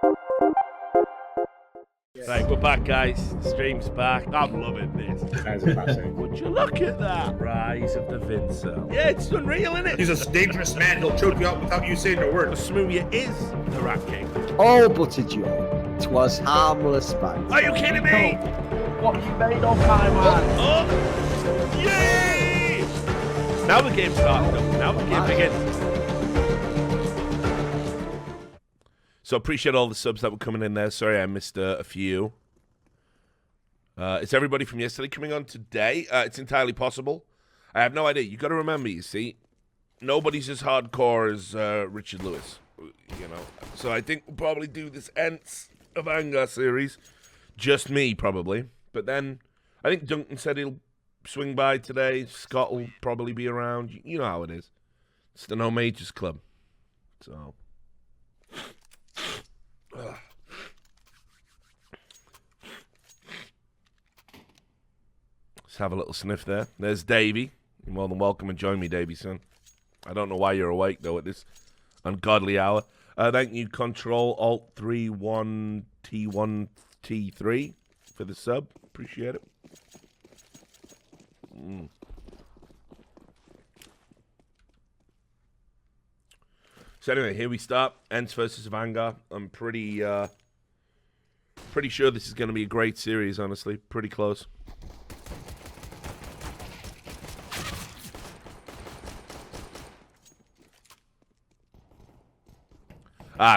Right, we're back, guys. The stream's back. I'm loving this. That's a classic. Would you look at that? Rise of the Vincel. Yeah, it's unreal, isn't it? He's a dangerous man. He'll choke you out without you saying a word. Smoothie is the Rat King. All but a joke. 'Twas harmless banter. Are you kidding me? What you made of my man? Oh! Yay! Now the game's starting up. Now the game begins. So appreciate all the subs that were coming in there. Sorry I missed a few. Is everybody from yesterday coming on today? It's entirely possible. I have no idea. You got to remember, you see, nobody's as hardcore as Richard Lewis. You know, so I think we'll probably do this Ence Avangar series. Just me, probably. But then I think Duncan said he'll swing by today. Scott will probably be around. You know how it is. It's the No Majors Club. So. Ugh. Let's have a little sniff there. There's Davey. You're more than welcome to join me, Davey, son. I don't know why you're awake, though, at this ungodly hour. Thank you, Control Alt 31 T1 T3 for the sub. Appreciate it. So anyway, here we start. Ence versus Avangar. I'm pretty sure this is going to be a great series, honestly. Pretty close.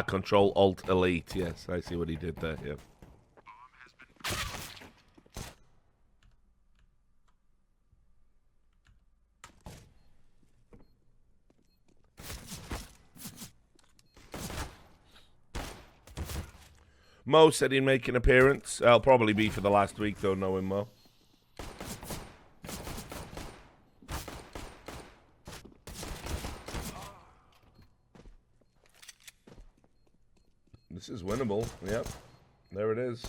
Control Alt Elite. Yes, I see what he did there. Yep. Mo said he'd make an appearance. I'll probably be for the last week, though, knowing Mo. This is winnable. Yep. There it is.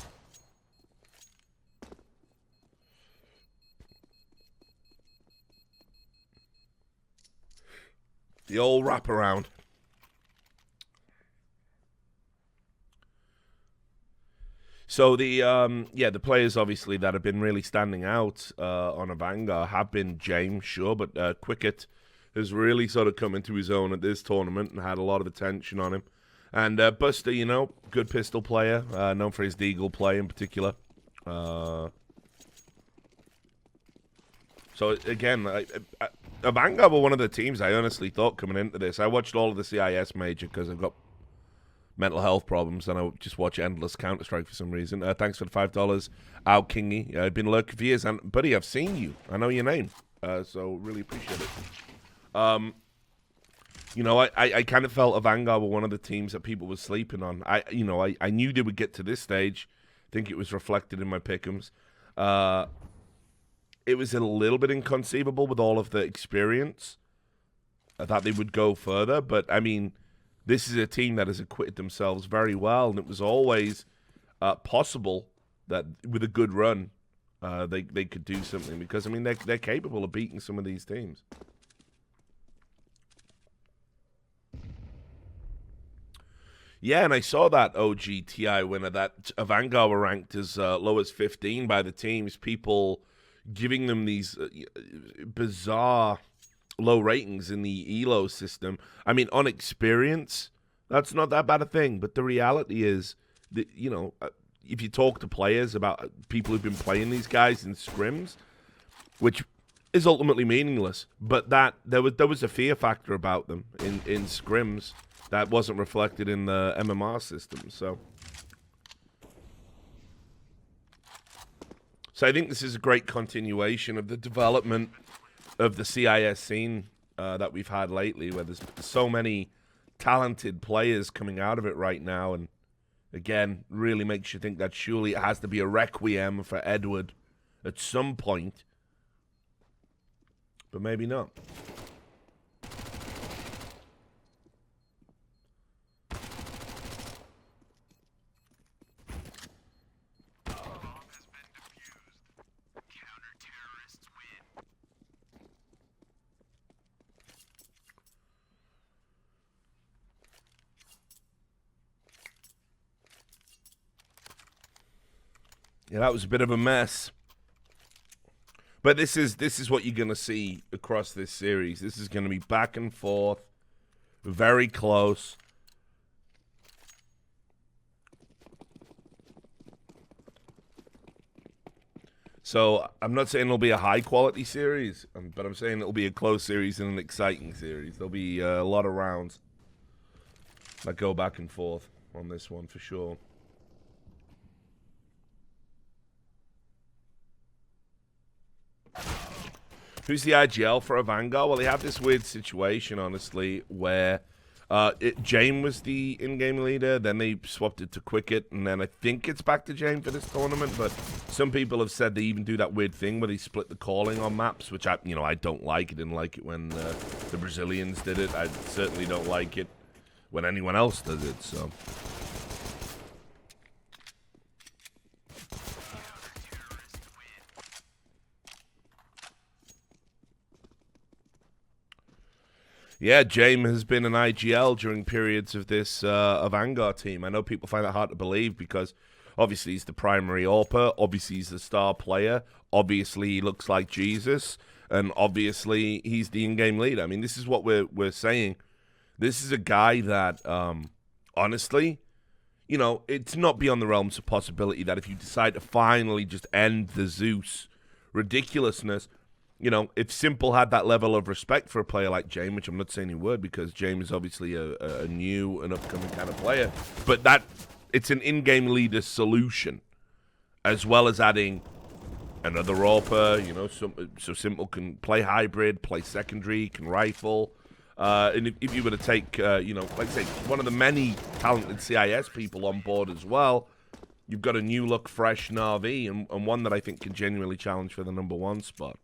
The old wraparound. So the players obviously that have been really standing out on Avangar have been James, sure, but Quicket has really sort of come into his own at this tournament and had a lot of attention on him. And Buster, you know, good pistol player, known for his deagle play in particular. So again, Avangar were one of the teams I honestly thought coming into this. I watched all of the CIS major because I've got mental health problems, and I just watch endless Counter-Strike for some reason. Thanks for the $5, Out Kingy. I've been lurking for years, and buddy, I've seen you. I know your name, so really appreciate it. You know, I kind of felt Avangar were one of the teams that people were sleeping on. I knew they would get to this stage. I think it was reflected in my pick'ems. It was a little bit inconceivable with all of the experience. I thought they would go further, but I mean, this is a team that has acquitted themselves very well, and it was always possible that with a good run, they could do something. Because I mean, they're capable of beating some of these teams. Yeah, and I saw that OGTI winner that Avangar were ranked as low as 15 by the teams. People giving them these bizarre low ratings in the ELO system. I mean, on experience, that's not that bad a thing. But the reality is that, you know, if you talk to players about people who've been playing these guys in scrims, which is ultimately meaningless, but that there was a fear factor about them in scrims that wasn't reflected in the MMR system. So I think this is a great continuation of the development of the CIS scene that we've had lately, where there's so many talented players coming out of it right now, and again, really makes you think that surely it has to be a requiem for Edward at some point, but maybe not. Yeah, that was a bit of a mess. But this is what you're going to see across this series. This is going to be back and forth, very close. So I'm not saying it'll be a high-quality series, but I'm saying it'll be a close series and an exciting series. There'll be a lot of rounds that go back and forth on this one for sure. Who's the IGL for Avangar? Well, they have this weird situation, honestly, where Jame was the in-game leader, then they swapped it to Quicket, and then I think it's back to Jame for this tournament, but some people have said they even do that weird thing where they split the calling on maps, which I don't like. I didn't like it when the Brazilians did it. I certainly don't like it when anyone else does it, so... Yeah, Jame has been an IGL during periods of this Avangar team. I know people find that hard to believe because obviously he's the primary AWPer, obviously he's the star player, obviously he looks like Jesus, and obviously he's the in-game leader. I mean, this is what we're saying. This is a guy that, honestly, it's not beyond the realms of possibility that if you decide to finally just end the Zeus ridiculousness, if Simple had that level of respect for a player like Jame, which I'm not saying he would because Jame is obviously a new and upcoming kind of player, but it's an in-game leader solution, as well as adding another AWPer, so Simple can play hybrid, play secondary, can rifle. And if you were to take, like I say, one of the many talented CIS people on board as well, you've got a new look, fresh Na'Vi, and one that I think can genuinely challenge for the #1 spot.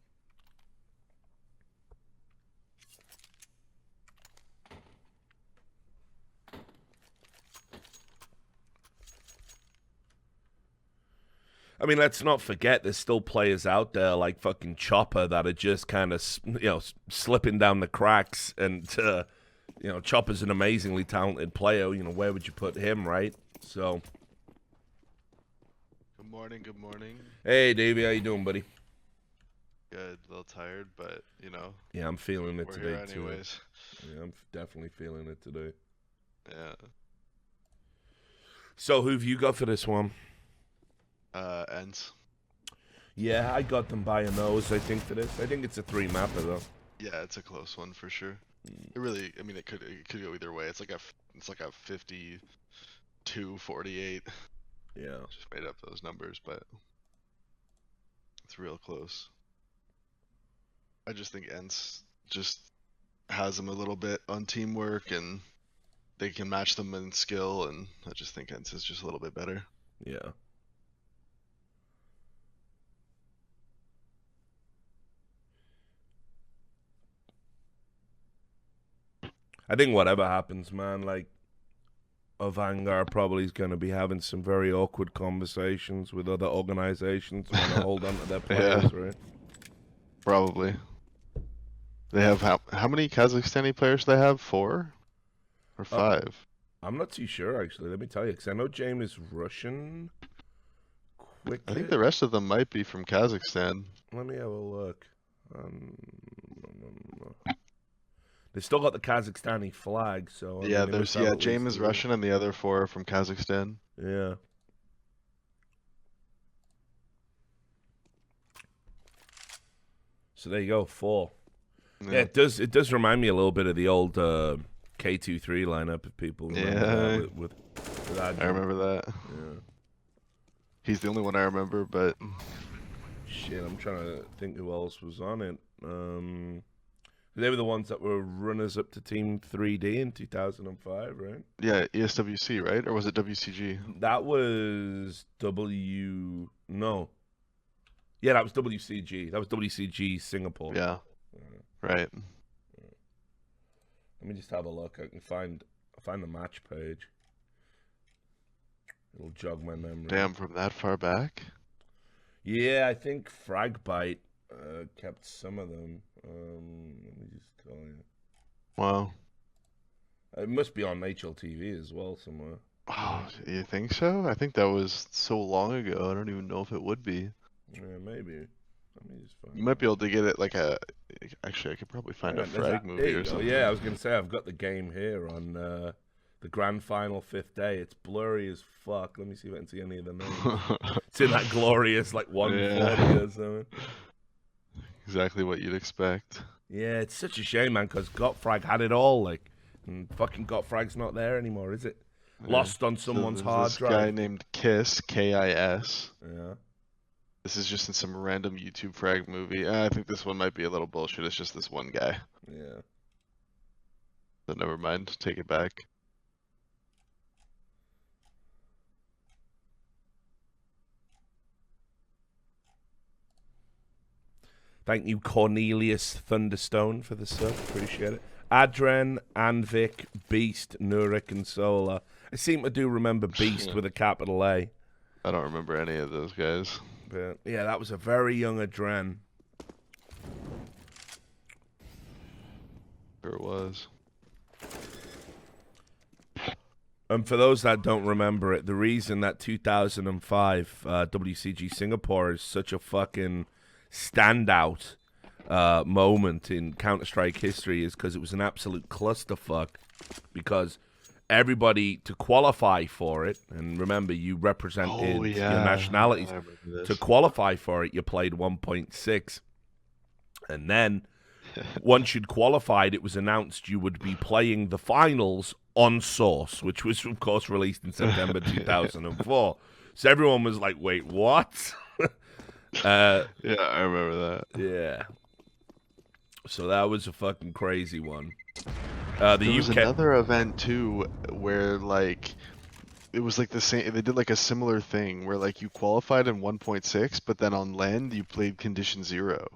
I mean, let's not forget there's still players out there like fucking Chopper that are just kind of, slipping down the cracks. And, Chopper's an amazingly talented player. Where would you put him, right? So. Good morning, good morning. Hey, Davey, how you doing, buddy? Good, a little tired, but, Yeah, I'm feeling it today, here anyways. Too. Yeah, I'm definitely feeling it today. Yeah. So, who've you got for this one? Ence. Yeah, I got them by a nose, I think, for this. I think it's a 3-mapper, though. Yeah, it's a close one for sure. It really, it could go either way. It's like a 52-48. Yeah. Just made up those numbers, but it's real close. I just think Ence just has them a little bit on teamwork, and they can match them in skill, and I just think Ence is just a little bit better. Yeah. I think whatever happens, man, like, Avangar probably is going to be having some very awkward conversations with other organizations trying to hold on to their players, right? Probably. They have how many Kazakhstani players do they have? 4 or 5? I'm not too sure, actually. Let me tell you, because I know James is Russian. I think the rest of them might be from Kazakhstan. Let me have a look. They still got the Kazakhstani flag, so... Yeah, James is Russian and the other 4 are from Kazakhstan. Yeah. So there you go, 4. Yeah, it does remind me a little bit of the old K23 lineup, if people remember that with I remember that. Yeah. He's the only one I remember, but... Shit, I'm trying to think who else was on it. They were the ones that were runners up to Team 3D in 2005, right? Yeah, ESWC, right? Or was it WCG? That was No. Yeah, that was WCG. That was WCG Singapore. Yeah. Right. Let me just have a look. I can find the match page. It'll jog my memory. Damn, from that far back? Yeah, I think Fragbite kept some of them. Let me just tell you. Wow. It must be on HLTV as well somewhere. Oh, you think so? I think that was so long ago. I don't even know if it would be. Yeah, maybe. Let me just find You might out. be able to get it like a. Actually, I could probably find a Hang on, there's frag there movie you or go. something. Yeah, I was gonna say I've got the game here on the grand final 5th day. It's blurry as fuck. Let me see if I can see any of the names. It's in that glorious like 140 Yeah. or something. Exactly what you'd expect. Yeah, it's such a shame, man, because Gottfrag had it all, like, and fucking Gottfrag's not there anymore, is it? Yeah. Lost on So someone's there's hard this drive. guy named Kiss, K-I-S. Yeah. This is just in some random YouTube frag movie. I think this one might be a little bullshit. It's just this one guy. Yeah. So never mind. Take it back. Thank you, Cornelius Thunderstone, for the sub. Appreciate it. Adren, Anvik, Beast, Nurik, and Solar. I seem to do remember Beast with a capital A. I don't remember any of those guys. But yeah, that was a very young Adren. Sure was. And for those that don't remember it, the reason that 2005 WCG Singapore is such a fucking standout moment in Counter-Strike history is because it was an absolute clusterfuck. Because everybody, to qualify for it, and remember, you represented your nationalities. To qualify for it, you played 1.6. And then, once you'd qualified, it was announced you would be playing the finals on Source, which was, of course, released in September 2004. So everyone was like, wait, what? Yeah, I remember that. Yeah. So that was a fucking crazy one. There was another event too where like it was like the same. They did like a similar thing where like you qualified in 1.6, but then on land you played condition 0.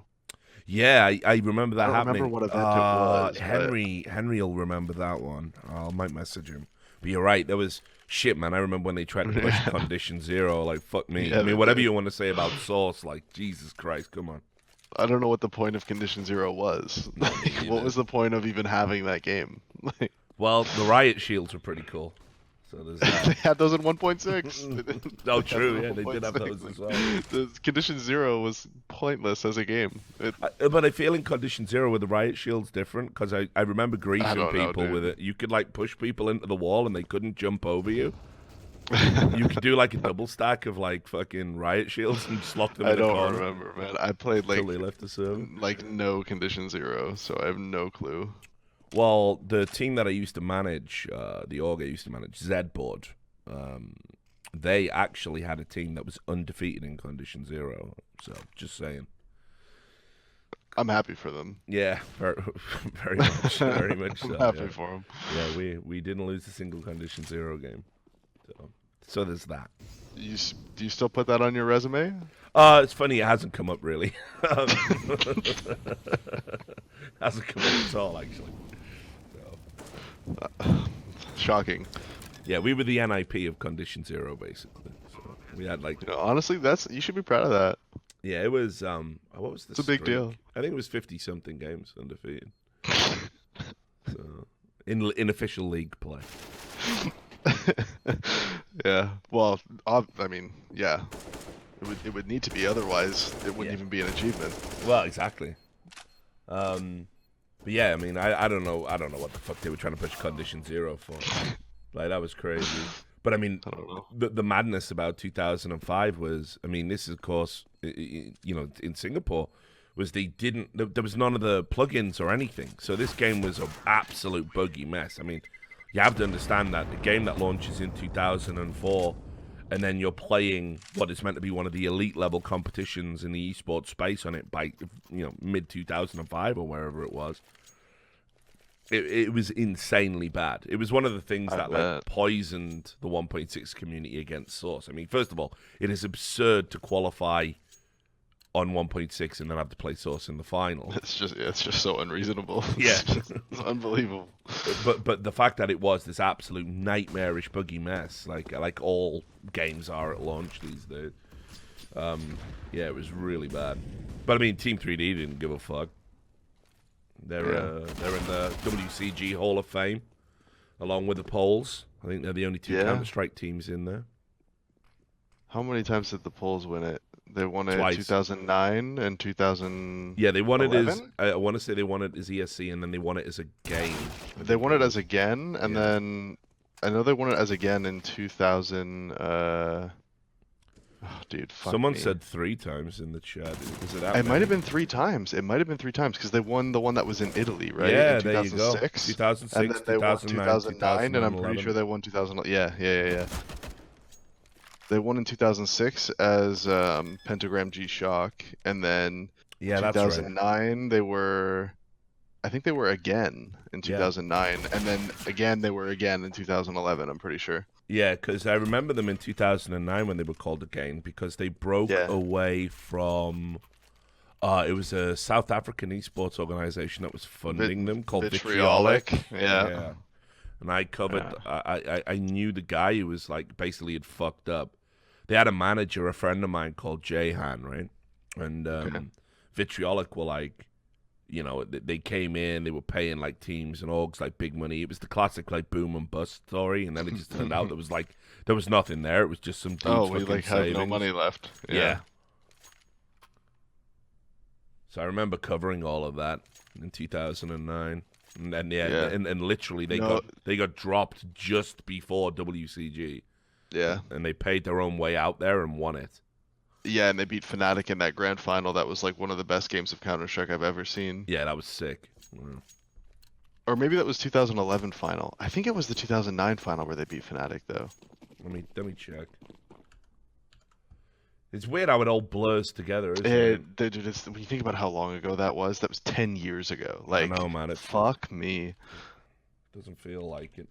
Yeah, I remember that I don't happening. remember what event it was. Henry will remember that one. I might message him. But you're right. There was shit, man. I remember when they tried to push condition 0. Like, fuck me. Yeah, I mean, whatever you want to say about Source, like, Jesus Christ, come on. I don't know what the point of condition 0 was. Like, what was the point of even having that game? Like, well, the riot shields were pretty cool. So there's they that. had those in 1.6. Oh, true. Yeah, they did have those as well. The condition 0 was pointless as a game. But I feel in condition 0 with the riot shields different because I remember griefing don't know, people dude. with it. You could like push people into the wall and they couldn't jump over you. You could do like a double stack of like fucking riot shields and slot them I in a don't corner. remember, man. I played like Till they left the server. like no condition 0, so I have no clue. Well, the team that I used to manage, the org I used to manage, Zboard, they actually had a team that was undefeated in condition 0. So just saying. I'm happy for them. Yeah, very, very much, very much so. I'm happy Yeah. for them. Yeah, we didn't lose a single condition 0 game. So there's that. Do you still put that on your resume? It's funny, it hasn't come up really. Hasn't come up at all, actually. So. Shocking. Yeah, we were the NIP of condition 0, basically. So we had like, You know, honestly, you should be proud of that. yeah, it was what was the It's a big streak? deal. I think it was 50-something games undefeated. So in official league play. Yeah. Well, I mean, yeah. It would need to be, otherwise it wouldn't even be an achievement. Well, exactly. But yeah, I mean, I don't know what the fuck they were trying to push condition 0 for. Like, that was crazy. But I mean, I don't know. the madness about 2005 was, I mean, this is of course, you know, in Singapore, was there was none of the plugins or anything. So this game was an absolute buggy mess. I mean, you have to understand that the game that launches in 2004, and then you're playing what is meant to be one of the elite level competitions in the esports space on it by, you know, mid 2005 or wherever it was. It was insanely bad. It was one of the things that like poisoned the 1.6 community against Source. I mean, first of all, it is absurd to qualify on 1.6 and then have to play Source in the final. It's just so unreasonable. Yeah. It's unbelievable. But the fact that it was this absolute nightmarish buggy mess, like all games are at launch these days. Yeah, it was really bad. But I mean, Team 3D didn't give a fuck. They're in the WCG Hall of Fame, along with the Poles. I think they're the only two Yeah. Counter-Strike teams in there. How many times did the Poles win it? They won it Twice. 2009 and 2000. Yeah, they won it as 11? I want to say they won it as ESC, and then they won it as a game. They won it as again, and Yeah. then I know they won it as again in 2000. Oh, dude, fuck Someone me. said 3 times in the chat. Is it that? It might have been 3 times. It might have been 3 times because they won the one that was in Italy, right? Yeah, in there you go. 2006. 2006, And then they won 2009, and I'm pretty sure they won 2000. Yeah. They won in 2006 as Pentagram G-Shock, and then Yeah, that's right. 2009 they were. I think they were again in 2009, and then again they were again in 2011. I'm pretty sure. Yeah, because I remember them in 2009 when they were called again because they broke away from. It was a South African esports organization that was funding them called Vitriolic. Yeah. And I covered. I knew the guy who was like basically had fucked up. They had a manager, a friend of mine called Jahan, right? And Vitriolic were like. You know, they came in, they were paying like teams and orgs like big money. It was the classic like boom and bust story, and then it just turned out there was nothing there. It was just some dudes we like had no money left. Yeah. So I remember covering all of that in 2009, and then and literally they got dropped just before WCG. Yeah. And they paid their own way out there and won it. Yeah, and they beat Fnatic in that grand final. That was like one of the best games of Counter-Strike I've ever seen. Yeah, that was sick. Or maybe that was 2011 final. I think it was the 2009 final where they beat Fnatic though. Let me check. It's weird how it all blurs together, isn't it? When you think about how long ago that was 10 years ago. Like, I know, man. Fuck me. Doesn't feel like it.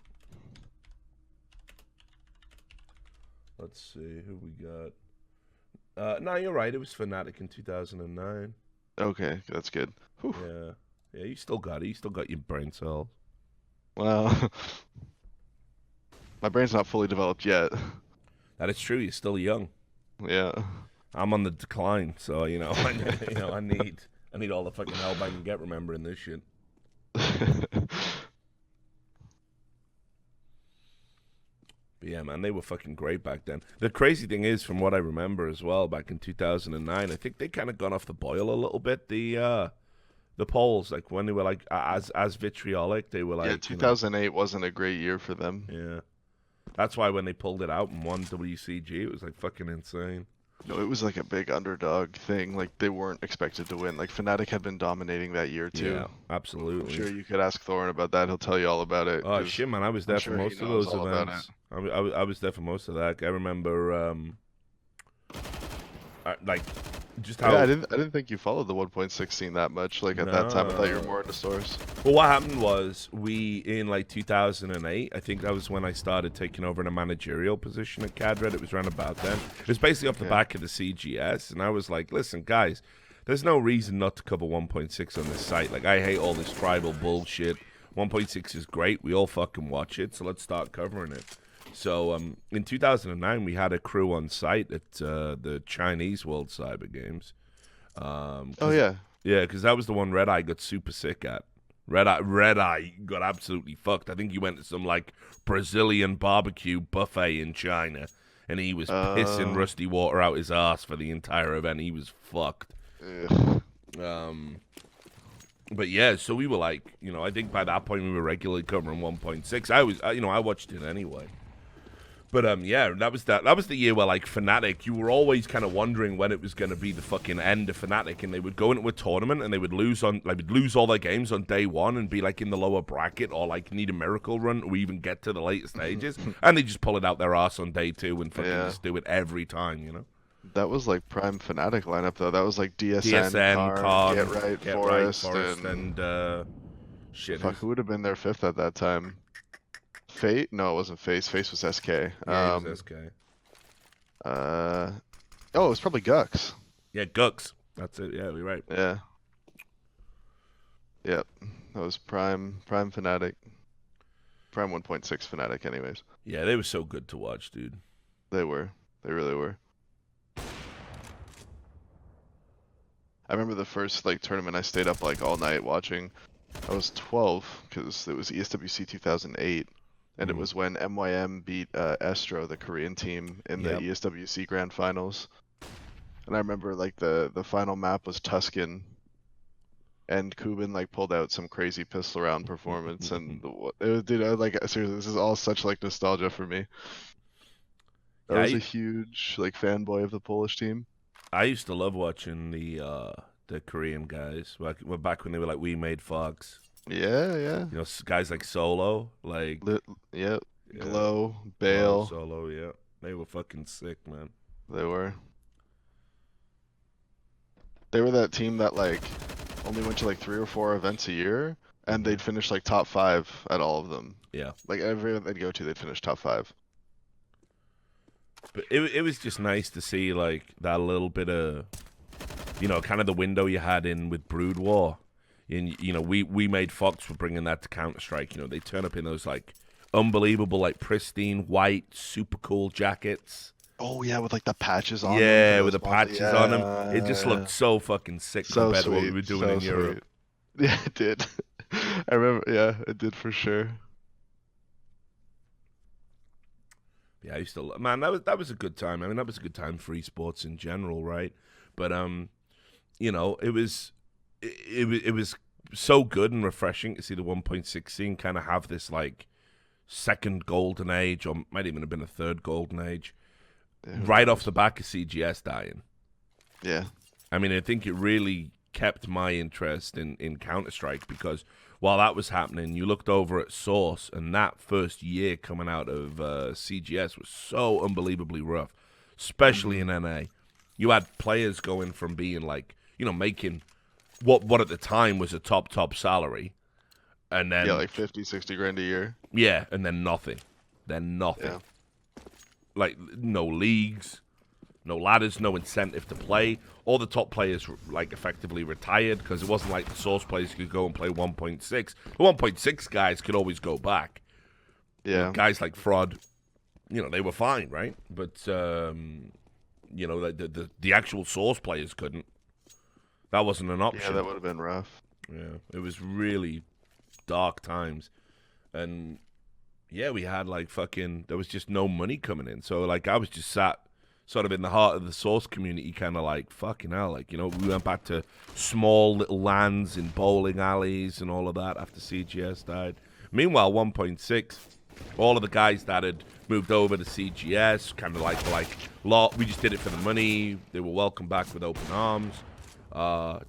Let's see who we got. No, you're right. It was Fnatic in 2009. Okay, that's good. Whew. Yeah. You still got it. You still got your brain cells. Well, my brain's not fully developed yet. That is true. You're still young. Yeah. I'm on the decline, so I need all the fucking help I can get remembering this shit. But yeah, man, they were fucking great back then. The crazy thing is, from what I remember as well, back in 2009, I think they kind of gone off the boil a little bit. The Poles, like when they were like as Vitriolic, they were like. Yeah, 2008 wasn't a great year for them. Yeah, that's why when they pulled it out and won WCG, it was like fucking insane. No, it was like a big underdog thing. Like they weren't expected to win. Like Fnatic had been dominating that year too. Yeah, absolutely. I'm sure you could ask Thorin about that. He'll tell you all about it. Oh shit, man! I was there for most of those events. I was there for most of that. I remember, like, just how. Yeah, I didn't think you followed the 1.6 scene that much. Like at that time, I thought you were more into Source. Well, what happened was in like 2008, I think that was when I started taking over in a managerial position at Cadred. It was around about then. It was basically off the back of the CGS, and I was like, listen, guys, there's no reason not to cover 1.6 on this site. Like, I hate all this tribal bullshit. 1.6 is great. We all fucking watch it, so let's start covering it. So in 2009, we had a crew on site at the Chinese World Cyber Games. Oh yeah. Yeah, because that was the one Red Eye got super sick at. Red Eye got absolutely fucked. I think he went to some like Brazilian barbecue buffet in China, and he was pissing rusty water out his ass for the entire event. He was fucked. But yeah, so we were like, I think by that point we were regularly covering 1.6. I watched it anyway. But yeah, that was the year where like Fnatic, you were always kind of wondering when it was going to be the fucking end of Fnatic, and they would go into a tournament and they would lose all their games on day one and be like in the lower bracket or like need a miracle run or even get to the later stages, and they just pull it out their ass on day two and fucking just do it every time, That was like prime Fnatic lineup though. That was like DSN, Karn, Get Right, Forest, and shit. Fuck, who would have been their fifth at that time? Fate? No, it wasn't Face. Face was SK. Yeah, it was SK. Oh, it was probably Gux. Yeah, Gux. That's it. Yeah, you're right. Yeah. Yep. That was prime Fnatic. Prime 1.6 Fnatic, anyways. Yeah, they were so good to watch, dude. They were. They really were. I remember the first like tournament I stayed up like all night watching. I was 12 because it was ESWC 2008. and it was when MYM beat Estro, the Korean team, in the Yep. ESWC Grand Finals. And I remember like the final map was Tuscan, and Kubin like pulled out some crazy pistol round performance, and dude, I was like, seriously, this is all such like nostalgia for me. I Yeah, was a huge like fanboy of the Polish team. I used to love watching the Korean guys back when they were like We Made Fox. Yeah, yeah. You know, guys like Solo, like Yeah, yeah, Glow, Bale, Solo, yeah, they were fucking sick, man. they were. They were that team that like only went to like 3 or 4 events a year, and they'd finish like top 5 at all of them. Yeah, Like every event they'd go to, they'd finish top 5. but it was just nice to see like that little bit of, you know, kind of the window you had in with Brood War. And you know, we made Fox for bringing that to Counter-Strike. You know, they turn up in those like unbelievable, like pristine white, super cool jackets. Oh yeah, with like the patches on. Yeah, them with the patches on them. It just looked so fucking sick so compared sweet, to what we were doing in Europe. Yeah, it did. I remember. Yeah, it did for sure. Yeah, I used to. Man, that was a good time. I mean, that was a good time for esports in general, right? But you know, it was so good and refreshing to see the 1.6 scene kind of have this like second golden age, or might even have been a third golden age, right off the back of CGS dying. Yeah. I mean, I think it really kept my interest in Counter-Strike, because while that was happening, you looked over at Source, and that first year coming out of CGS was so unbelievably rough, especially in NA. You had players going from being like, you know, making what at the time was a top salary, and then Yeah, like 50, 60 grand a year. yeah, and then nothing. Yeah. Like no leagues, no ladders, no incentive to play. All the top players like effectively retired, because it wasn't like the Source players could go and play 1.6. The 1.6 guys could always go back. Yeah. Guys like Fraud, you know, they were fine, right? But you know, the actual Source players couldn't. That wasn't an option. Yeah, that would have been rough. Yeah, it was really dark times. And yeah, we had like fucking, there was just no money coming in. So like I was just sat sort of in the heart of the Source community, kind of like, fucking hell, like, you know, we went back to small little lands in bowling alleys and all of that after CGS died. Meanwhile, 1.6, all of the guys that had moved over to CGS, kind of like, we just did it for the money. They were welcomed back with open arms.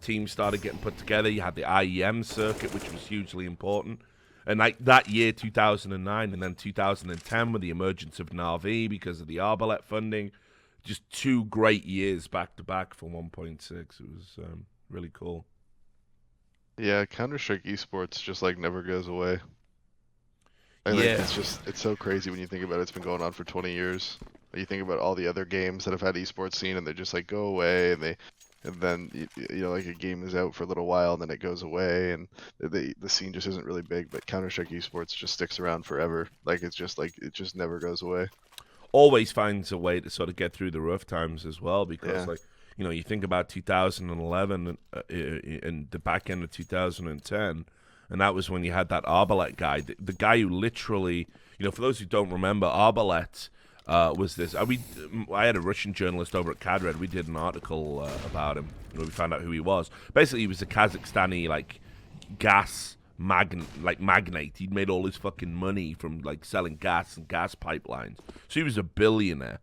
Teams started getting put together. You had the IEM circuit, which was hugely important. And like that year, 2009, and then 2010, with the emergence of Na'Vi because of the Arbalete funding, just 2 great years back to back for 1.6. It was really cool. Yeah, Counter-Strike esports just like never goes away. I Yeah. think it's so crazy when you think about it. It's been going on for 20 years. You think about all the other games that have had esports scene, and they just like go away, and then you know, like a game is out for a little while and then it goes away, and the scene just isn't really big. But Counter-Strike esports just sticks around forever. Like it just never goes away. Always finds a way to sort of get through the rough times as well, because like, you know, you think about 2011 and the back end of 2010, and that was when you had that Arbalete guy, the guy who literally, you know, for those who don't remember, Arbalete was this. I had a Russian journalist over at Cadred. We did an article about him, where we found out who he was. Basically, he was a Kazakhstani like gas magnate. He'd made all his fucking money from like selling gas and gas pipelines. So he was a billionaire,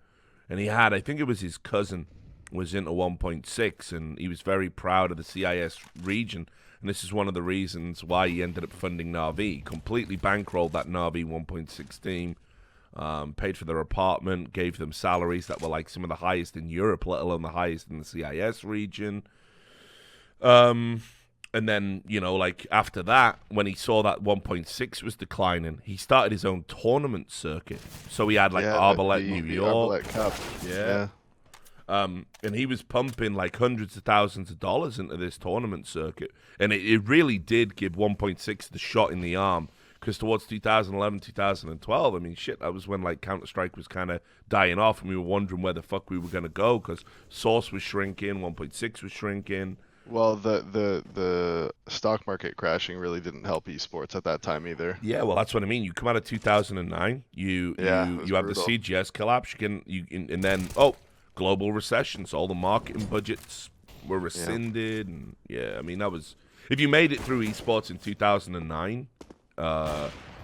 and he had, I think it was his cousin, was into 1.6, and he was very proud of the CIS region. And this is one of the reasons why he ended up funding Na'Vi. Completely bankrolled that Na'Vi 1.6 team. Paid for their apartment, gave them salaries that were like some of the highest in Europe, let alone the highest in the CIS region. And then, you know, like after that, when he saw that 1.6 was declining, he started his own tournament circuit. So he had like Arbalete New York. Arbalete Cup. Yeah. And he was pumping like hundreds of thousands of dollars into this tournament circuit. And it really did give 1.6 the shot in the arm. Because towards 2011, 2012, I mean, shit, that was when like Counter-Strike was kind of dying off, and we were wondering where the fuck we were going to go, because Source was shrinking, 1.6 was shrinking. Well, the stock market crashing really didn't help esports at that time either. Yeah, well, that's what I mean. You come out of 2009, you Yeah, it you was you have the brutal. CGS collapse, and then global recession. So all the marketing budgets were Yeah. rescinded, and yeah, I mean that was if you made it through esports in 2009,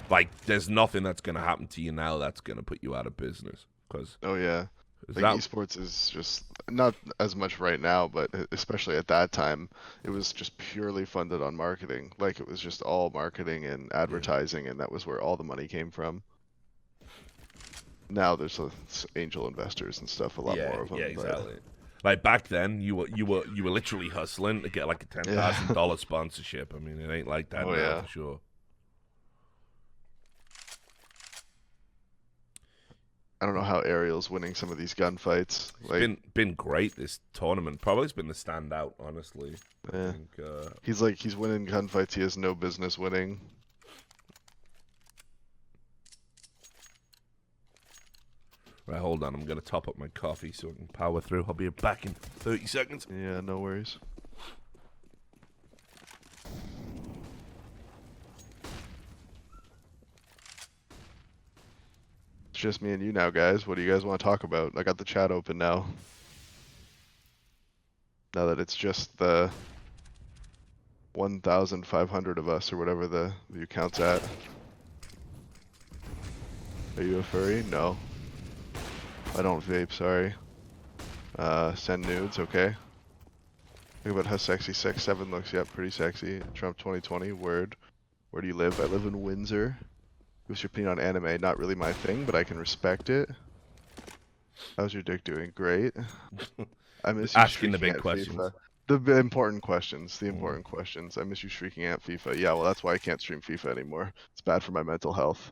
like there's nothing that's gonna happen to you now that's gonna put you out of business because Oh yeah. Like that esports is just not as much right now, but especially at that time, it was just purely funded on marketing. Like it was just all marketing and advertising, and that was where all the money came from. Now there's angel investors and stuff, a lot more of them. yeah, exactly. Like back then, you were literally hustling to get like a $10,000 sponsorship. I mean, it ain't like that Oh, now yeah. for sure. I don't know how Ariel's winning some of these gunfights. It's Like, been great this tournament. Probably has been the standout, honestly. I eh. think, He's winning gunfights he has no business winning. right, hold on. I'm gonna top up my coffee so I can power through. I'll be back in 30 seconds. Yeah, no worries. It's just me and you now, guys. What do you guys want to talk about? I got the chat open now. Now that it's just the 1,500 of us or whatever the account's at. Are you a furry? No. I don't vape, sorry. Send nudes, okay. Think about how sexy Sex 7 looks. Yeah, pretty sexy. Trump 2020, word. Where do you live? I live in Windsor. What's your opinion on anime? Not really my thing, but I can respect it. How's your dick doing? Great. I miss you Asking the shrieking big at questions. FIFA. The important questions. The important questions. I miss you shrieking at FIFA. Yeah, well, that's why I can't stream FIFA anymore. It's bad for my mental health.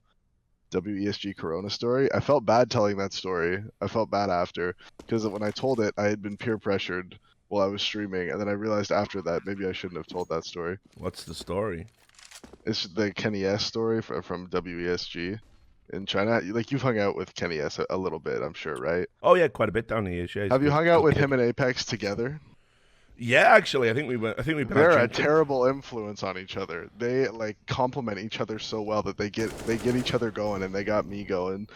WESG Corona story. I felt bad telling that story. I felt bad after because when I told it, I had been peer pressured while I was streaming, and then I realized after that maybe I shouldn't have told that story. What's the story? It's the Kenny S story from WESG in China. Like you've hung out with Kenny S a little bit, I'm sure, right? Oh yeah, quite a bit down here. Yeah, Have you hung out with him and Apex together? Yeah, actually, I think we've been. They're out a drinking. terrible influence on each other. They like complement each other so well that they get each other going, and they got me going.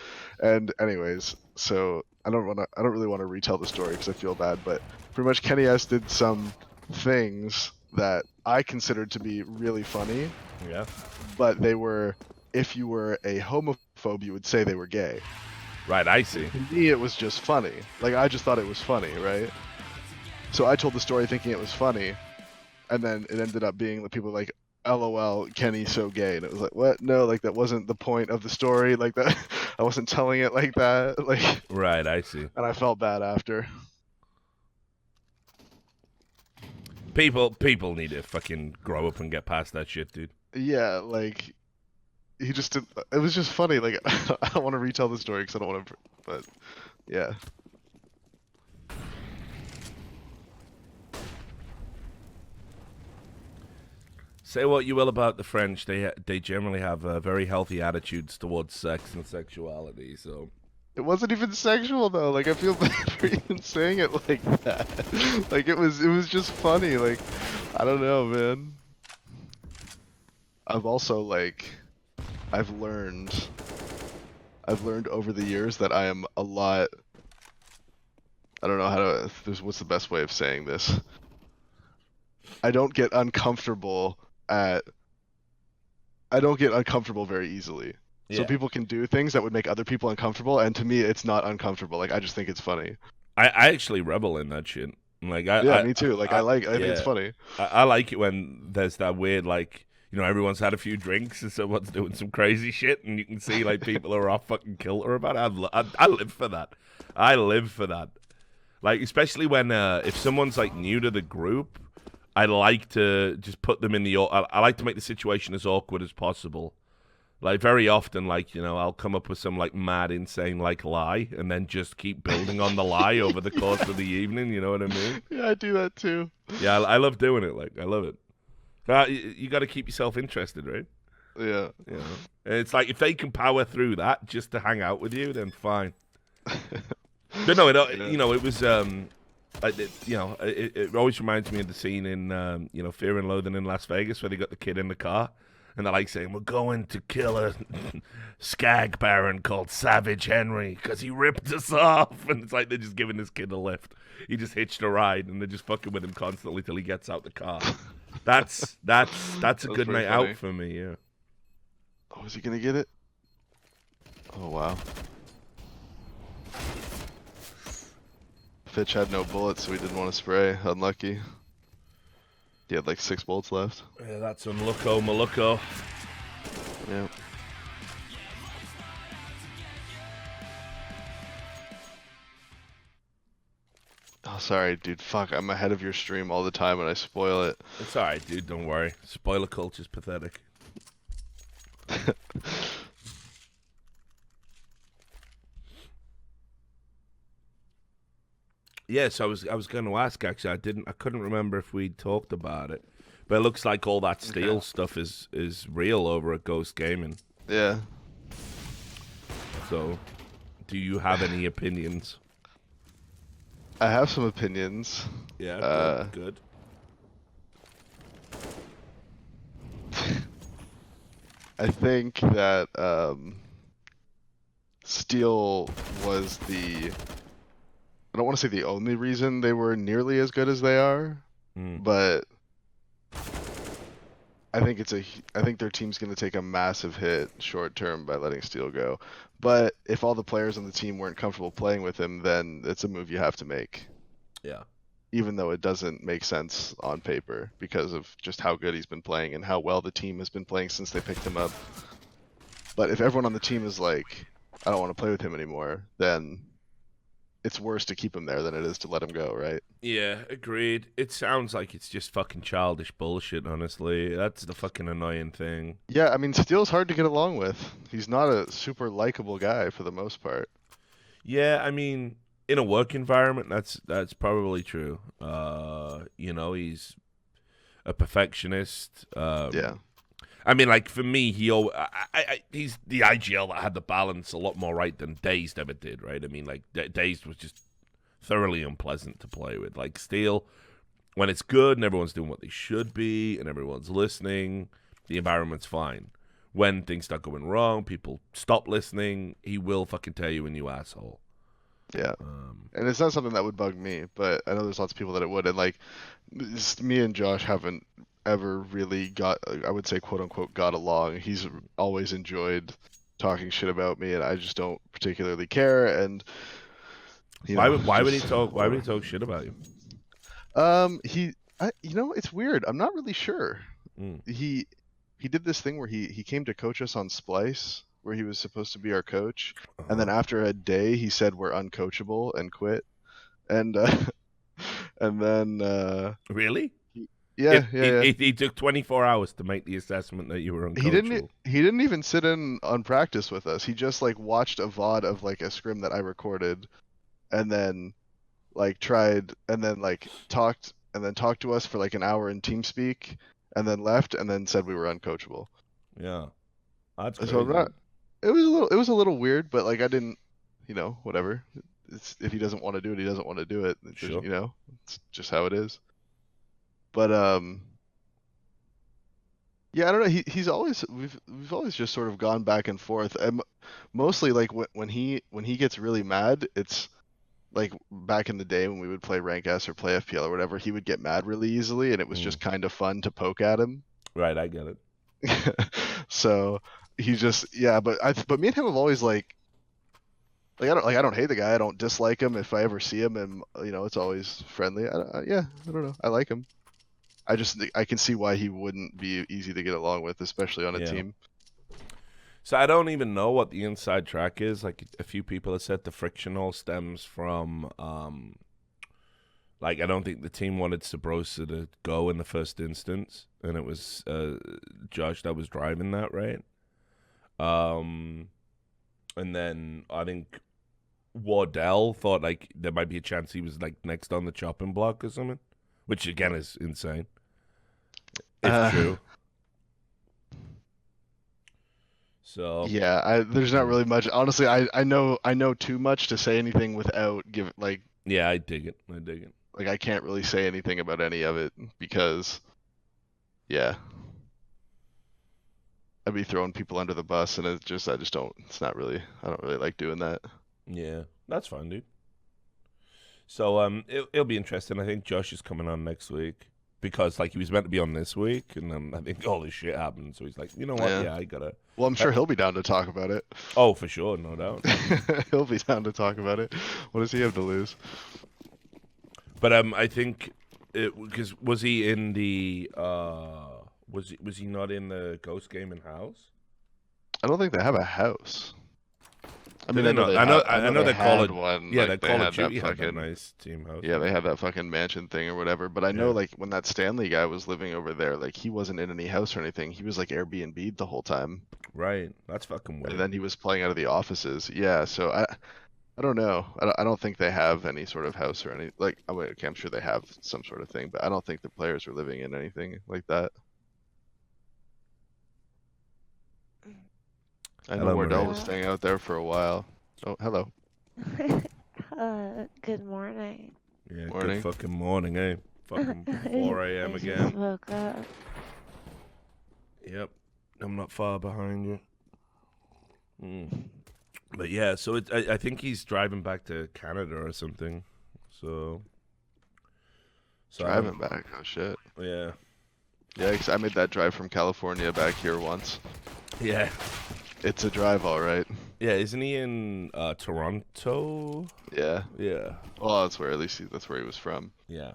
And anyways, so I don't really want to retell the story because I feel bad, but pretty much Kenny S did some things that I considered to be really funny, Yeah. but they were, if you were a homophobe, you would say they were gay. Right, I see. To me, it was just funny. Like I just thought it was funny, right? So I told the story thinking it was funny, and then it ended up being the people like, "LOL, Kenny's so gay," and it was like, "What? No, like that wasn't the point of the story. Like that, I wasn't telling it like that. Like." Right, I see. And I felt bad after. People need to fucking grow up and get past that shit, dude. Yeah, like he just did. It was just funny. Like I don't want to retell the story because I don't want to. But yeah. Say what you will about the French, they generally have very healthy attitudes towards sex and sexuality. So It wasn't even sexual though. Like I feel bad for even saying it like that. Like it was just funny. Like I don't know, man. I've also like I've learned over the years that I am a lot. I don't know how to. What's the best way of saying this? I don't get uncomfortable very easily. So Yeah. people can do things that would make other people uncomfortable, and to me, it's not uncomfortable. Like I just think it's funny. I actually revel in that shit. Like Me too. Like I think it's funny. I like it when there's that weird like. You know, everyone's had a few drinks and someone's doing some crazy shit, and you can see like people are off fucking kilter about it. I live for that. I live for that. Like especially when if someone's like new to the group, I like to just put them in the. I like to make the situation as awkward as possible. Like very often, like I'll come up with some like mad, insane like lie, and then just keep building on the lie over the course of the evening. You know what I mean? Yeah, I do that too. Yeah, I love doing it. Like I love it. You got to keep yourself interested, right? Yeah. And it's like if they can power through that just to hang out with you, then fine. But no, it was It always reminds me of the scene in Fear and Loathing in Las Vegas where they got the kid in the car and they're like saying, "We're going to kill a skag baron called Savage Henry because he ripped us off," and it's like they're just giving this kid a lift. He just hitched a ride and they're just fucking with him constantly till he gets out the car. That's a good pretty night funny. out for me. Yeah. Oh, is he gonna get it? Oh wow. Fitch had no bullets, so he didn't want to spray. Unlucky. He had like 6 bullets left. Yeah, that's unlucko malucko. Yeah. Oh, sorry, dude. Fuck, I'm ahead of your stream all the time and I spoil it. It's alright, dude. Don't worry. Spoiler culture's pathetic. Yes, I was going to ask actually. I couldn't remember if we talked about it, but it looks like all that steel stuff is real over at Ghost Gaming. Yeah. So, do you have any opinions? I have some opinions. Yeah, good. I think that steel was the... I don't want to say the only reason they were nearly as good as they are, but I think their team's going to take a massive hit short term by letting Steele go. But if all the players on the team weren't comfortable playing with him, then it's a move you have to make. Yeah. Even though it doesn't make sense on paper because of just how good he's been playing and how well the team has been playing since they picked him up. But if everyone on the team is like, I don't want to play with him anymore, then it's worse to keep him there than it is to let him go, right? Yeah, agreed. It sounds like it's just fucking childish bullshit, honestly. That's the fucking annoying thing. Yeah, I mean, Steele's hard to get along with. He's not a super likable guy for the most part. Yeah, I mean, in a work environment, that's probably true. He's a perfectionist. Yeah. I mean, like, for me, he's the IGL that had the balance a lot more right than Dazed ever did, right? I mean, like, Dazed was just thoroughly unpleasant to play with. Like, Steel, when it's good and everyone's doing what they should be and everyone's listening, the environment's fine. When things start going wrong, people stop listening, he will fucking tear you a new asshole. Yeah. And it's not something that would bug me, but I know there's lots of people that it would. And, like, me and Josh haven't ever really I would say, quote unquote, got along. He's always enjoyed talking shit about me, and I just don't particularly care. And why would he talk shit about you? It's weird. I'm not really sure. He did this thing where he came to coach us on Splice, where he was supposed to be our coach, and then after a day he said we're uncoachable and quit. And and then really? Yeah. He took 24 hours to make the assessment that you were uncoachable. He didn't even sit in on practice with us. He just like watched a VOD of like a scrim that I recorded, and then like tried and then like talked to us for like an hour in TeamSpeak, and then left and then said we were uncoachable. Yeah, that's crazy. So it was a little weird, but like I didn't, whatever. If he doesn't want to do it, he doesn't want to do it. Sure. It's just how it is. But yeah, I don't know. We've always just sort of gone back and forth, and mostly like when he gets really mad, it's like back in the day when we would play Rank S or play FPL or whatever, he would get mad really easily, and it was just kind of fun to poke at him. Right, I get it. So he just but me and him have always I don't hate the guy. I don't dislike him. If I ever see him, and it's always friendly. I don't know. I like him. I can see why he wouldn't be easy to get along with, especially on a team. So I don't even know what the inside track is. Like a few people have said the friction all stems from, I don't think the team wanted Sabrosa to go in the first instance, and it was Josh that was driving that, right? And then I think Wardell thought like there might be a chance he was like next on the chopping block or something, which again is insane. If true. So yeah, there's not really much. Honestly, I know too much to say anything without Yeah, I dig it. like I can't really say anything about any of it because, yeah, I'd be throwing people under the bus, and I just don't. It's not really. I don't really like doing that. Yeah, that's fine, dude. So it'll be interesting. I think Josh is coming on next week because like he was meant to be on this week, and then I think all this shit happened. So he's like, you know what? Yeah. Yeah, I gotta. Well, I'm sure he'll be down to talk about it. Oh, for sure, no doubt. He'll be down to talk about it. What does he have to lose? But I think because was he in the was he not in the Ghost Gaming house? I don't think they have a house. I mean, I know they call it one. Yeah, like, they call it had that Duty had that fucking nice team house. yeah, they had that fucking mansion thing or whatever. But I know Yeah. like when that Stanley guy was living over there, like he wasn't in any house or anything. He was like Airbnb'd the whole time, Right. That's fucking weird. and then he was playing out of the offices. Yeah, so I don't know. I don't think they have any sort of house or any like. Oh, wait, okay, I'm sure they have some sort of thing, but I don't think the players are living in anything like that. I know Hello, Wardell Maria. was staying out there for a while. Oh, hello. Good morning. Yeah, Morning. good fucking morning, eh? Fucking 4 a.m. I just again. woke up. Yep. I'm not far behind you. But yeah, so I think he's driving back to Canada or something. So Driving back. Oh shit. Yeah. Yeah, 'cause I made that drive from California back here once. Yeah. It's a drive, all right. Yeah, isn't he in Toronto? Yeah. Yeah. Well, that's where that's where he was from. Yeah.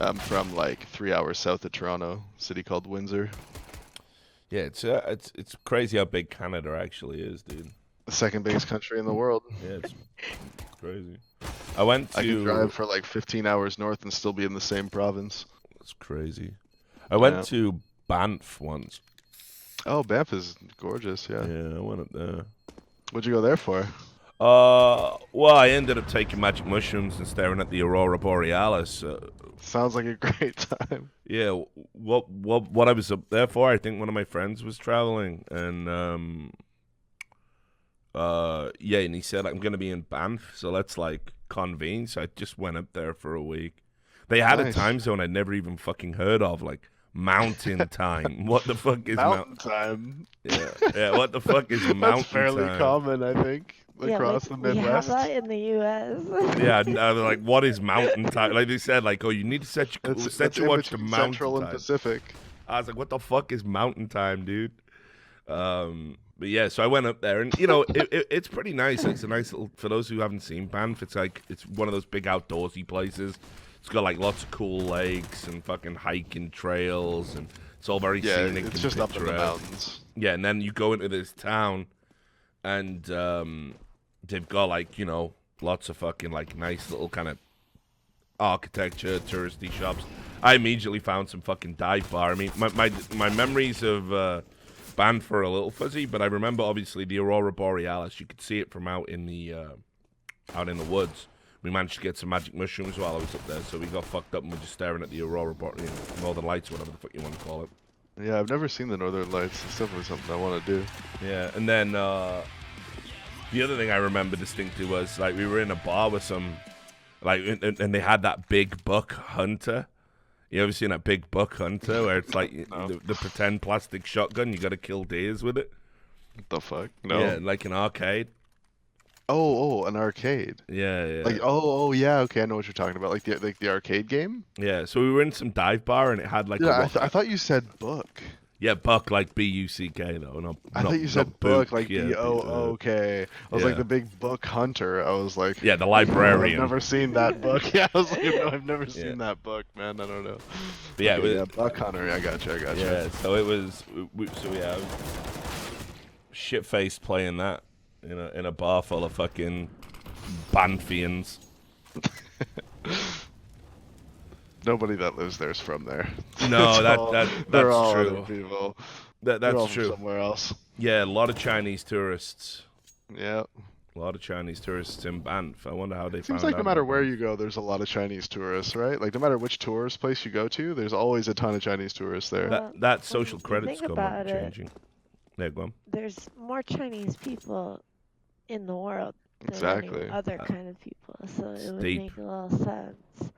I'm from like 3 hours south of Toronto, a city called Windsor. Yeah, it's crazy how big Canada actually is, dude. The second biggest country in the world. Yeah, it's crazy. I went to I could drive for like 15 hours north and still be in the same province. That's crazy. I went Yeah. to Banff once. Oh, Banff is gorgeous, yeah. Yeah, I went up there. What'd you go there for? Well, I ended up taking magic mushrooms and staring at the aurora borealis. Sounds like a great time. Yeah, what I was up there for? I think one of my friends was traveling, and yeah, and he said I'm gonna be in Banff, so let's like convene. So I just went up there for a week. They had a Nice. time zone I'd never even fucking heard of, like mountain time. What the fuck is Mountain time. Yeah, what the fuck is mountain That's fairly time? common, I think, across the we have Midwest. that in the U.S. Yeah, I was like, what is mountain time? Like they said, like, oh, you need to set your in watch to between mountain Central and time. Pacific. I was like, what the fuck is mountain time, dude? But yeah, so I went up there, and you know, it's pretty nice. It's a nice little. For those who haven't seen Banff, it's like it's one of those big outdoorsy places. It's got like lots of cool lakes and fucking hiking trails, and it's all very Yeah, scenic. it's and just up in the picturesque. mountains. Yeah, and then you go into this town, and they've got like, you know, lots of fucking like nice little kind of architecture, touristy shops. I immediately found some fucking dive bar. I mean, my memories of Banff are a little fuzzy, but I remember obviously the aurora borealis. You could see it from out in the woods. We managed to get some magic mushrooms while I was up there, so we got fucked up and we're just staring at the aurora northern lights, whatever the fuck you want to call it. Yeah, I've never seen the Northern Lights. It's definitely something I want to do. Yeah, and then the other thing I remember distinctly was like we were in a bar with some, like, and they had that big buck hunter. You ever seen that big buck hunter where it's like No. the pretend plastic shotgun? You got to kill deers with it. What the fuck? No. Yeah, like an arcade. Oh, an arcade. Yeah, yeah. Like yeah, okay, I know what you're talking about. Like the arcade game. Yeah, so we were in some dive bar and it had like Yeah, a I thought you said book. yeah, buck like B-U-C-K though. No, I not, thought you said not book like yeah, B-O-O-K. I was like yeah. the big book hunter. I was like, Yeah, the I've librarian. never seen that book. Yeah, I was like, no, I've never Yeah. seen that book, man. I don't know. But yeah, Okay, it was, buck hunter. I gotcha. yeah. So it was. So yeah, shit faced playing that in a bar full of fucking Banfians. Nobody that lives there is from there. No, It's they're that's all true. Other people. That's They're all from true. somewhere else. Yeah, a lot of Chinese tourists. Yeah. A lot of Chinese tourists in Banff. I wonder how they It seems found like no out matter about where Banff. you go, there's a lot of Chinese tourists, right? Like no matter which tourist place you go to, there's always a ton of Chinese tourists there. That social When you credit think score about might be it, changing. There, go on. There's more Chinese people in the world than Exactly. any other kind of people. so it would Steep. make a little sense.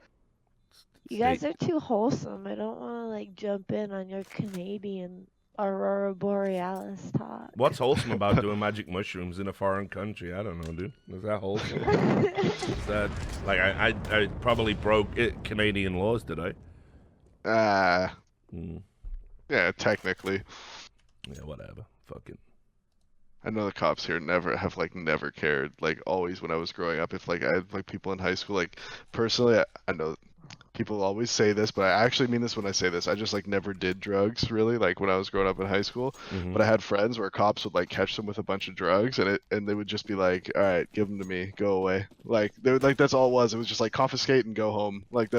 You guys are too wholesome. I don't want to like jump in on your Canadian Aurora Borealis talk. What's wholesome about doing magic mushrooms in a foreign country? I don't know, dude. Is that wholesome? Is that like I probably broke Canadian laws, did I? Yeah, technically. Yeah, whatever. Fucking. I know the cops here never cared. Like always when I was growing up, if like I had like people in high school, like personally, I know people always say this, but I actually mean this when I say this. I just like never did drugs really, like when I was growing up in high school. Mhm. But I had friends where cops would like catch them with a bunch of drugs, and they would just be like, "All right, give them to me, go away." Like they would, like that's all it was. It was just like confiscate and go home. Like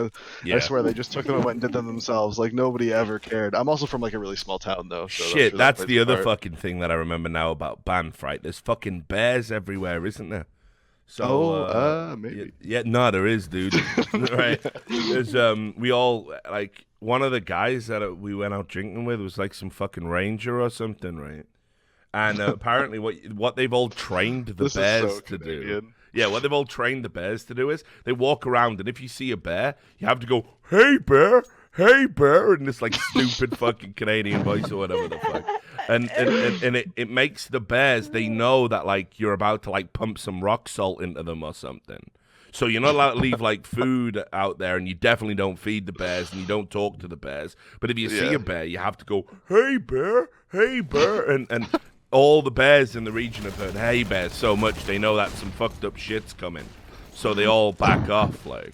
Yeah. I swear they just took them and went and did them themselves. Like nobody ever cared. I'm also from like a really small town though. So Shit, that that's plays the a other part. fucking thing that I remember now about Banff, right? There's fucking bears everywhere, isn't there? So, maybe. Yeah, no, there is, dude. Right? There's we all like one of the guys that we went out drinking with was like some fucking ranger or something, right? And apparently, what they've all trained the This is bears so to do. Canadian. Yeah, what they've all trained the bears to do is they walk around, and if you see a bear, you have to go, "Hey bear, hey bear," in this like stupid fucking Canadian voice or whatever the fuck. And it makes the bears, they know that like you're about to like pump some rock salt into them or something. So you're not allowed to leave like food out there, and you definitely don't feed the bears, and you don't talk to the bears. But if you see Yeah. a bear, you have to go, "Hey bear, and all the bears in the region have heard "hey bear" so much they know that some fucked up shit's coming, so they all back off like.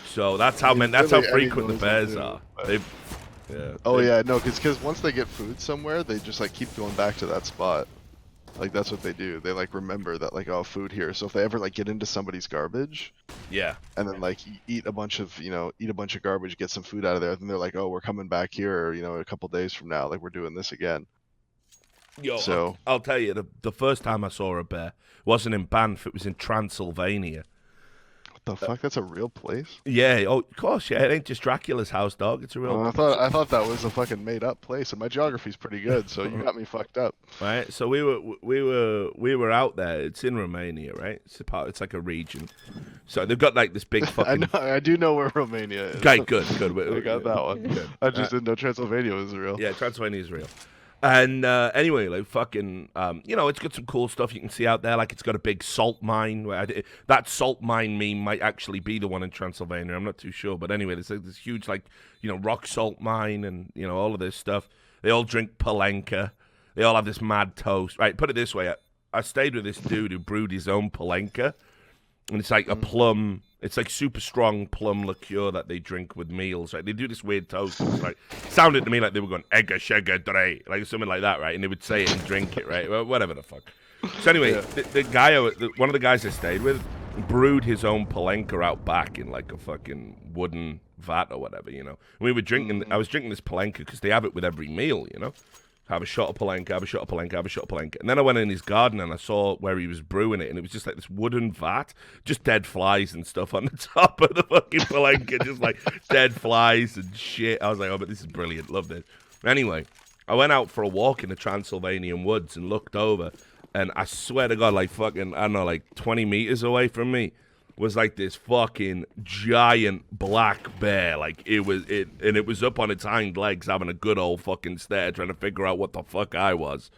So that's how It's that's how really any frequent the noise bears will do, are. but- They've, yeah. Oh yeah, no, because once they get food somewhere, they just like keep going back to that spot. Like that's what they do. They like remember that like oh food here. So if they ever like get into somebody's garbage Yeah. and then like eat a bunch of garbage, get some food out of there, then they're like oh we're coming back here a couple days from now, like we're doing this again. Yo, So- I'll tell you, the first time I saw a bear wasn't in Banff, it was in Transylvania. What the fuck? That's a real place? Yeah, oh, of course, yeah, it ain't just Dracula's house, dog. It's a real. Oh, I thought that was a fucking made up place, and my geography's pretty good, so you got me fucked up. Right, so we were out there. It's in Romania, right? It's like a region. So they've got like this big fucking. I do know where Romania is. Okay, good. I got that one. Good. I just didn't know Transylvania was real. Yeah, Transylvania is real. And anyway, like fucking, it's got some cool stuff you can see out there. Like it's got a big salt mine. That salt mine meme might actually be the one in Transylvania. I'm not too sure, but anyway, there's like this huge like rock salt mine and all of this stuff. They all drink Palenka. They all have this mad toast. Right, put it this way: I stayed with this dude who brewed his own Palenka, and it's like a plum. It's like super strong plum liqueur that they drink with meals, right? They do this weird toast. It's like sounded to me like they were going "egga shega dre," like something like that, right? And they would say it and drink it, right? Well, whatever the fuck. So anyway, the guy, one of the guys I stayed with, brewed his own Palenka out back in like a fucking wooden vat or whatever, And we were drinking. I was drinking this Palenka because they have it with every meal, Have a shot of Palenka, have a shot of Palenka, have a shot of Palenka. And then I went in his garden and I saw where he was brewing it, and it was just like this wooden vat, just dead flies and stuff on the top of the fucking Palenka, just like dead flies and shit. I was like, oh, but this is brilliant. Love this. Anyway, I went out for a walk in the Transylvanian woods and looked over, and I swear to God, like fucking, I don't know, like 20 meters away from me was like this fucking giant black bear. Like it was up on its hind legs having a good old fucking stare trying to figure out what the fuck I was.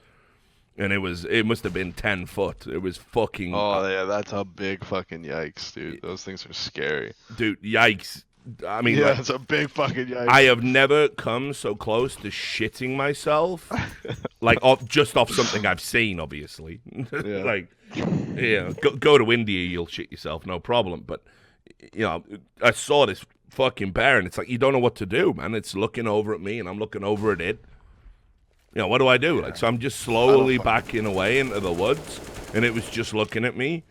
And it must have been 10 foot. It was fucking Oh yeah, that's a big fucking yikes, dude. Those things are scary. dude, yikes. I mean, Yeah, like, it's a big fucking yikes. I have never come so close to shitting myself, like just off something I've seen, obviously. Yeah. Like, go to India, you'll shit yourself, no problem. But I saw this fucking bear, and it's like you don't know what to do, man. It's looking over at me, and I'm looking over at it. What do I do? Like, so I'm just slowly backing away into the woods, and it was just looking at me.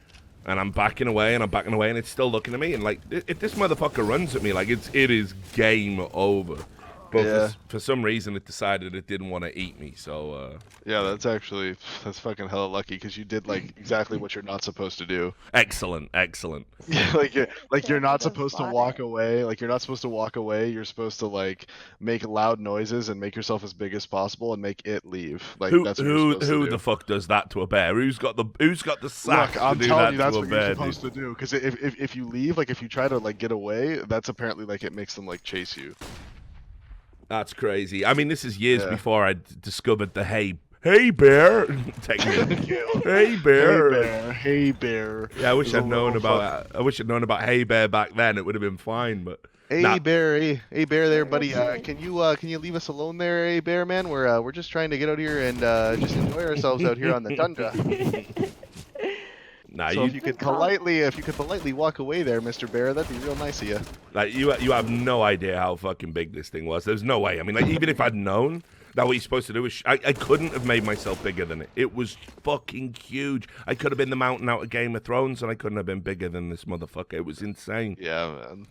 And I'm backing away, and it's still looking at me. And like, if this motherfucker runs at me, like it is game over. But Yeah. for some reason, it decided it didn't want to eat me. So Yeah, that's fucking hella lucky because you did like exactly what you're not supposed to do. excellent. Yeah, you're Damn, not that's supposed to funny. walk away. Like you're not supposed to walk away. You're supposed to like make loud noises and make yourself as big as possible and make it leave. Like Who that's what you're supposed to who do. the fuck does that to a bear? Who's got the sack Look, I'm to do telling that you, that's to a what you're bear? supposed to do. Because if you leave, like if you try to like get away, that's apparently like it makes them like chase you. That's crazy. I mean, this is years Yeah. before I discovered the hey bear technique. Hey bear. Hey bear. Yeah, I wish There's I'd a known little about. I wish I'd known about hey bear back then. It would have been fine, but. Hey Nah. bear, hey bear there, buddy. Okay. Can you leave us alone there, hey bear man? We're just trying to get out here and just enjoy ourselves out here on the tundra. Nah, So you if you could politely walk away there, Mr. Bear, that'd be real nice of you. like you have no idea how fucking big this thing was. There's no way. I mean, like even if I'd known that what you're supposed to do is, I couldn't have made myself bigger than it. It was fucking huge. I could have been the mountain out of Game of Thrones, and I couldn't have been bigger than this motherfucker. It was insane. Yeah, man.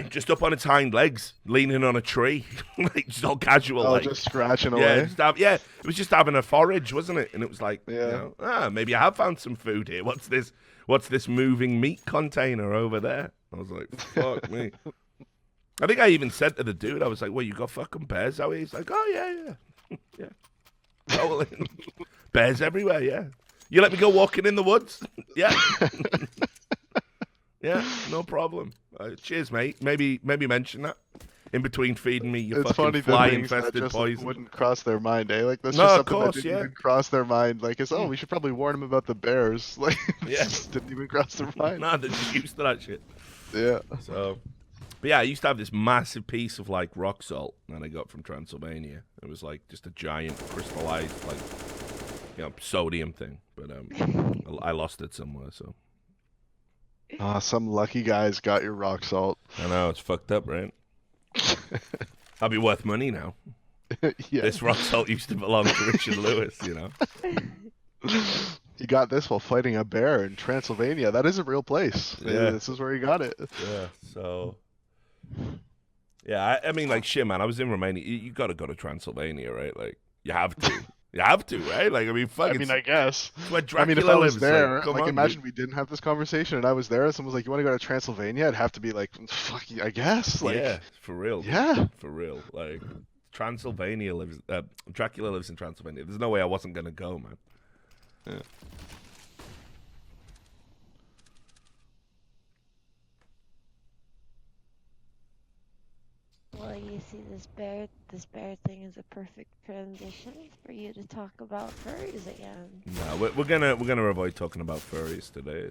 Just up on its hind legs, leaning on a tree, like just all casual. Oh, like, just scratching yeah, away. it was just having a forage, wasn't it? And it was like, Yeah. maybe I have found some food here. What's this moving meat container over there? I was like, fuck me. I think I even said to the dude, I was like, well, you got fucking bears out here? He's like, oh, yeah. Yeah. Totally. Bears everywhere, yeah. You let me go walking in the woods? Yeah. Yeah, no problem. Cheers, mate. Maybe mention that in between feeding me your It's fucking funny the things that fly-infested just like, poison. wouldn't cross their mind, eh? Like that's No, just of something course, that didn't yeah. even cross their mind. Like, it's we should probably warn them about the bears. Like, Yeah. just didn't even cross their mind. Nah, they're just used to that shit. Yeah. So, but yeah, I used to have this massive piece of like rock salt that I got from Transylvania. It was like just a giant crystallized like, sodium thing. But I lost it somewhere. So Some lucky guys got your rock salt. I know it's fucked up, right? I'll be worth money now. Yeah. This rock salt used to belong to Richard Lewis, He got this while fighting a bear in Transylvania. That is a real place. Yeah. This is where he got it. Yeah. So. Yeah, I mean, like, shit, man. I was in Romania. You got to go to Transylvania, right? Like, you have to. You have to, right? Like, I mean, fuck. I mean, I guess. it's where I Dracula mean, if I was lives. there, come like, on, imagine dude. we didn't have this conversation and I was there and someone was like, you want to go to Transylvania? I'd have to be like, fuck, I guess. Like, yeah, for real. dude. yeah. For real. Like, Transylvania lives. Dracula lives in Transylvania. There's no way I wasn't gonna go, man. Yeah. Well, you see, this bear thing is a perfect transition for you to talk about furries again. No, we're gonna avoid talking about furries today.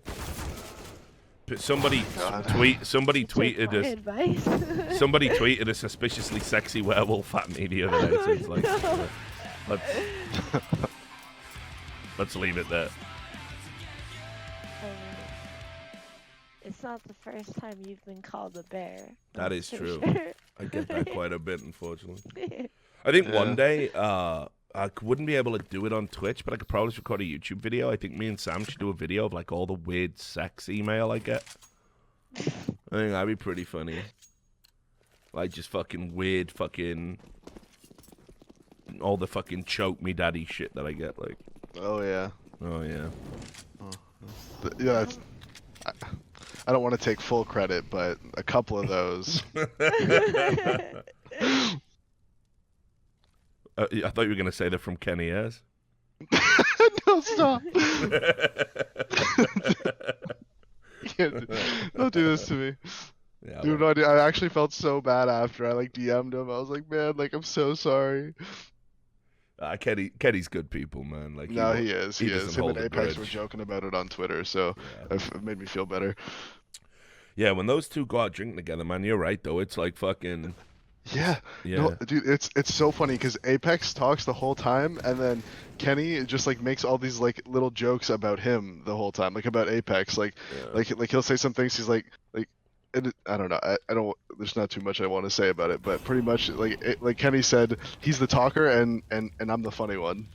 But somebody tweeted My us. advice. Somebody tweeted a suspiciously sexy werewolf at me the other day. So it's like, let's leave it there. It's not the first time you've been called a bear. That that's is for true. sure. I get that quite a bit, unfortunately. I think one day I wouldn't be able to do it on Twitch, but I could probably just record a YouTube video. I think me and Sam should do a video of like all the weird sex email I get. I think that'd be pretty funny. Like just fucking weird fucking all the fucking choke me daddy shit that I get. Like, Oh, yeah. oh yeah. Yeah, I don't want to take full credit, but a couple of those. I thought you were gonna say they're from Kenny Ayers. No, stop. Don't do this to me. Yeah, Dude, well, no, I actually felt so bad after I like DM'd him. I was like, man, like I'm so sorry. Kenny's good people, man. Like No, he is. He doesn't is. Him hold and a Apex grudge. were joking about it on Twitter, so Yeah. it made me feel better. Yeah, when those two go out drinking together, man, you're right though. It's like fucking Yeah. yeah. No, dude, it's so funny because Apex talks the whole time, and then Kenny just like makes all these like little jokes about him the whole time, like about Apex, like he'll say some things. He's like, and I don't know, I don't. There's not too much I want to say about it, but pretty much like Kenny said, he's the talker and I'm the funny one.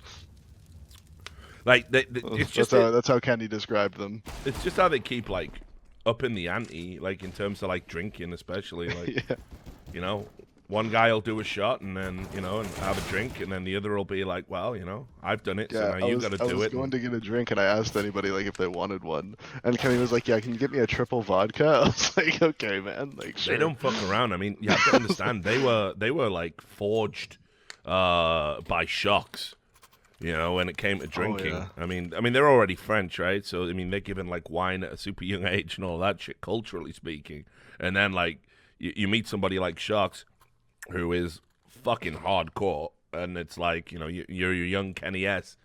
Like it's just that's how Kenny described them. it's just how they keep like up in the ante, like in terms of like drinking, especially like Yeah. you know, One guy will do a shot and then, and have a drink, and then the other will be like, well, I've done it, so now you got to do I was it. going to get a drink, and I asked anybody like if they wanted one, and Kenny was like, "Yeah, can you get me a triple vodka?" I was like, "Okay, man." Like, sure. They don't fuck around. I mean, you have to understand they were like forged by shocks. When it came to drinking. yeah. I mean they're already French, right? So I mean they're given like wine at a super young age and all that shit, culturally speaking. And then like you meet somebody like Shocks, who is fucking hardcore, and it's like you're your young Kenny S.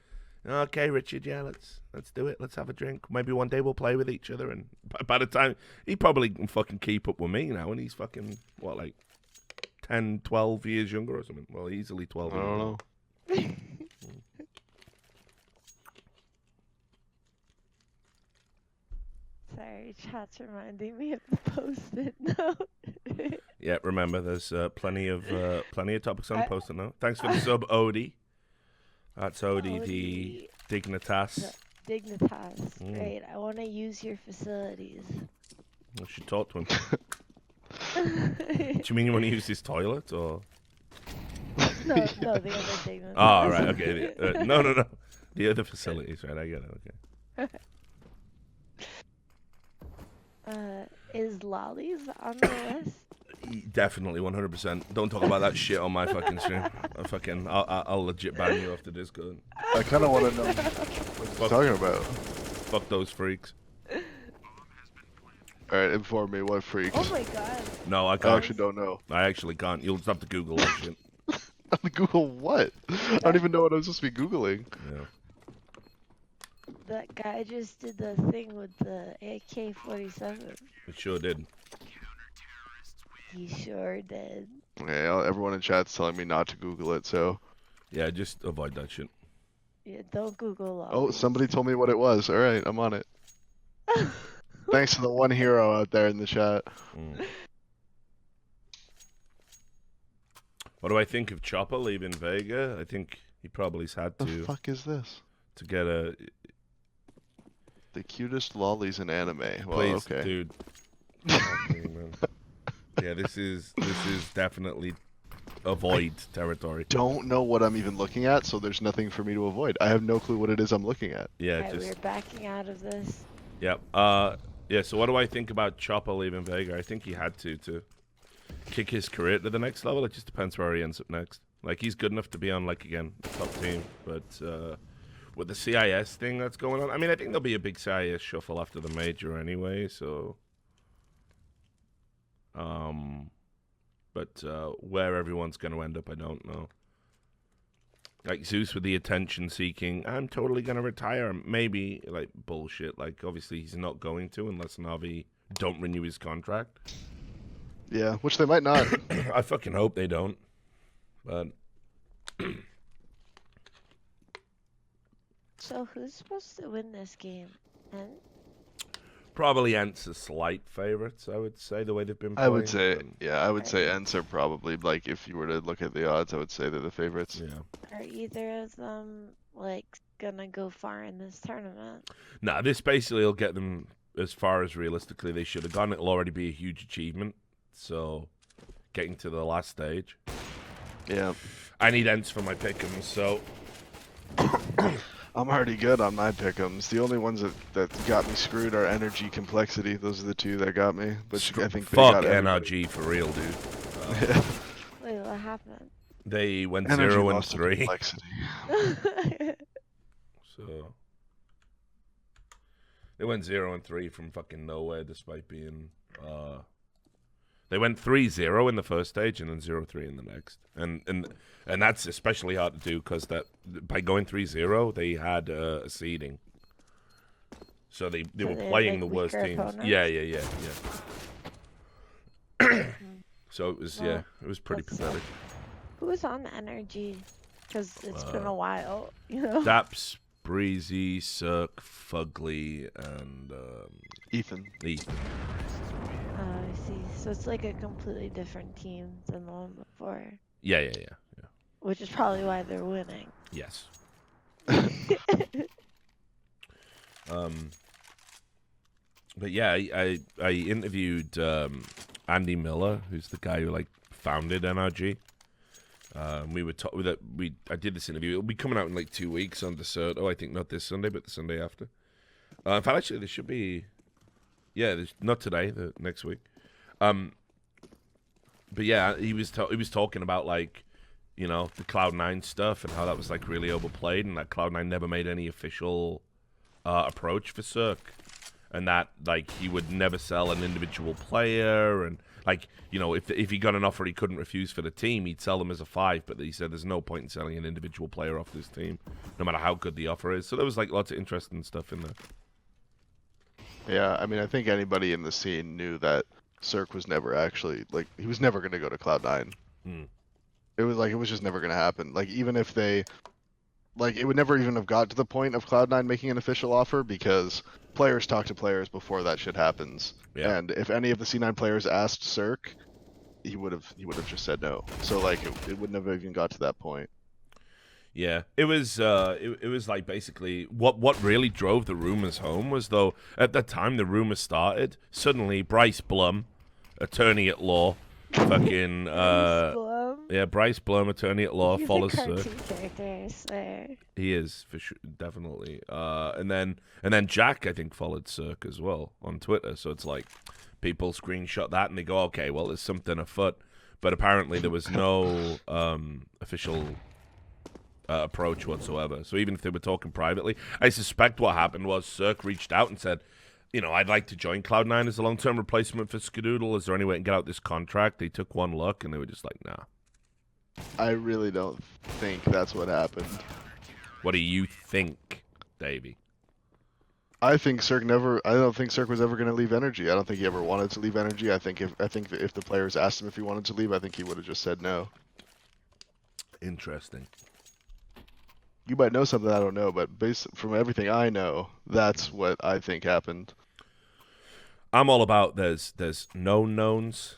Okay, Richard, yeah, let's do it. Let's have a drink. Maybe one day we'll play with each other. And by the time he probably can fucking keep up with me now, and he's fucking what, like 10, 12 years younger or something. Well, easily 12. I don't know. Sorry, chat's reminding me of the Post-it note. Yeah, remember, there's plenty of topics on the Post-it note. Thanks for the sub, Odie. That's Odie, the Dignitas. Dignitas, great. I want to use your facilities. I should talk to him. Do you mean you want to use his toilet, or? No, the other Dignitas. Oh, right, okay. No. The other facilities, right, I get it, okay. Is lollies on the list? Definitely, 100%. Don't talk about that shit on my fucking stream. I'll legit ban you off the Discord. I kind of want to know what you're talking about. Fuck those freaks. Alright, inform me, what freaks? Oh my god. No, I I can't. actually don't know. I actually can't. You'll just have to Google that shit. Google what? I don't even know what I'm supposed to be Googling. Yeah. That guy just did the thing with the AK-47. It sure did. He sure did. Okay, everyone in chat's telling me not to Google it, so... Yeah, just avoid that shit. Yeah, don't Google lollies. Oh, somebody told me what it was. Alright, I'm on it. Thanks to the one hero out there in the chat. What do I think of Chopper leaving Vega? I think he probably's had The to fuck is this? get a... The cutest lollies in anime. Well, Please, okay. dude. Okay, man. Yeah, this is definitely avoid territory. Don't know what I'm even looking at, so there's nothing for me to avoid. I have no clue what it is I'm looking at. Yeah, Alright, just... we're backing out of this. Yep. Yeah, so what do I think about Chopper leaving Vega? I think he had to kick his career to the next level. It just depends where he ends up next. Like, he's good enough to be on, like, again, the top team. But with the CIS thing that's going on, I mean, I think there'll be a big CIS shuffle after the major anyway, so... But where everyone's going to end up, I don't know. Like, Zeus with the attention seeking, I'm totally going to retire. Maybe, like, bullshit. Like, obviously he's not going to unless Navi don't renew his contract. Yeah, which they might not. I fucking hope they don't. But... So who's supposed to win this game? And Probably Ence is slight favorites, I would say, the way they've been playing. I would say, but- yeah, I would say Ence are probably, like, if you were to look at the odds, I would say they're the favorites. Yeah. are either of them like gonna go far in this tournament? Nah, this basically will get them as far as realistically they should have gone. It'll already be a huge achievement. So, getting to the last stage. Yeah. I need Ence for my pick'ems, so... I'm already good on my pick'ems. The only ones that got me screwed are energy, complexity. Those are the two that got me. But I think they Fuck got everybody. NRG for real, dude. Yeah. Wait, what happened? They went Energy 0 and lost to 3. complexity. So... They went 0 and 3 from fucking nowhere despite being... They went 3-0 in the first stage and then 0-3 in the next. And that's especially hard to do because that by going 3-0, they had a seeding. So they So were they had, playing like, the worst weaker teams. opponents? Yeah. So it was, Well, it was pretty that sucks. pathetic. Who's on the energy? Because it's been a while, you know? Daps, Breezy, Cirque, Fugly, and Ethan. Ethan. Oh, I see. So it's like a completely different team than the one before. Yeah. Which is probably why they're winning. Yes. But yeah, I interviewed Andy Miller, who's the guy who like founded NRG. We were I did this interview. It'll be coming out in like 2 weeks on DeSerto. I think not this Sunday, but the Sunday after. In fact, actually, there should be. Yeah, not today. The next week. But yeah, he was talking about like, you know, the Cloud9 stuff and how that was like really overplayed, and that Cloud9 never made any official approach for Cirque, and that like he would never sell an individual player, and like, you know, if he got an offer he couldn't refuse for the team, he'd sell them as a 5. But he said there's no point in selling an individual player off this team, no matter how good the offer is. So there was like lots of interesting stuff in there. Yeah, I mean, I think anybody in the scene knew that Cirque was never actually, like, he was never going to go to Cloud9. It was just never going to happen. Like, even if they, like, it would never even have got to the point of Cloud9 making an official offer, because players talk to players before that shit happens. Yeah. And if any of the C9 players asked Cirque, he would have just said no. So, like, it wouldn't have even got to that point. Yeah, it was like basically what really drove the rumors home was, though, at the time the rumors started, suddenly Bryce fl0m, attorney at law, fucking Bryce fl0m, attorney at law, He's follows a Cirque. cartoon character, I swear. He is for sure, definitely. And then Jack, I think, followed Cirque as well on Twitter. So it's like people screenshot that and they go, okay, well, there's something afoot. But apparently there was no official approach whatsoever. So even if they were talking privately, I suspect what happened was Cirque reached out and said, you know, I'd like to join Cloud9 as a long-term replacement for Skadoodle. Is there any way I can get out this contract? They took one look and they were just like, nah. I really don't think that's what happened. What do you think, Davey? I don't think Cirque was ever going to leave Energy. I don't think he ever wanted to leave Energy. I think if the players asked him if he wanted to leave, I think he would have just said no. Interesting. You might know something I don't know, but based from everything I know, that's what I think happened. I'm all about there's known knowns,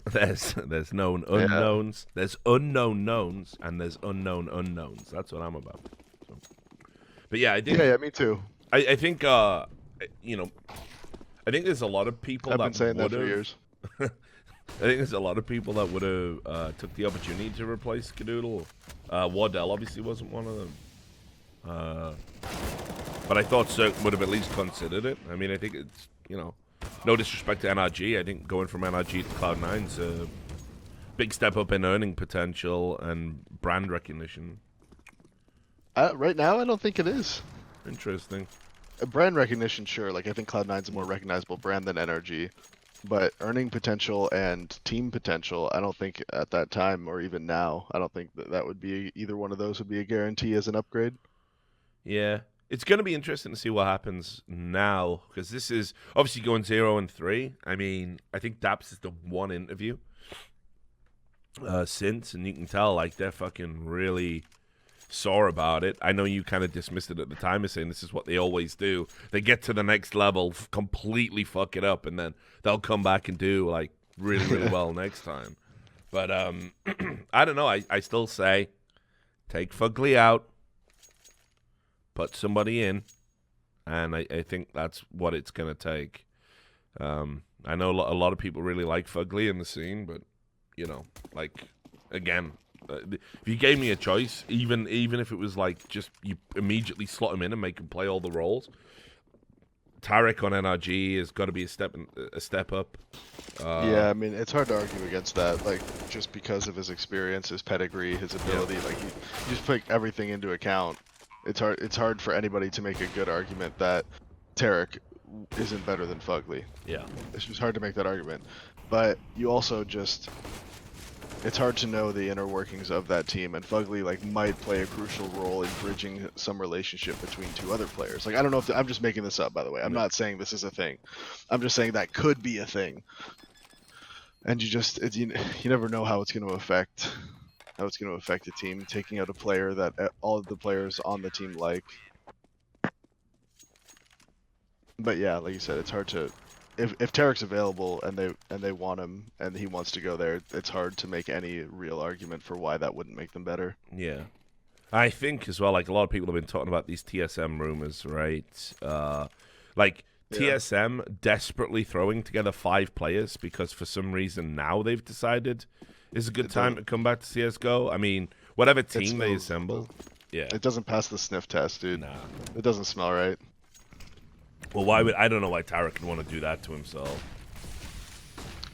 there's known unknowns, there's unknown knowns, and there's unknown unknowns. That's what I'm about. So. But yeah, I think. Yeah, me too. I think you know, I think there's a lot of people I've been saying that for would've- years. I think there's a lot of people that would have took the opportunity to replace Skadoodle. Wardell obviously wasn't one of them. But I thought Cirque would have at least considered it. I mean, I think it's, you know, no disrespect to NRG. I think going from NRG to Cloud9's a big step up in earning potential and brand recognition. Right now, I don't think it is. Interesting. Brand recognition, sure. Like, I think Cloud9's a more recognizable brand than NRG. But earning potential and team potential, I don't think at that time or even now, I don't think that would be, either one of those would be a guarantee as an upgrade. Yeah. It's going to be interesting to see what happens now, because this is obviously going 0-3. I mean, I think Daps is the one interview since, and you can tell, like, they're fucking really sore about it. I know you kind of dismissed it at the time as saying this is what they always do. They get to the next level, completely fuck it up, and then they'll come back and do, like, really, really well next time. But I don't know. I still say take Fugly out, put somebody in, and I think that's what it's going to take. I know a lot of people really like Fugly in the scene, but, you know, like, again, if you gave me a choice, even if it was like just you immediately slot him in and make him play all the roles, Tarek on NRG has got to be a step up. Yeah, I mean, it's hard to argue against that, like, just because of his experience, his pedigree, his ability. Yeah. Like, you just put everything into account. It's hard for anybody to make a good argument that Tarek isn't better than Fugly. Yeah, it's just hard to make that argument. But you also just, it's hard to know the inner workings of that team, and Fugly, like, might play a crucial role in bridging some relationship between two other players. Like, I don't know if I'm just making this up, by the way. I'm not saying this is a thing. I'm just saying that could be a thing. And you never know how it's going to affect a team, taking out a player that all of the players on the team like. But yeah, like you said, it's hard to, if Tarek's available and they want him and he wants to go there, it's hard to make any real argument for why that wouldn't make them better. Yeah. I think as well, like, a lot of people have been talking about these TSM rumors, right? Like, Yeah. TSM desperately throwing together 5 players because for some reason now they've decided it's a good It time to come back to CSGO. I mean, whatever team they smells- assemble. Yeah. It doesn't pass the sniff test, dude. Nah. It doesn't smell right. Well, why would I don't know why Tarek would want to do that to himself.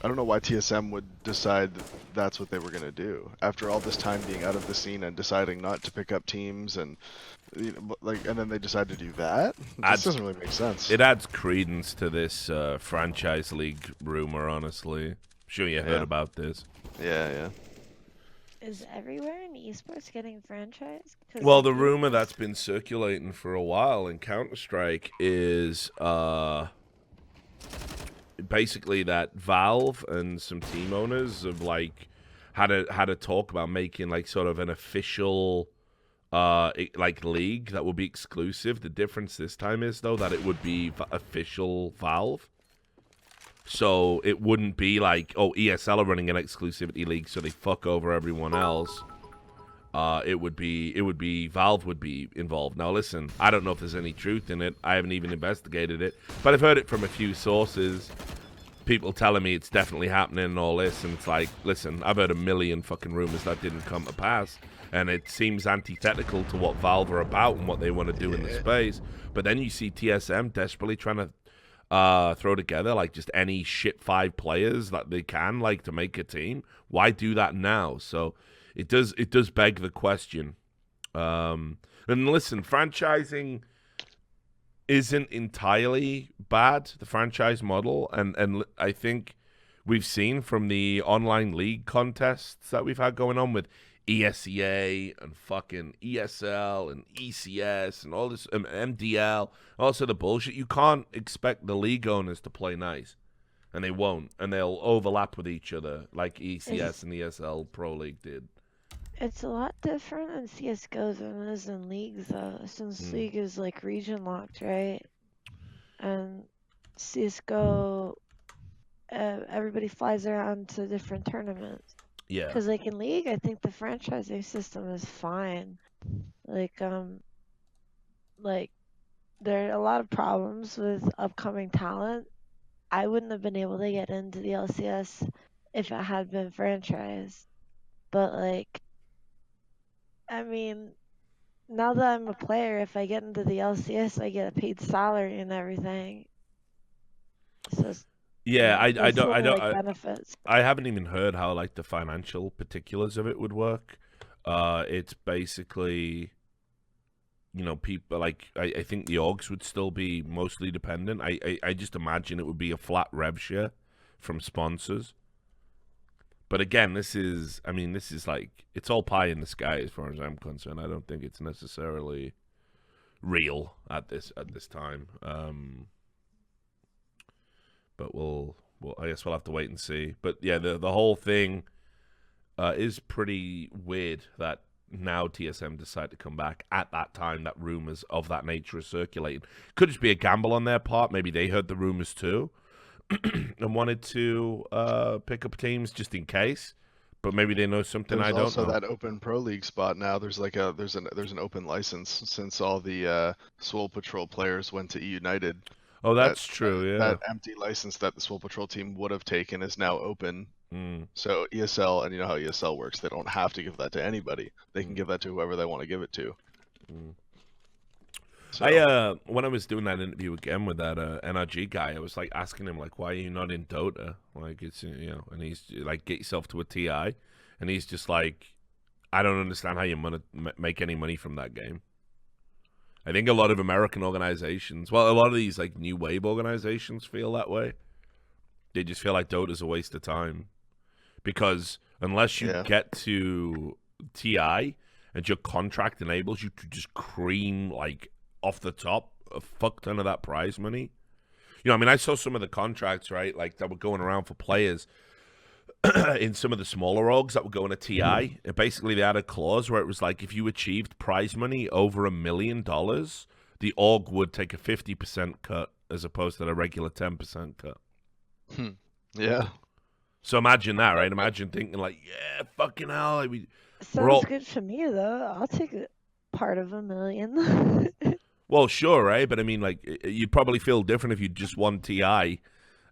I don't know why TSM would decide that's what they were gonna do after all this time being out of the scene and deciding not to pick up teams and and then they decide to do that. This doesn't really make sense. It adds credence to this franchise league rumor. Honestly, I'm sure you heard about this. Yeah. Is everywhere in esports getting franchised? 'Cause, Well, like, the you- rumor that's been circulating for a while in Counter-Strike is basically that Valve and some team owners have like had a talk about making like sort of an official like league that will be exclusive. The difference this time is though that it would be official Valve. So it wouldn't be like, oh, ESL are running an exclusivity league, so they fuck over everyone else. It would be Valve would be involved. Now listen, I don't know if there's any truth in it. I haven't even investigated it, but I've heard it from a few sources. People telling me it's definitely happening and all this, and it's like, listen, I've heard a million fucking rumors that didn't come to pass, and it seems antithetical to what Valve are about and what they want to do in the space. But then you see TSM desperately trying to throw together like just any shit 5 players that they can like to make a team. Why do that now? So it does beg the question. And listen, franchising isn't entirely bad, the franchise model, and I think we've seen from the online league contests that we've had going on with ESEA and fucking ESL and ECS and all this MDL, also the bullshit. You can't expect the league owners to play nice, and they won't, and they'll overlap with each other like ECS and ESL Pro League did. It's a lot different in CSGO than it is in leagues, though, since league is like region locked, right? And CSGO, everybody flies around to different tournaments. Yeah. Because like in league, I think the franchising system is fine. Like there are a lot of problems with upcoming talent. I wouldn't have been able to get into the LCS if it had been franchised. But like, I mean, now that I'm a player, if I get into the LCS, I get a paid salary and everything. So Yeah, I there's don't benefits. I haven't even heard how like the financial particulars of it would work. It's basically, you know, people like I think the orgs would still be mostly dependent. I just imagine it would be a flat rev share from sponsors. But again, this is like it's all pie in the sky as far as I'm concerned. I don't think it's necessarily real at this time. But I guess we'll have to wait and see. But yeah, the whole thing is pretty weird that now TSM decide to come back at that time that rumors of that nature are circulating. Could just be a gamble on their part. Maybe they heard the rumors too and wanted to pick up teams just in case. But maybe they know something There's I don't know. also that open pro league spot now. There's like there's an open license since all the Swole Patrol players went to E United. Oh, that's true. Yeah. That empty license that the Swole Patrol team would have taken is now open. So ESL, and you know how ESL works, they don't have to give that to anybody. They can give that to whoever they want to give it to. So, when I was doing that interview again with that NRG guy, I was like asking him like, why are you not in Dota? Like it's and he's like, get yourself to a TI, and he's just like, I don't understand how you make any money from that game. I think a lot of American organizations, well, a lot of these like new wave organizations feel that way. They just feel like Dota's a waste of time. Because unless you get to TI and your contract enables you to just cream like off the top a fuck ton of that prize money. You know, I mean, I saw some of the contracts, right, like that were going around for players in some of the smaller orgs that were going to TI. And basically, they had a clause where it was like if you achieved prize money over $1 million, the org would take a 50% cut as opposed to the regular 10% cut. Yeah. So imagine that, right? Imagine thinking like, yeah, fucking hell. Sounds good to me, though. I'll take part of $1 million. Well, sure, right? But I mean, like, you'd probably feel different if you just won TI,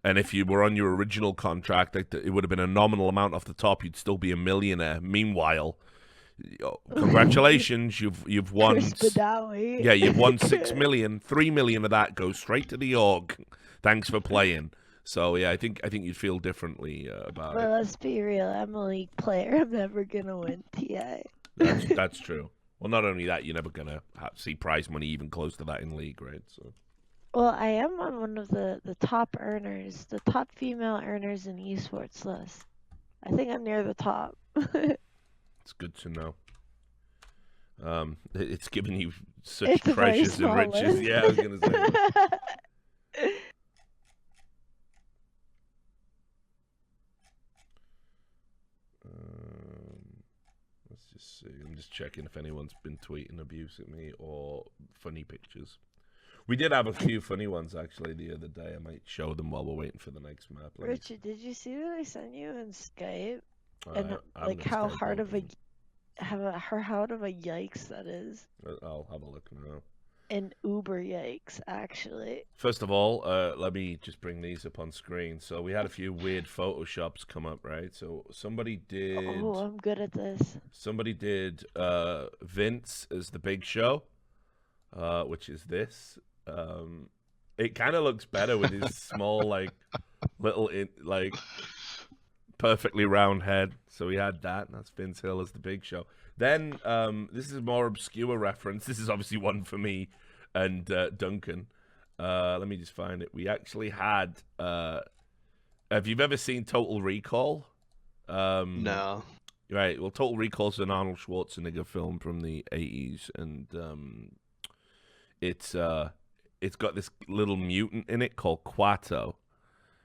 and if you were on your original contract, like, it would have been a nominal amount off the top. You'd still be a millionaire. Meanwhile, congratulations, you've won. Chris Badawi. Yeah, you've won 6 million. 3 million of that goes straight to the org. Thanks for playing. So yeah, I think you'd feel differently about But it. let's be real, I'm a league player. I'm never gonna win TI. That's true. Well, not only that, you're never gonna see prize money even close to that in league, right? So. Well, I am on one of the top earners, the top female earners in esports list. I think I'm near the top. It's good to know. It's given you such It's a very treasures and small riches. list. Yeah, I was gonna say. Let's just see. I'm just checking if anyone's been tweeting abuse at me or funny pictures. We did have a few funny ones actually the other day. I might show them while we're waiting for the next map. Richard, did you see what I sent you in Skype? And I like haven't how Skype hard open. how of a yikes that is. I'll have a look now. An uber yikes, actually. First of all, let me just bring these up on screen. So we had a few weird photoshops come up, right? So somebody did. Oh, I'm good at this. Somebody did Vince as the Big Show, which is this. It kind of looks better with his small, like, little, perfectly round head. So we had that. And that's Vince Hill as the Big Show. Then this is a more obscure reference. This is obviously one for me and Duncan. Let me just find it. We actually had. Have you ever seen Total Recall? No. Right. Well, Total Recall's an Arnold Schwarzenegger film from the 80s, and it's got this little mutant in it called Quato,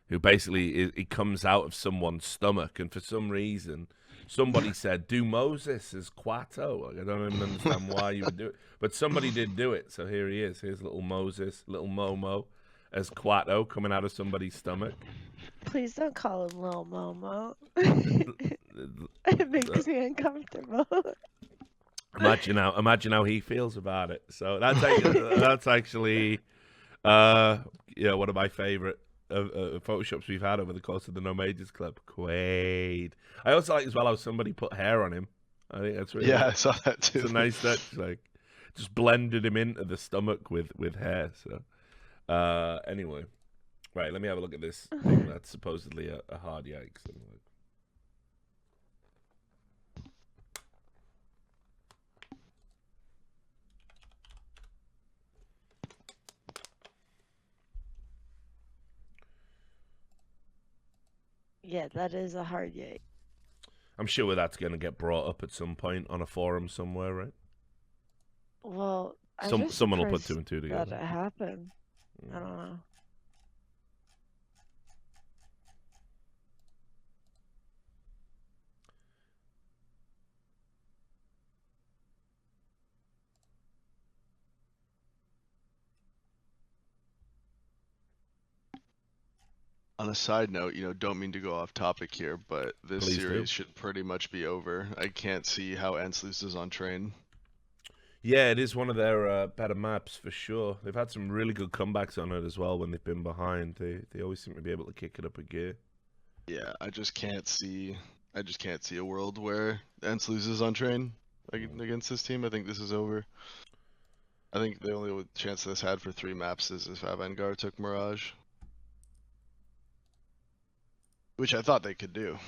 who basically he comes out of someone's stomach, and for some reason somebody said, do Moses as Quato. Like, I don't even understand why you would do it, but somebody did do it. So here he is. Here's little Moses, little Momo as Quato coming out of somebody's stomach. Please don't call him Lil Momo. It makes me uncomfortable. Imagine how he feels about it. So that's actually one of my favorite photoshops we've had over the course of the No Majors Club. Quaid. I also like as well how somebody put hair on him. I think that's really Yeah, I saw that too. It's a nice touch. Like, just blended him into the stomach with hair. So anyway, right. Let me have a look at this thing that's supposedly a hard yikes. Yeah, that is a hard yikes. I'm sure that's going to get brought up at some point on a forum somewhere, right? Well, someone will put two and two together. That it happened. I don't know. On a side note, don't mean to go off topic here, but this Please do. series should pretty much be over. I can't see how Ence loses on train. Yeah, it is one of their better maps for sure. They've had some really good comebacks on it as well when they've been behind. They always seem to be able to kick it up a gear. Yeah, I just can't see a world where Ence loses on train against this team. I think this is over. I think the only chance this had for 3 maps is if Avangar took Mirage. Which I thought they could do.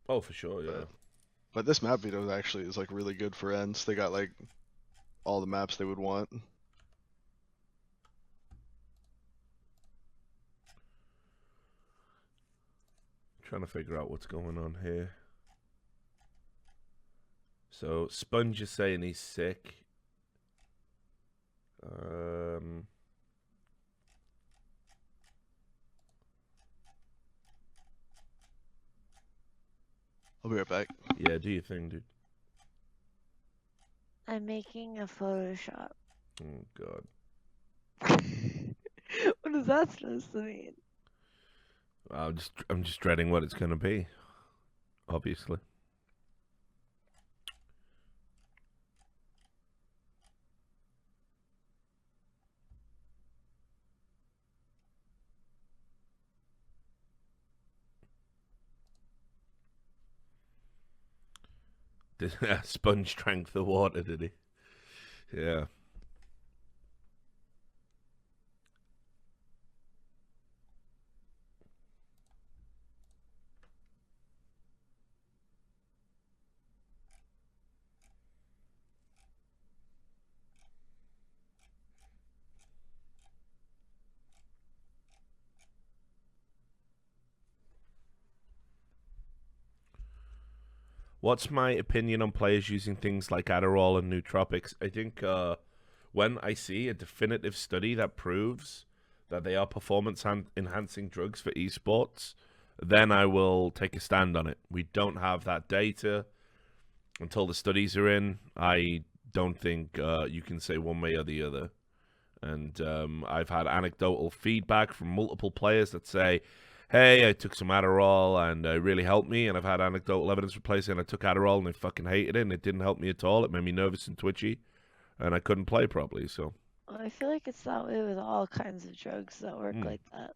Oh, for sure, yeah. But this map veto actually is like really good for Ence. They got like all the maps they would want. Trying to figure out what's going on here. So Sponge is saying he's sick. I'll be right back. Yeah, do your thing, dude. I'm making a Photoshop. Oh God. What is that supposed to mean? I'm just dreading what it's gonna be. Obviously. Sponge drank the water, did he? Yeah. What's my opinion on players using things like Adderall and nootropics? I think when I see a definitive study that proves that they are performance-enhancing drugs for esports, then I will take a stand on it. We don't have that data until the studies are in. I don't think you can say one way or the other. And I've had anecdotal feedback from multiple players that say, hey, I took some Adderall and it really helped me. And I've had anecdotal evidence from players saying I took Adderall and they fucking hated it and it didn't help me at all. It made me nervous and twitchy and I couldn't play properly. So I feel like it's that way with all kinds of drugs that work like that.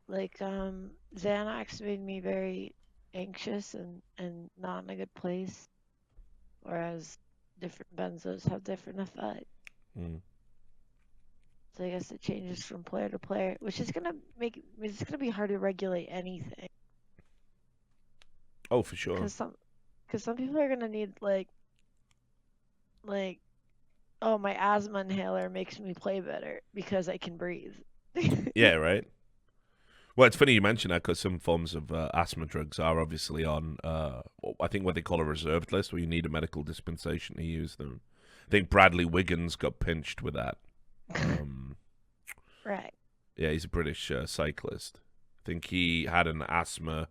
Like Xanax made me very anxious and not in a good place, whereas different benzos have different effects. So I guess it changes from player to player, which is gonna it's gonna be hard to regulate anything. Oh, for sure. Because some people are gonna need like, oh, my asthma inhaler makes me play better because I can breathe. Yeah, right. Well, it's funny you mention that because some forms of asthma drugs are obviously on, I think what they call a reserved list, where you need a medical dispensation to use them. I think Bradley Wiggins got pinched with that. Right. Yeah, he's a British cyclist. I think he had an asthma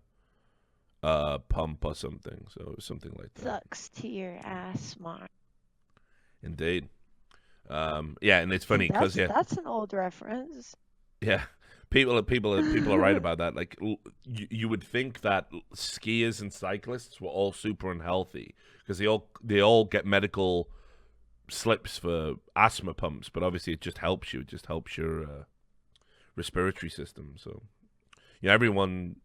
pump or something, so it was something like that. Sucks to your asthma. Indeed. Yeah, and it's funny because that's an old reference. Yeah, people are right about that. Like, you would think that skiers and cyclists were all super unhealthy because they all get medical slips for asthma pumps, but obviously it just helps you. It just helps your respiratory system. So, yeah, everyone,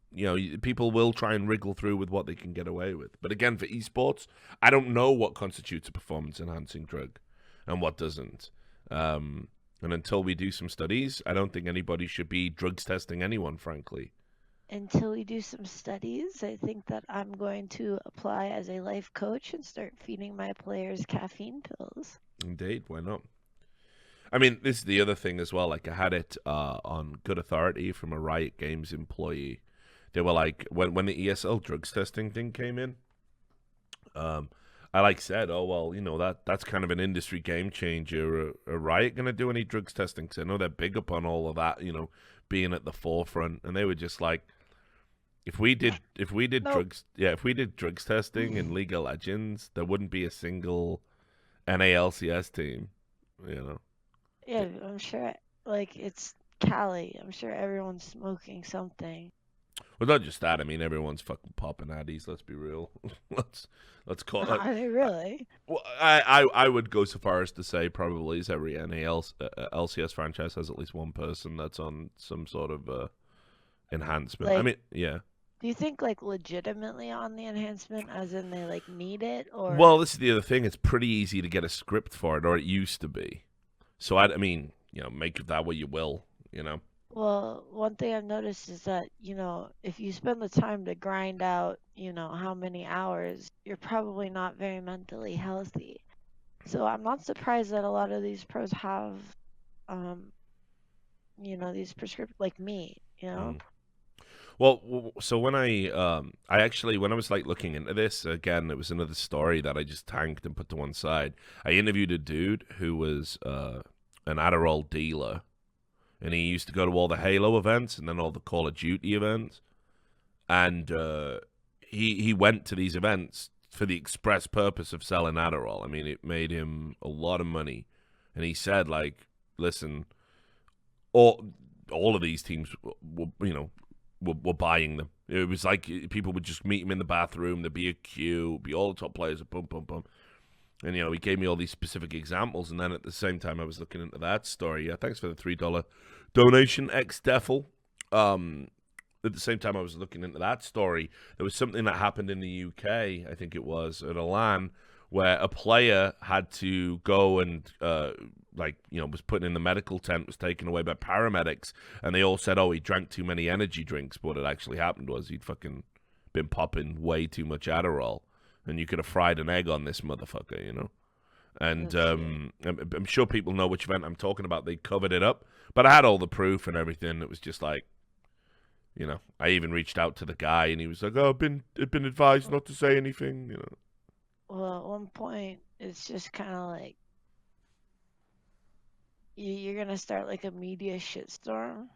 people will try and wriggle through with what they can get away with. But again, for esports, I don't know what constitutes a performance-enhancing drug and what doesn't. And until we do some studies, I don't think anybody should be drugs testing anyone, frankly. Until we do some studies, I think that I'm going to apply as a life coach and start feeding my players caffeine pills. Indeed, why not? I mean, this is the other thing as well. Like, I had it on good authority from a Riot Games employee. They were like, when the ESL drugs testing thing came in, I said, oh, well, that's kind of an industry game changer. Are Riot going to do any drugs testing? Because I know they're big up on all of that, being at the forefront. And they were just like, if we did drugs testing in League of Legends, there wouldn't be a single NALCS team, Yeah, I'm sure, it's Cali. I'm sure everyone's smoking something. Well, not just that. I mean, everyone's fucking popping addies. Let's be real. let's call it. Are they really? Well, I would go so far as to say probably is every LCS franchise has at least one person that's on some sort of enhancement. I mean, yeah. Do you think legitimately on the enhancement, as in they need it, or? Well, this is the other thing. It's pretty easy to get a script for it, or it used to be. So I mean, make of that what you will. Well, one thing I've noticed is that, if you spend the time to grind out, how many hours, you're probably not very mentally healthy. So I'm not surprised that a lot of these pros have, these prescriptions, like me, Well, so when I was looking into this again, it was another story that I just tanked and put to one side. I interviewed a dude who was an Adderall dealer. And he used to go to all the Halo events and then all the Call of Duty events. And he went to these events for the express purpose of selling Adderall. I mean, it made him a lot of money. And he said, listen, all of these teams were buying them. It was like people would just meet him in the bathroom. There'd be a queue, be all the top players, boom, boom, boom. And, he gave me all these specific examples. And then at the same time, I was looking into that story. Yeah, thanks for the $3 donation, ex-Defel. at the same time I was looking into that story, there was something that happened in the UK, I think it was, at a LAN, where a player had to go and, was put in the medical tent, was taken away by paramedics, and they all said, oh, he drank too many energy drinks. But what had actually happened was he'd fucking been popping way too much Adderall, and you could have fried an egg on this motherfucker, you know? And I'm sure people know which event I'm talking about. They covered it up, but I had all the proof and everything. It was just like, you know, I even reached out to the guy, and he was like, "Oh, I've been advised not to say anything." You know. Well, at one point, it's just kind of like you're gonna start like a media shitstorm,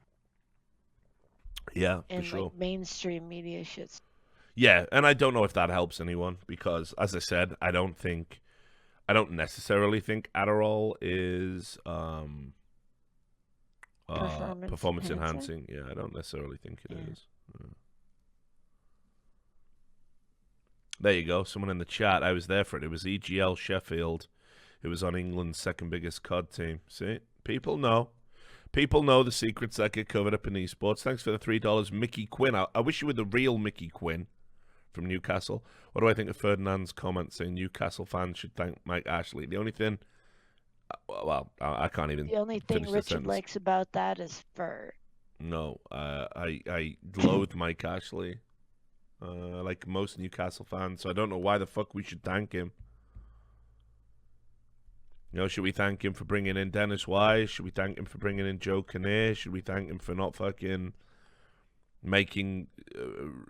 Yeah, for and sure. like mainstream media shitstorm. Yeah, and I don't know if that helps anyone because, as I said, I don't necessarily think Adderall is performance enhancing. Yeah, I don't necessarily think it is. There you go. Someone in the chat. I was there for it. It was EGL Sheffield. It was on England's second biggest COD team. See? People know. People know the secrets that get covered up in esports. Thanks for the $3, Mickey Quinn. I wish you were the real Mickey Quinn from Newcastle. What do I think of Ferdinand's comment saying Newcastle fans should thank Mike Ashley? The only thing... Well, I can't even. The only thing Richard likes about that is fur. No, I loathe Mike Ashley, like most Newcastle fans. So I don't know why the fuck we should thank him. You know, should we thank him for bringing in Dennis Wise? Should we thank him for bringing in Joe Kinnear? Should we thank him for not fucking making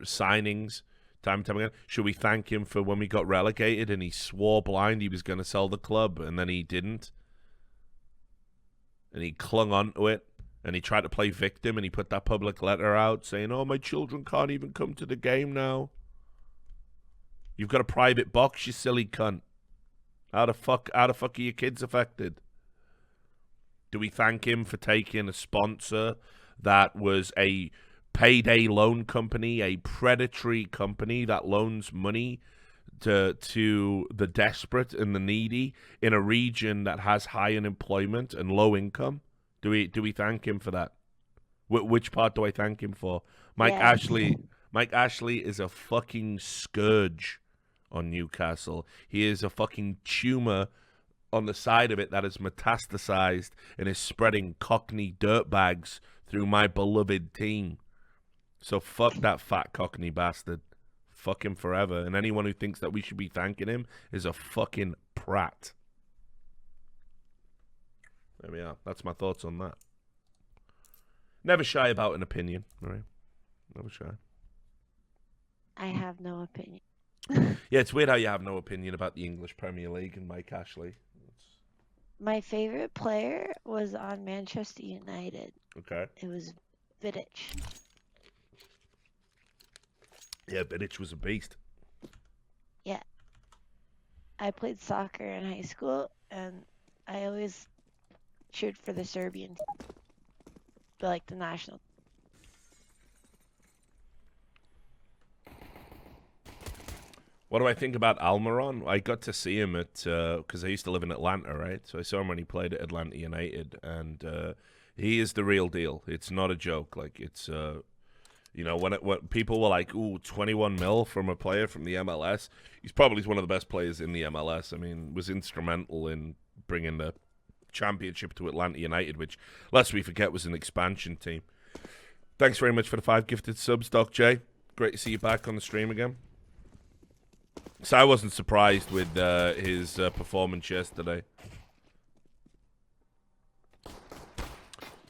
signings time and time again? Should we thank him for when we got relegated and he swore blind he was going to sell the club and then he didn't? And he clung on to it, and he tried to play victim, and he put that public letter out saying, oh, my children can't even come to the game now. You've got a private box, you silly cunt. How the fuck are your kids affected? Do we thank him for taking a sponsor that was a payday loan company, a predatory company that loans money to the desperate and the needy in a region that has high unemployment and low income? Do we thank him for that? Which part do I thank him for? Mike Ashley is a fucking scourge on Newcastle. He is a fucking tumor on the side of it that has metastasized and is spreading Cockney dirtbags through my beloved team. So fuck that fat Cockney bastard. Fuck him forever. And anyone who thinks that we should be thanking him is a fucking prat. There we are. That's my thoughts on that. Never shy about an opinion, all right? Never shy. I have no opinion. Yeah, it's weird how you have no opinion about the English Premier League and Mike Ashley. My favorite player was on Manchester United. Okay. It was Vidic. Yeah, Vidic was a beast. Yeah. I played soccer in high school, and I always cheered for the Serbian team. Like the national. What do I think about Almiron? I got to see him at, because I used to live in Atlanta, right? So I saw him when he played at Atlanta United, and he is the real deal. It's not a joke. Like, it's... You know, when people were like, ooh, 21 mil from a player from the MLS, he's probably one of the best players in the MLS. I mean, was instrumental in bringing the championship to Atlanta United, which, lest we forget, was an expansion team. Thanks very much for the 5 gifted subs, Doc J. Great to see you back on the stream again. So I wasn't surprised with his performance yesterday.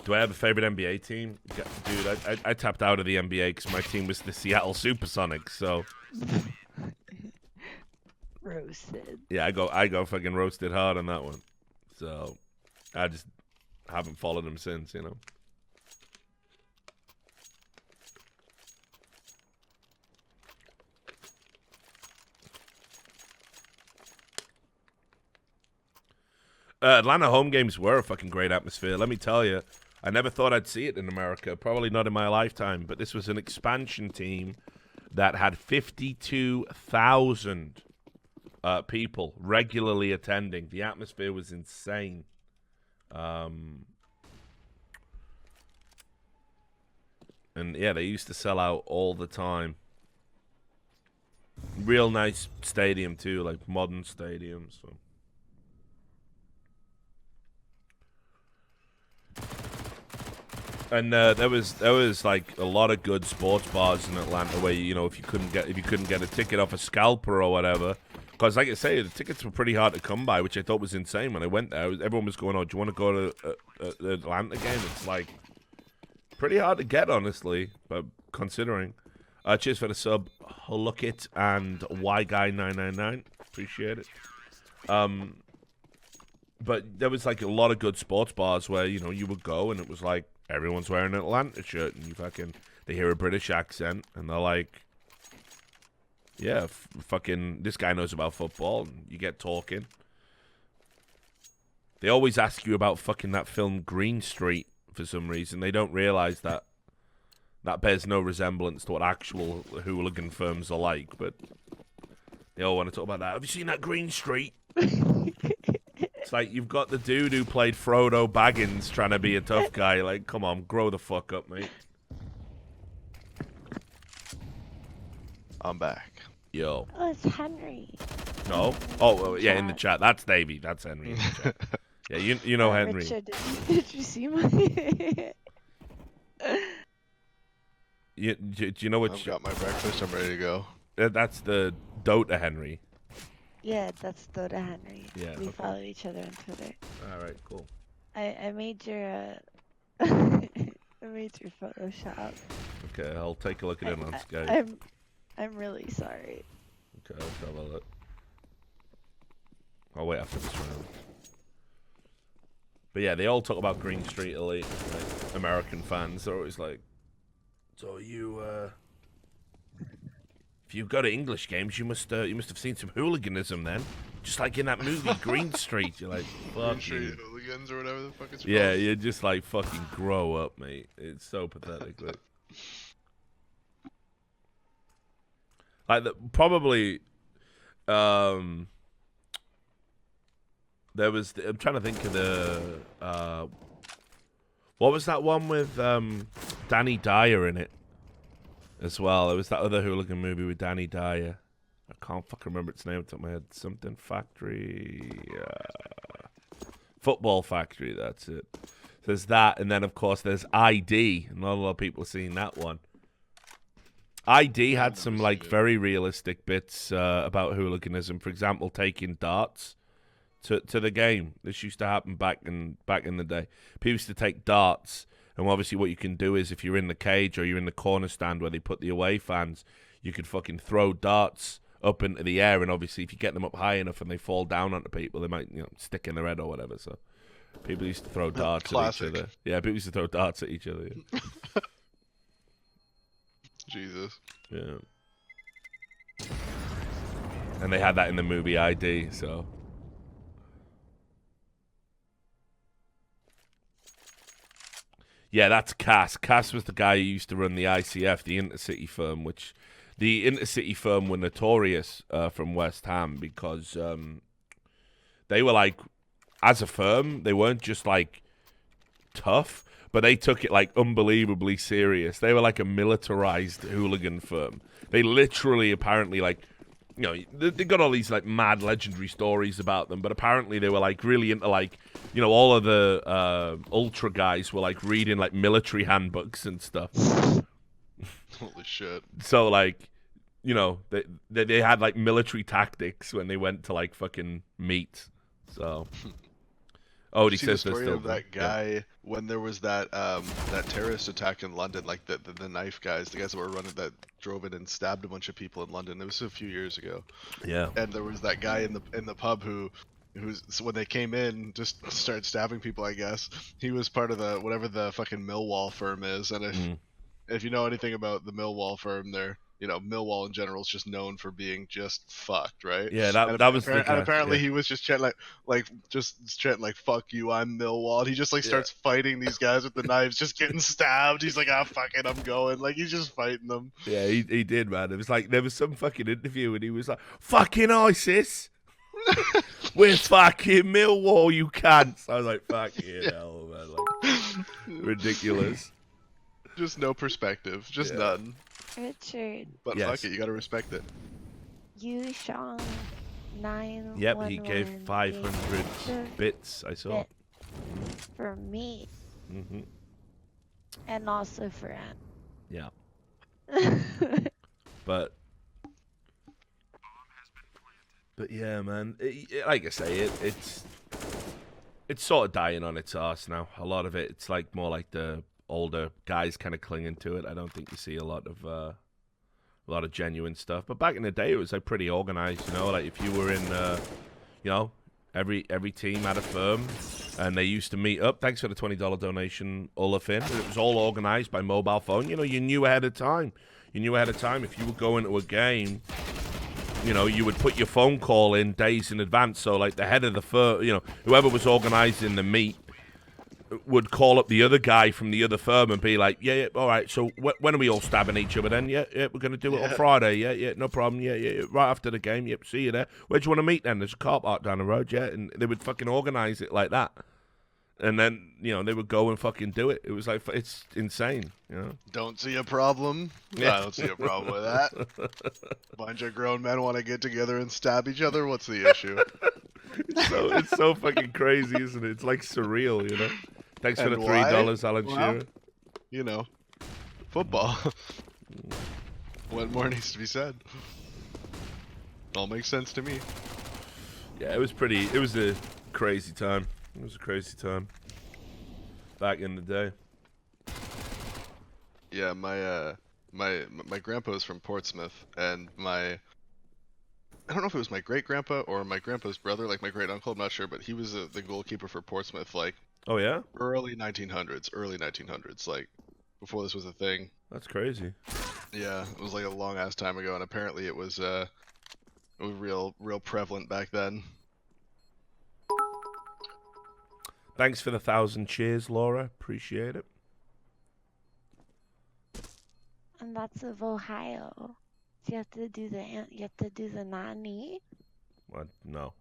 Do I have a favorite NBA team? Dude, I tapped out of the NBA because my team was the Seattle Supersonics, so... Roasted. Yeah, I go fucking roasted hard on that one. So, I just haven't followed them since, you know? Atlanta home games were a fucking great atmosphere, let me tell you. I never thought I'd see it in America, probably not in my lifetime, but this was an expansion team that had 52,000 people regularly attending. The atmosphere was insane. And yeah, they used to sell out all the time. Real nice stadium too, like modern stadium. So. And there was like a lot of good sports bars in Atlanta where if you couldn't get a ticket off a scalper or whatever, because like I say, the tickets were pretty hard to come by, which I thought was insane when I went there. Everyone was going, "Oh, do you want to go to the Atlanta game?" It's like pretty hard to get, honestly, but considering. Cheers for the sub, Look It and Y Guy 999, appreciate it. But there was like a lot of good sports bars where you would go and it was like everyone's wearing an Atlanta shirt and they hear a British accent and they're like, yeah, fucking this guy knows about football, and you get talking. They always ask you about fucking that film Green Street for some reason. They don't realize that bears no resemblance to what actual hooligan firms are like, but they all want to talk about that. Have you seen that Green Street? It's like you've got the dude who played Frodo Baggins trying to be a tough guy. Like, come on, grow the fuck up, mate. I'm back. Yo. Oh, it's Henry. No? Oh, yeah, in the chat. That's Davey. That's Henry in the chat. Yeah, you know Henry. Richard, did you see my... Do you know what? I've got my breakfast. I'm ready to go. That's the Dota Henry. Yeah, that's Dota Henry. Yeah, We okay. follow each other on Twitter. All right, cool. I made your I made your Photoshop. Okay, I'll take a look at it on Skype. I'm really sorry. Okay, let's have a look. I'll wait after this round. But yeah, they all talk about Green Street Elite. Like, American fans, they're always like, so if you go to English games, you must have seen some hooliganism then, just like in that movie Green Street. You're like, Green fuck Street you. Hooligans or whatever the fuck it's Yeah, called. you're just like fucking grow up, mate. It's so pathetic. Probably, there was. I'm trying to think of the. What was that one with Danny Dyer in it? As well, there was that other hooligan movie with Danny Dyer. I can't fucking remember its name off the top of my head. Something Factory, Football Factory. That's it. There's that, and then of course there's ID. Not a lot of people have seen that one. ID had some like very realistic bits about hooliganism. For example, taking darts to the game. This used to happen back in the day. People used to take darts. And obviously what you can do is if you're in the cage or you're in the corner stand where they put the away fans, you could fucking throw darts up into the air. And obviously if you get them up high enough and they fall down onto people, they might stick in their head or whatever. So people used to throw darts at each other. Yeah, people used to throw darts at each other. Yeah. Jesus. Yeah. And they had that in the movie ID, so... Yeah, that's Cass. Cass was the guy who used to run the ICF, the Intercity firm, which the Intercity firm were notorious from West Ham because they were like, as a firm, they weren't just like tough, but they took it like unbelievably serious. They were like a militarized hooligan firm. They literally, apparently, like, they got all these like mad legendary stories about them, but apparently they were like really into like, all of the ultra guys were like reading like military handbooks and stuff. Holy shit. So like, they had like military tactics when they went to like fucking meet. So, Did he you see says the story still of that guy when there was that that terrorist attack in London, like the knife guys, the guys that were running that drove in and stabbed a bunch of people in London. It was a few years ago. Yeah. And there was that guy in the pub who's so when they came in just started stabbing people. I guess he was part of the whatever the fucking Millwall firm is, and if you know anything about the Millwall firm, they're Millwall in general is just known for being just fucked, right? Yeah, that was the guy. And apparently Yeah. he was just chanting like fuck you, I'm Millwall. And he just like starts fighting these guys with the knives, just getting stabbed. He's like, fuck it, I'm going. Like he's just fighting them. Yeah, he did, man. It was like there was some fucking interview and he was like, "Fucking ISIS, we're fucking Millwall, you cunts." I was like, "Fucking hell, man!" Like ridiculous. Just no perspective. Just none. Richard, But Yes. fuck it, you gotta respect it. you Sean 9. Yep, he gave 500 bits. I saw. For me, Mm-hmm. and also for Ant. Yeah, but yeah, man. Like I say, it's sort of dying on its arse now. A lot of it's like more like the older guys kind of clinging to it. I don't think you see a lot of genuine stuff. But back in the day, it was like pretty organized. You know, like if you were in, you know, every team had a firm, and they used to meet up. Thanks for the $20 donation, Olafin. It was all organized by mobile phone. You know, you knew ahead of time. You knew ahead of time if you were going to a game. You know, you would put your phone call in days in advance. So, like, the head of the firm, you know, whoever was organizing the meet would call up the other guy from the other firm and be like, yeah, all right, so when are we all stabbing each other then? Yeah, we're going to do it on Friday. Yeah, no problem. Yeah, right after the game. Yep, see you there. Where do you want to meet then? There's a car park down the road, yeah. And they would fucking organize it like that. And then, you know, they would go and fucking do it. It was like, it's insane, you know. Don't see a problem. Yeah. I don't see a problem with that. Bunch of grown men want to get together and stab each other. What's the issue? It's so fucking crazy, isn't it? It's like surreal, you know. Thanks for the And $3, why? Alan Well, Shearer. You know, football. What more needs to be said? All makes sense to me. Yeah, it was a crazy time. It was a crazy time. Back in the day. Yeah, my grandpa's from Portsmouth, and I don't know if it was my great grandpa or my grandpa's brother, like my great uncle. I'm not sure, but he was the goalkeeper for Portsmouth, like Oh yeah? early 1900s, like before this was a thing. That's crazy. Yeah, it was like a long ass time ago, and apparently it was real prevalent back then. Thanks for the 1,000 cheers, Laura. Appreciate it. And that's of Ohio. So you have to do the nani. What? No.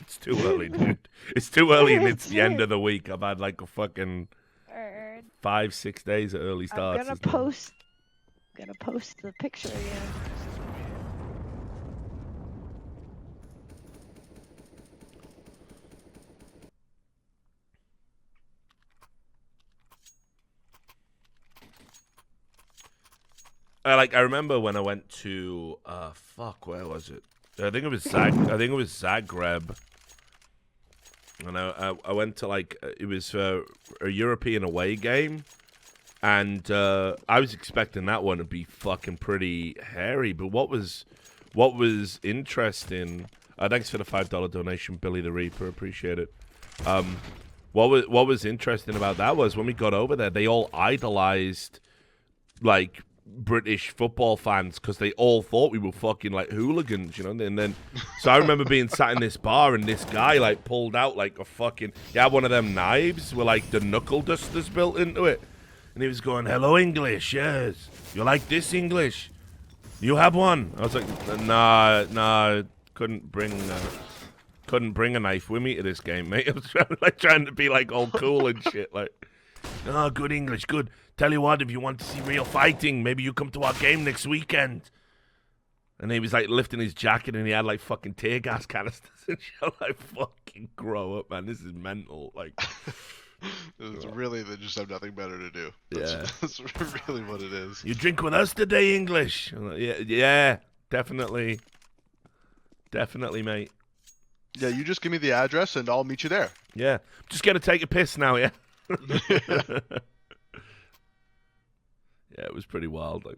It's too early, dude. It's too early, and it's It's the end true. of the week. I've had like a fucking Or 5-6 days of early starts. I'm gonna post the picture again. I remember when I went to where was it? I think it was Zagreb. And I went to it was a European away game, and I was expecting that one to be fucking pretty hairy. But what was interesting? Thanks for the $5 donation, Billy the Reaper. Appreciate it. What was interesting about that was when we got over there, they all idolized like British football fans because they all thought we were fucking like hooligans, you know. And then, so I remember being sat in this bar and this guy like pulled out like a fucking, he had one of them knives with like the knuckle dusters built into it, and he was going, "Hello English, yes, you like this English? You have one?" I was like, nah, couldn't bring a knife with me to this game, mate. I was trying to be like all cool and shit, like, "Oh, good English, good. Tell you what, if you want to see real fighting, maybe you come to our game next weekend." And he was like lifting his jacket, and he had like fucking tear gas canisters and shit. Like, fucking grow up, man. This is mental. Like, It's really they just have nothing better to do. Yeah. That's really what it is. "You drink with us today, English?" I'm like, yeah, definitely, mate. Yeah, you just give me the address and I'll meet you there. Yeah, just gonna take a piss now, yeah. Yeah, it was pretty wild. Like,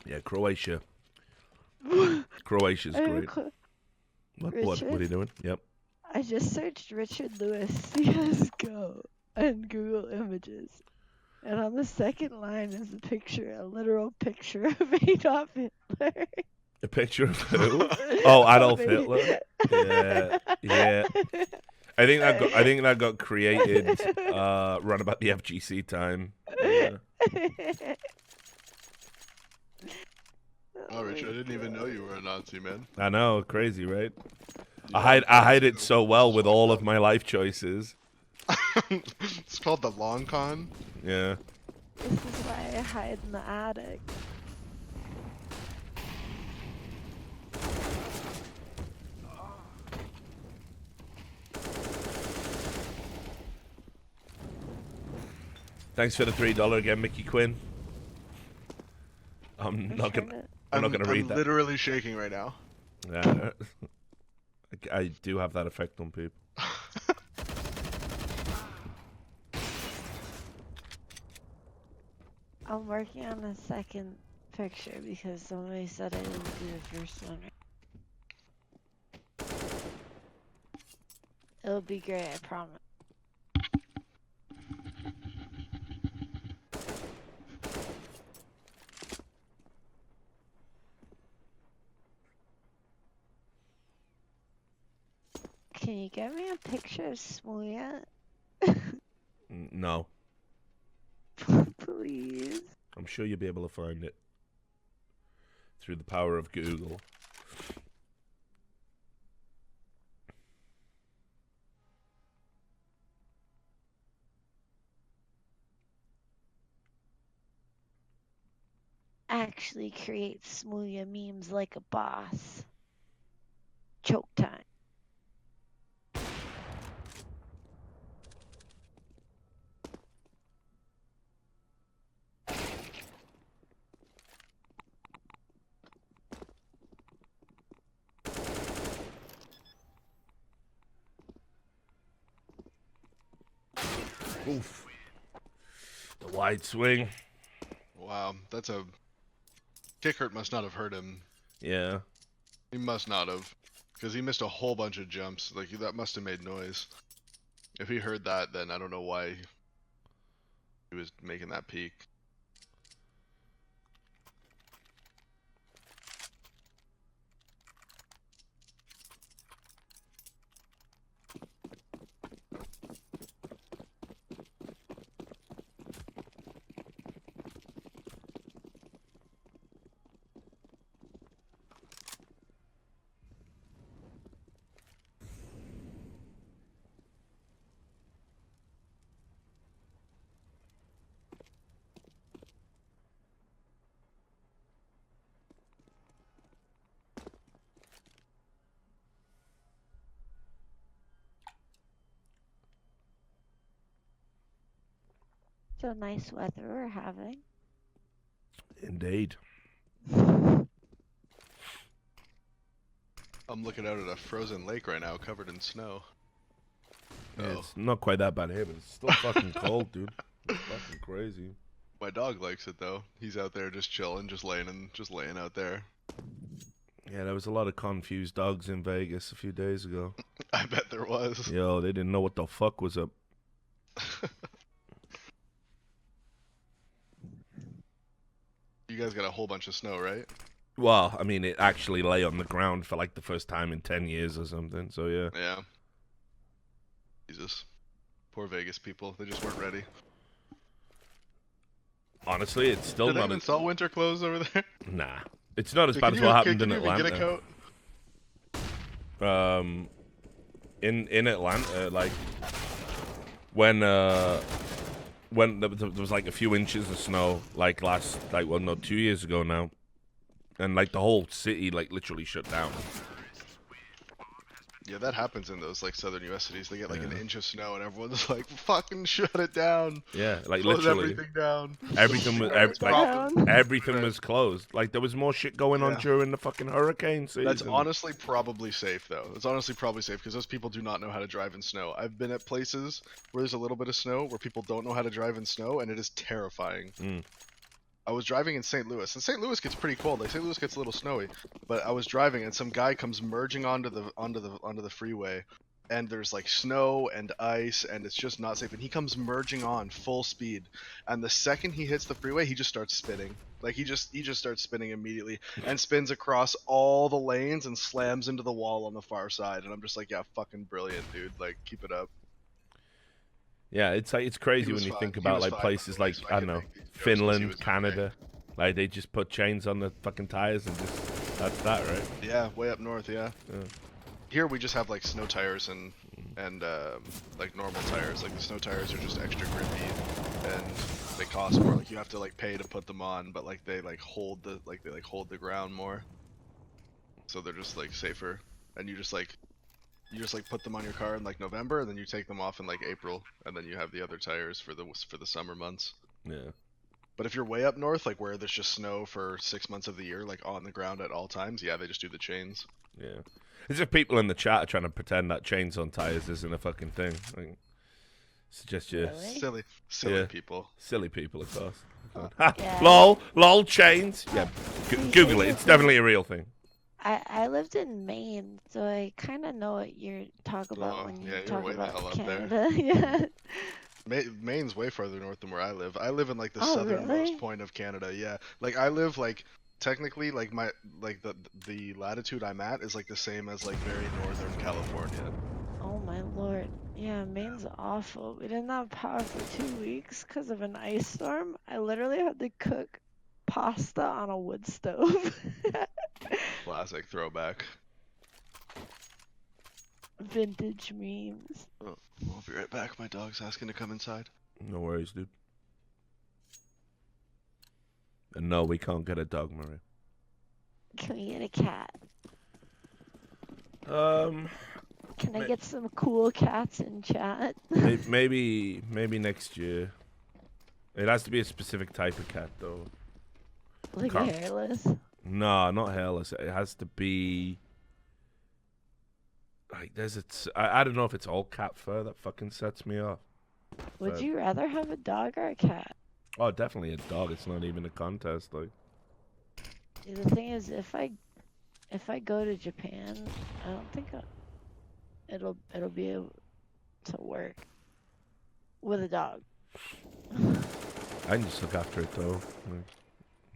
yeah, Croatia. Croatia's I have a great. What are you Richard? doing? Yep. I just searched Richard Lewis CS:GO on Google Images, and on the second line is a literal picture of Adolf Hitler. A picture of who? Oh, Adolf Hitler. Yeah. I think that got created run about the FGC time. Yeah. Oh Wow, Richard, I didn't even know you were a Nazi, man. I know, crazy, right? Yeah, I hide it so well with all of my life choices. It's called the long con. Yeah. This is why I hide in the attic. Thanks for the $3 again, Mickey Quinn. I'm not gonna read that. I'm literally shaking right now. Yeah. I do have that effect on people. I'm working on a second picture because somebody said I didn't do the first one right. It'll be great, I promise. Can you get me a picture of Smoya? No. Please. I'm sure you'll be able to find it through the power of Google. Actually create Smoya memes like a boss. Choke time. Oof. The wide swing. Wow, that's a... Kick hurt must not have hurt him. Yeah. He must not have. Because he missed a whole bunch of jumps. Like, that must have made noise. If he heard that, then I don't know why he was making that peak. So nice weather we're having. Indeed. I'm looking out at a frozen lake right now covered in snow. Yeah, Oh. it's not quite that bad here, but it's still fucking cold, dude. It's fucking crazy. My dog likes it though. He's out there just chilling, just laying out there. Yeah, there was a lot of confused dogs in Vegas a few days ago. I bet there was. Yo, they didn't know what the fuck was up. You guys got a whole bunch of snow, right? Well, I mean, it actually lay on the ground for like the first time in 10 years or something, so yeah. Yeah. Jesus. Poor Vegas people. They just weren't ready. Honestly, it's still Did they not... install winter clothes over there? Nah. It's not as Dude, bad as what happened in can you even Atlanta. get a coat? In Atlanta, like when there was like a few inches of snow, like 2 years ago now, and like the whole city like literally shut down. Yeah, that happens in those like southern U.S. cities. They get like an inch of snow, and everyone's like, "Fucking shut it down!" Yeah, like Close literally everything down. everything was everything was closed. Like there was more shit going on during the fucking hurricane season. That's honestly probably safe though. It's honestly probably safe because those people do not know how to drive in snow. I've been at places where there's a little bit of snow where people don't know how to drive in snow, and it is terrifying. I was driving in St. Louis, and St. Louis gets pretty cold. Like St. Louis gets a little snowy, but I was driving, and some guy comes merging onto the freeway, and there's like snow and ice, and it's just not safe. And he comes merging on full speed, and the second he hits the freeway, he just starts spinning. Like he just starts spinning immediately, and spins across all the lanes and slams into the wall on the far side. And I'm just like, yeah, fucking brilliant, dude. Like keep it up. Yeah, it's like it's crazy when you think about like places like I don't know, Finland, Canada. Like they just put chains on the fucking tires and just that's that, right? Yeah, way up north, yeah. Yeah. Here we just have like snow tires and like normal tires. Like the snow tires are just extra grippy and they cost more. Like you have to like pay to put them on, but like they hold the ground more. So they're just like safer. And you just put them on your car in like November, and then you take them off in like April, and then you have the other tires for the summer months. Yeah. But if you're way up north, like where there's just snow for 6 months of the year, like on the ground at all times, yeah, they just do the chains. Yeah. As if people in the chat are trying to pretend that chains on tires isn't a fucking thing. Like, suggest you Really? Silly Yeah. people. silly people, of course. Yeah. Ha, lol, chains. Yeah, Google it. It's definitely a real thing. I lived in Maine, so I kind of know what you're talking about Oh, when you yeah, you're talk way the about hell up there. Canada. Yeah. Maine's way farther north than where I live. I live in like the Oh, southernmost really? point of Canada. Yeah, like I live like technically like the latitude I'm at is like the same as like very northern California. Oh my lord. Yeah, Maine's awful. We didn't have power for 2 weeks because of an ice storm. I literally had to cook pasta on a wood stove. Classic throwback. Vintage memes. Oh, I'll be right back. My dog's asking to come inside. No worries, dude. And no, we can't get a dog, Maria. Can we get a cat? Can I Ma- get some cool cats in chat? maybe next year. It has to be a specific type of cat, though. Like Carl. hairless? No, not hairless. It has to be like I don't know if it's all cat fur that fucking sets me off. Would But- you rather have a dog or a cat? Oh, definitely a dog. It's not even a contest. Like, See, the thing is, if I go to Japan, I don't think it'll be able to work with a dog. I can just look after it though. Like,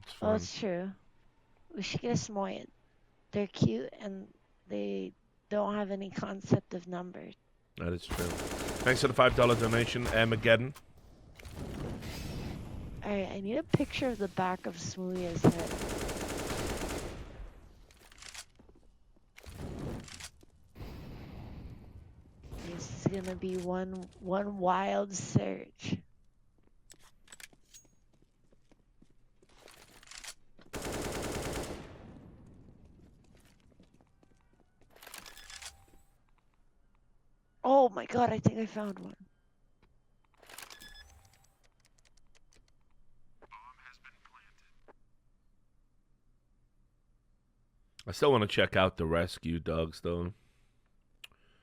it's Oh, fine. it's true. We should get a Samoyed. They're cute and they don't have any concept of numbers. That is true. Thanks for the $5 donation, Armageddon. Alright, I need a picture of the back of Smoothie's head. This is gonna be one wild search. Oh my god, I think I found one. I still want to check out the rescue dogs though.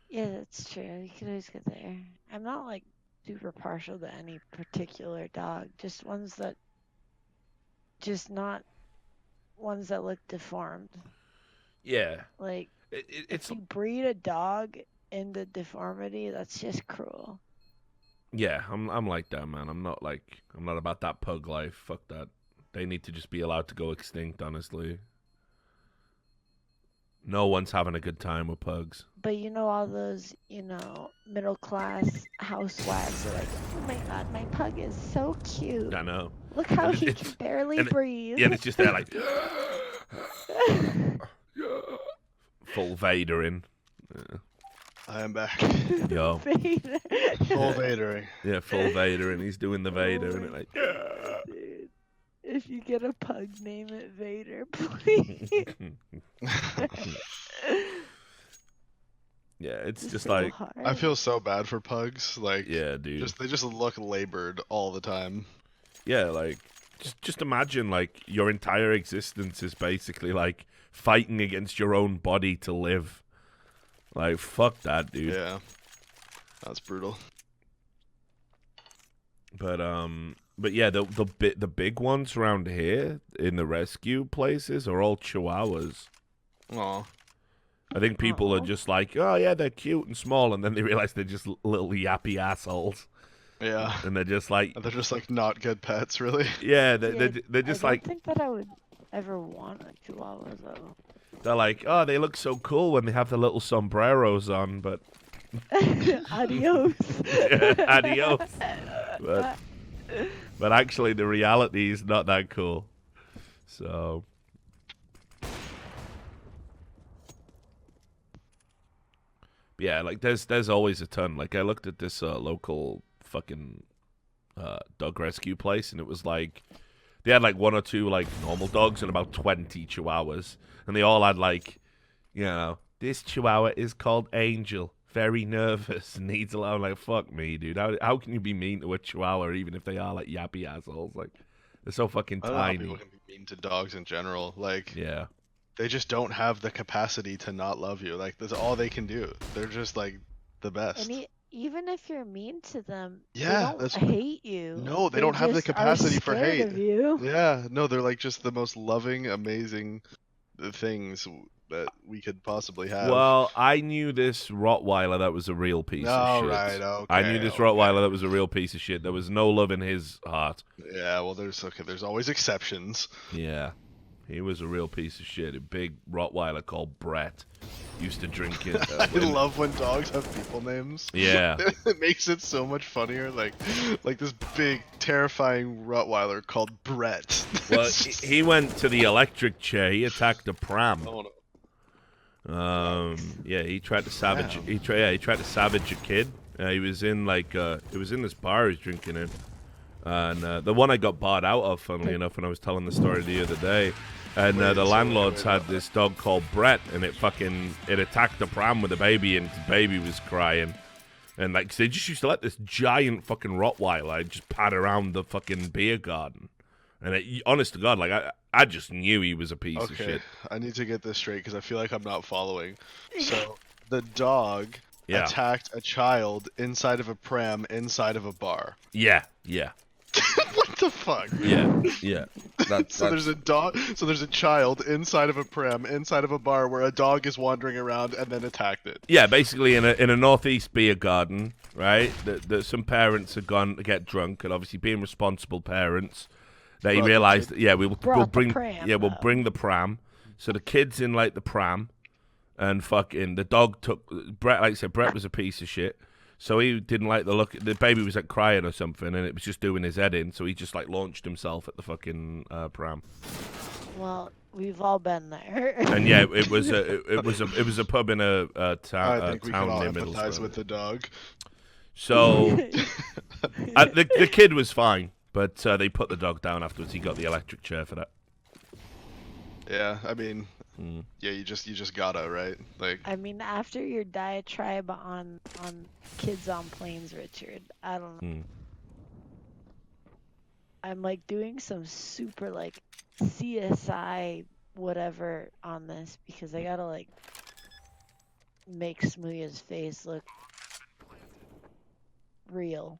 Yeah, that's true. You could always get there. I'm not like super partial to any particular dog, just ones that not ones that look deformed. Yeah, Like it's if you breed a dog into deformity, that's just cruel. yeah. I'm like that, man. I'm not about that pug life. Fuck that. They need to just be allowed to go extinct. Honestly, no one's having a good time with pugs. But you know all those, middle class housewives are like, oh my god, my pug is so cute. I know. Look how And he it's- can barely and breathe. Yeah, it's just there like full Vader in. I am back. Yo, Vader. Full Vadering. yeah, full Vader, and he's doing the Vader, Oh and it like. Dude, if you get a pug, name it Vader, please. Yeah, it's just so like, hard. I feel so bad for pugs. Like, yeah, dude. they just look labored all the time. Yeah, like, just imagine, like, your entire existence is basically, like, fighting against your own body to live. Like, fuck that, dude. Yeah, that's brutal. But yeah, the big ones around here in the rescue places are all Chihuahuas. Aw. I think people are Aw. just like, oh, yeah, they're cute and small, and then they realize they're just little yappy assholes. Yeah. And they're just like, They're just like not good pets, really. yeah, Yeah, they're just I like, don't think that I would ever want a Chihuahua though. they're like, oh, they look so cool when they have the little sombreros on, but Adios. adios. But actually, the reality is not that cool. So. Yeah, like there's always a ton. Like I looked at this local fucking dog rescue place, and it was like they had like 1 or 2 like normal dogs and about 20 chihuahuas, and they all had like, you know, this chihuahua is called Angel, very nervous, needs a lot. I'm like, fuck me, dude. How can you be mean to a chihuahua even if they are like yappy assholes? Like they're so fucking I don't know how tiny. people can be mean to dogs in general. Like, Yeah. they just don't have the capacity to not love you. Like, that's all they can do. They're just like the best. And even if you're mean to them, Yeah, they don't that's- hate you. No, they don't have the just are capacity for scared hate. of you. Yeah, no, they're like just the most loving, amazing things that we could possibly have. Well, I knew this Rottweiler that was a real piece of shit. Right, okay. I knew this Rottweiler that was a real piece of shit. There was no love in his heart. Yeah, well, there's always exceptions. Yeah. He was a real piece of shit. A big Rottweiler called Brett. Used to drink it. I love when dogs have people names. Yeah. It makes it so much funnier. Like this big, terrifying Rottweiler called Brett. Well, he went to the electric chair. He attacked a pram. Oh, no. Yeah, he tried to savage. Damn. He tried to savage a kid. He was in like it was in this bar he was drinking in, and the one I got barred out of, funnily enough, when I was telling the story the other day. And the landlords had this dog called Brett, and it attacked the pram with a baby, and the baby was crying. And like they just used to let this giant fucking Rottweiler just pad around the fucking beer garden. And honest to God, like I just knew he was a piece of shit. I need to get this straight because I feel like I'm not following. So the dog attacked a child inside of a pram inside of a bar. Yeah. What the fuck? Yeah. There's a dog. So there's a child inside of a pram inside of a bar where a dog is wandering around and then attacked it. Yeah, basically in a northeast beer garden, right? Some parents had gone to get drunk, and obviously being responsible parents, they realized that we'll bring the pram. So the kid's in like the pram, and fucking the dog took Brett. Like I said, Brett was a piece of shit. So he didn't like the look. The baby was like crying or something, and it was just doing his head in. So he just like launched himself at the fucking pram. Well, we've all been there. And yeah, it was a pub in a town. I think we can all near empathize Middlesbrough. with the dog. So the kid was fine, but they put the dog down afterwards. He got the electric chair for that. Yeah, I mean, yeah, you just gotta, right? Like, I mean, after your diatribe on kids on planes, Richard, I don't know. I'm like doing some super like CSI whatever on this because I gotta like make Smooya's face look real.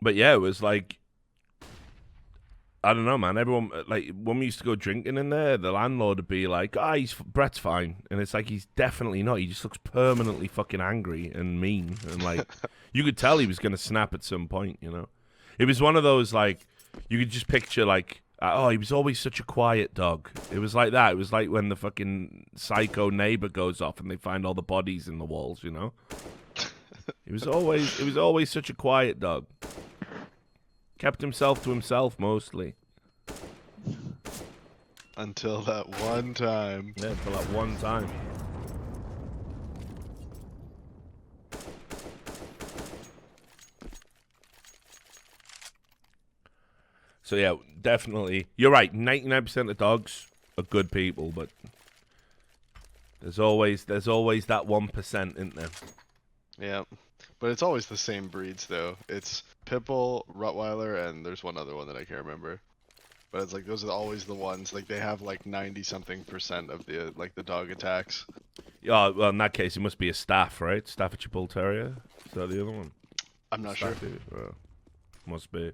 But yeah, it was like, I don't know, man. Everyone, like, when we used to go drinking in there, the landlord would be like, Brett's fine. And it's like, he's definitely not. He just looks permanently fucking angry and mean. And, like, you could tell he was going to snap at some point, you know? It was one of those, like, you could just picture, like, he was always such a quiet dog. It was like that. It was like when the fucking psycho neighbor goes off and they find all the bodies in the walls, you know? It was always such a quiet dog. Kept himself to himself, mostly. until that one time. Yeah, until that one time. So yeah, definitely. You're right. 99% of dogs are good people, but there's always that 1%, isn't there? Yeah, but it's always the same breeds though. It's Pitbull, Rottweiler, and there's one other one that I can't remember. But it's like those are always the ones. Like they have like 90-something% of the the dog attacks. Yeah, well in that case it must be a Staff, right? Staffordshire Bull Terrier. Is that the other one? I'm not sure. Must be.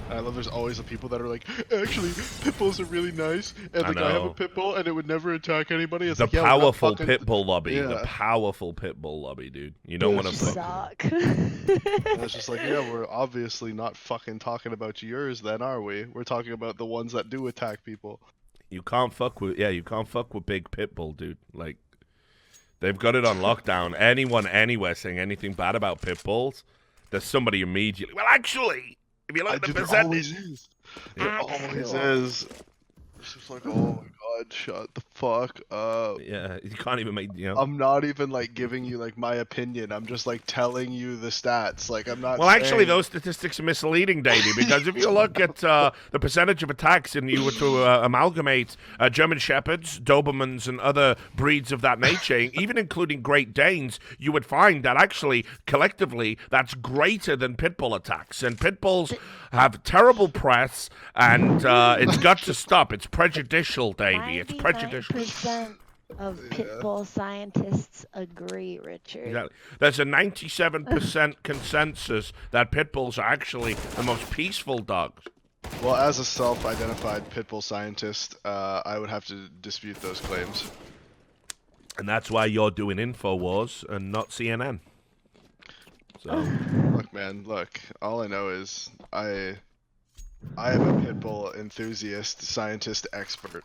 I love there's always the people that are like, actually, pit bulls are really nice, and like I have a pit bull and it would never attack anybody. It's the like, yeah, powerful fucking... pit bull lobby. Yeah. The powerful pit bull lobby, dude. You don't want to suck. It's just like, yeah, we're obviously not fucking talking about yours then, are we? We're talking about the ones that do attack people. You can't fuck with big pit bull, dude. Like they've got it on lockdown. Anyone anywhere saying anything bad about pit bulls, there's somebody immediately. Well, actually, If you look I at the do, there always percentage, is. There always is. It's just like, oh my god, shut the fuck up. yeah, you can't even make I'm not even like giving you like my opinion. I'm just like telling you the stats. Like I'm not. Well, actually, saying... those statistics are misleading, Davey, because if you look at the percentage of attacks and you were to amalgamate German Shepherds, Dobermans, and other breeds of that nature, even including Great Danes, you would find that actually, collectively, that's greater than pit bull attacks. And pit bulls have terrible press, and it's got to stop. It's prejudicial, Davey. It's prejudicial. 99% of pit bull scientists agree, Richard. Exactly. There's a 97% consensus that pit bulls are actually the most peaceful dogs. Well, as a self-identified pit bull scientist, I would have to dispute those claims. And that's why you're doing InfoWars and not CNN. So, Look, man, look. All I know is I am a pit bull enthusiast, scientist, expert,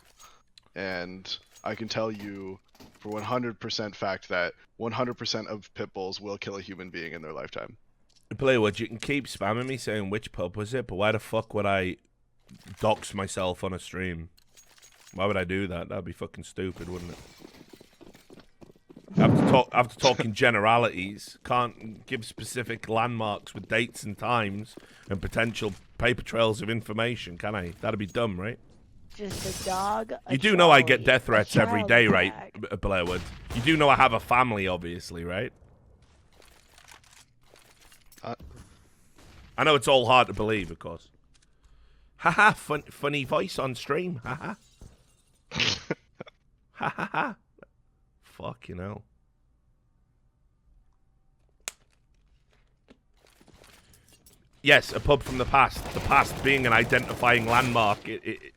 and I can tell you for 100% fact that 100% of pit bulls will kill a human being in their lifetime. Playwood, you can keep spamming me saying which pub was it, but why the fuck would I dox myself on a stream? Why would I do that? That'd be fucking stupid, wouldn't it? After talking generalities, can't give specific landmarks with dates and times and potential paper trails of information, can I? That'd be dumb, right? Just a dog. You do know I get trolley, death threats a every child day, right, tag. Blairwood? You do know I have a family, obviously, right? I know it's all hard to believe, of course. Haha, funny voice on stream. Haha. Ha ha ha. Fuck, you know. Yes, a pub from the past. The past being an identifying landmark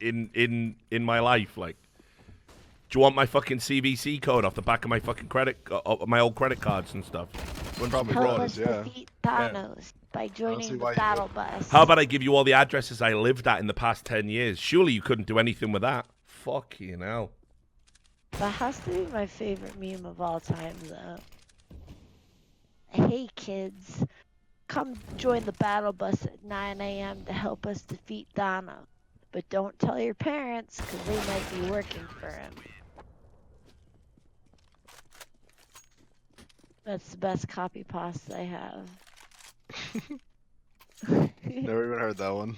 in my life. Like, do you want my fucking CVC code off the back of my fucking my old credit cards and stuff? Probably Help brought us us, yeah. defeat Thanos by joining see the why you battle would. bus. How about I give you all the addresses I lived at in the past 10 years? Surely you couldn't do anything with that. Fuck you know. That has to be my favorite meme of all time, though. Hey kids, come join the battle bus at 9 a.m. to help us defeat Thanos. But don't tell your parents, because they might be working for him. That's the best copy pasta I have. Never even heard that one.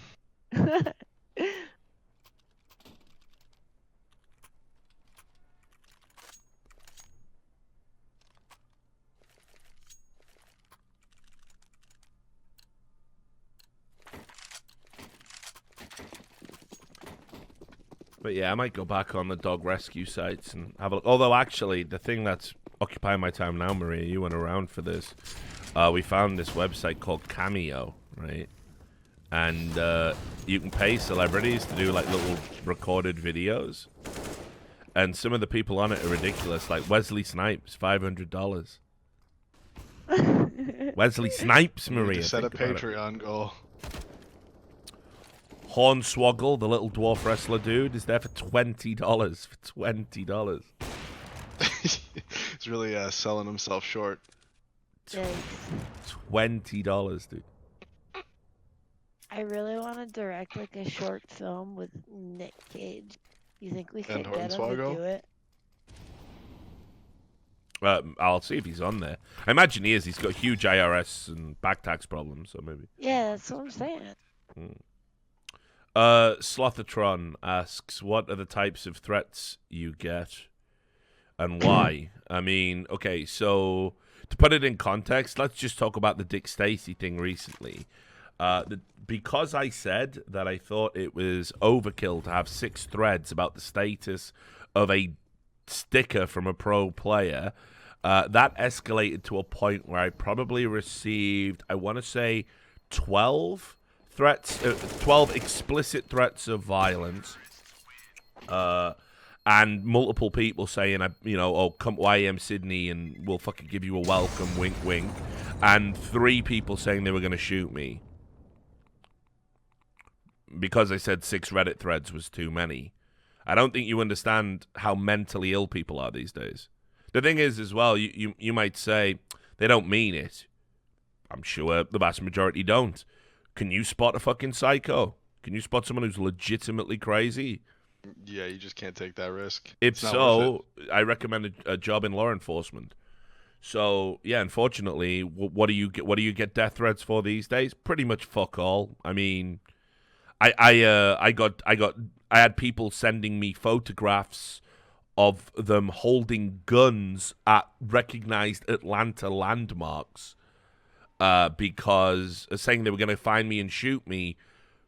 But yeah, I might go back on the dog rescue sites and have a look. Although, actually, the thing that's occupying my time now, Maria, you went around for this. We found this website called Cameo, right? And you can pay celebrities to do, like, little recorded videos. And some of the people on it are ridiculous. Like Wesley Snipes, $500. Wesley Snipes, You need Maria. to set a think about it. Patreon goal. Hornswoggle, the little dwarf wrestler dude, is there for $20. For $20. He's really selling himself short. Yikes. $20, dude. I really want to direct like a short film with Nick Cage. You think we could And get him to Hornswoggle? do it? I'll see if he's on there. I imagine he is. He's got huge IRS and back tax problems, so maybe. Yeah, that's what I'm saying. Slothatron asks, what are the types of threats you get and why? I mean, okay, so to put it in context, let's just talk about the Dick Stacy thing recently. Because I said that I thought it was overkill to have 6 threads about the status of a sticker from a pro player, that escalated to a point where I probably received, I want to say, 12 threats, 12 explicit threats of violence, and multiple people saying, oh, come to IM Sydney and we'll fucking give you a welcome, wink, wink, and 3 people saying they were going to shoot me because I said 6 Reddit threads was too many. I don't think you understand how mentally ill people are these days. The thing is, as well, you might say they don't mean it. I'm sure the vast majority don't. Can you spot a fucking psycho? Can you spot someone who's legitimately crazy? Yeah, you just can't take that risk. If It's not worth so, I recommend a job in law enforcement. So yeah, unfortunately, what do you get? What do you get death threats for these days? Pretty much fuck all. I mean, I had people sending me photographs of them holding guns at recognized Atlanta landmarks, because saying they were going to find me and shoot me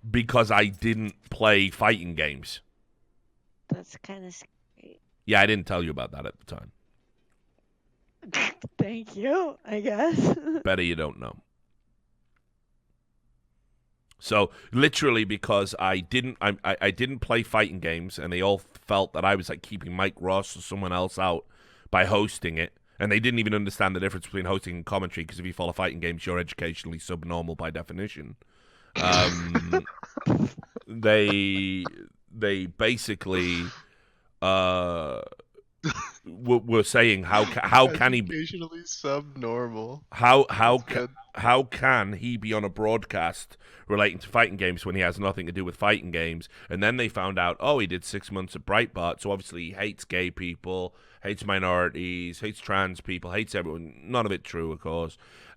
because I didn't play fighting games. That's kind of scary. Yeah, I didn't tell you about that at the time. Thank you, I guess. Better you don't know. So literally, because I didn't play fighting games, and they all felt that I was like keeping Mike Ross or someone else out by hosting it, and they didn't even understand the difference between hosting and commentary. Because if you follow fighting games, you're educationally subnormal by definition. They basically were saying how can he Occasionally subnormal. how can he be on a broadcast relating to fighting games when he has nothing to do with fighting games? And then they found out, he did 6 months at Breitbart, so obviously he hates gay people, hates minorities, hates trans people, hates everyone. None of it true, of course.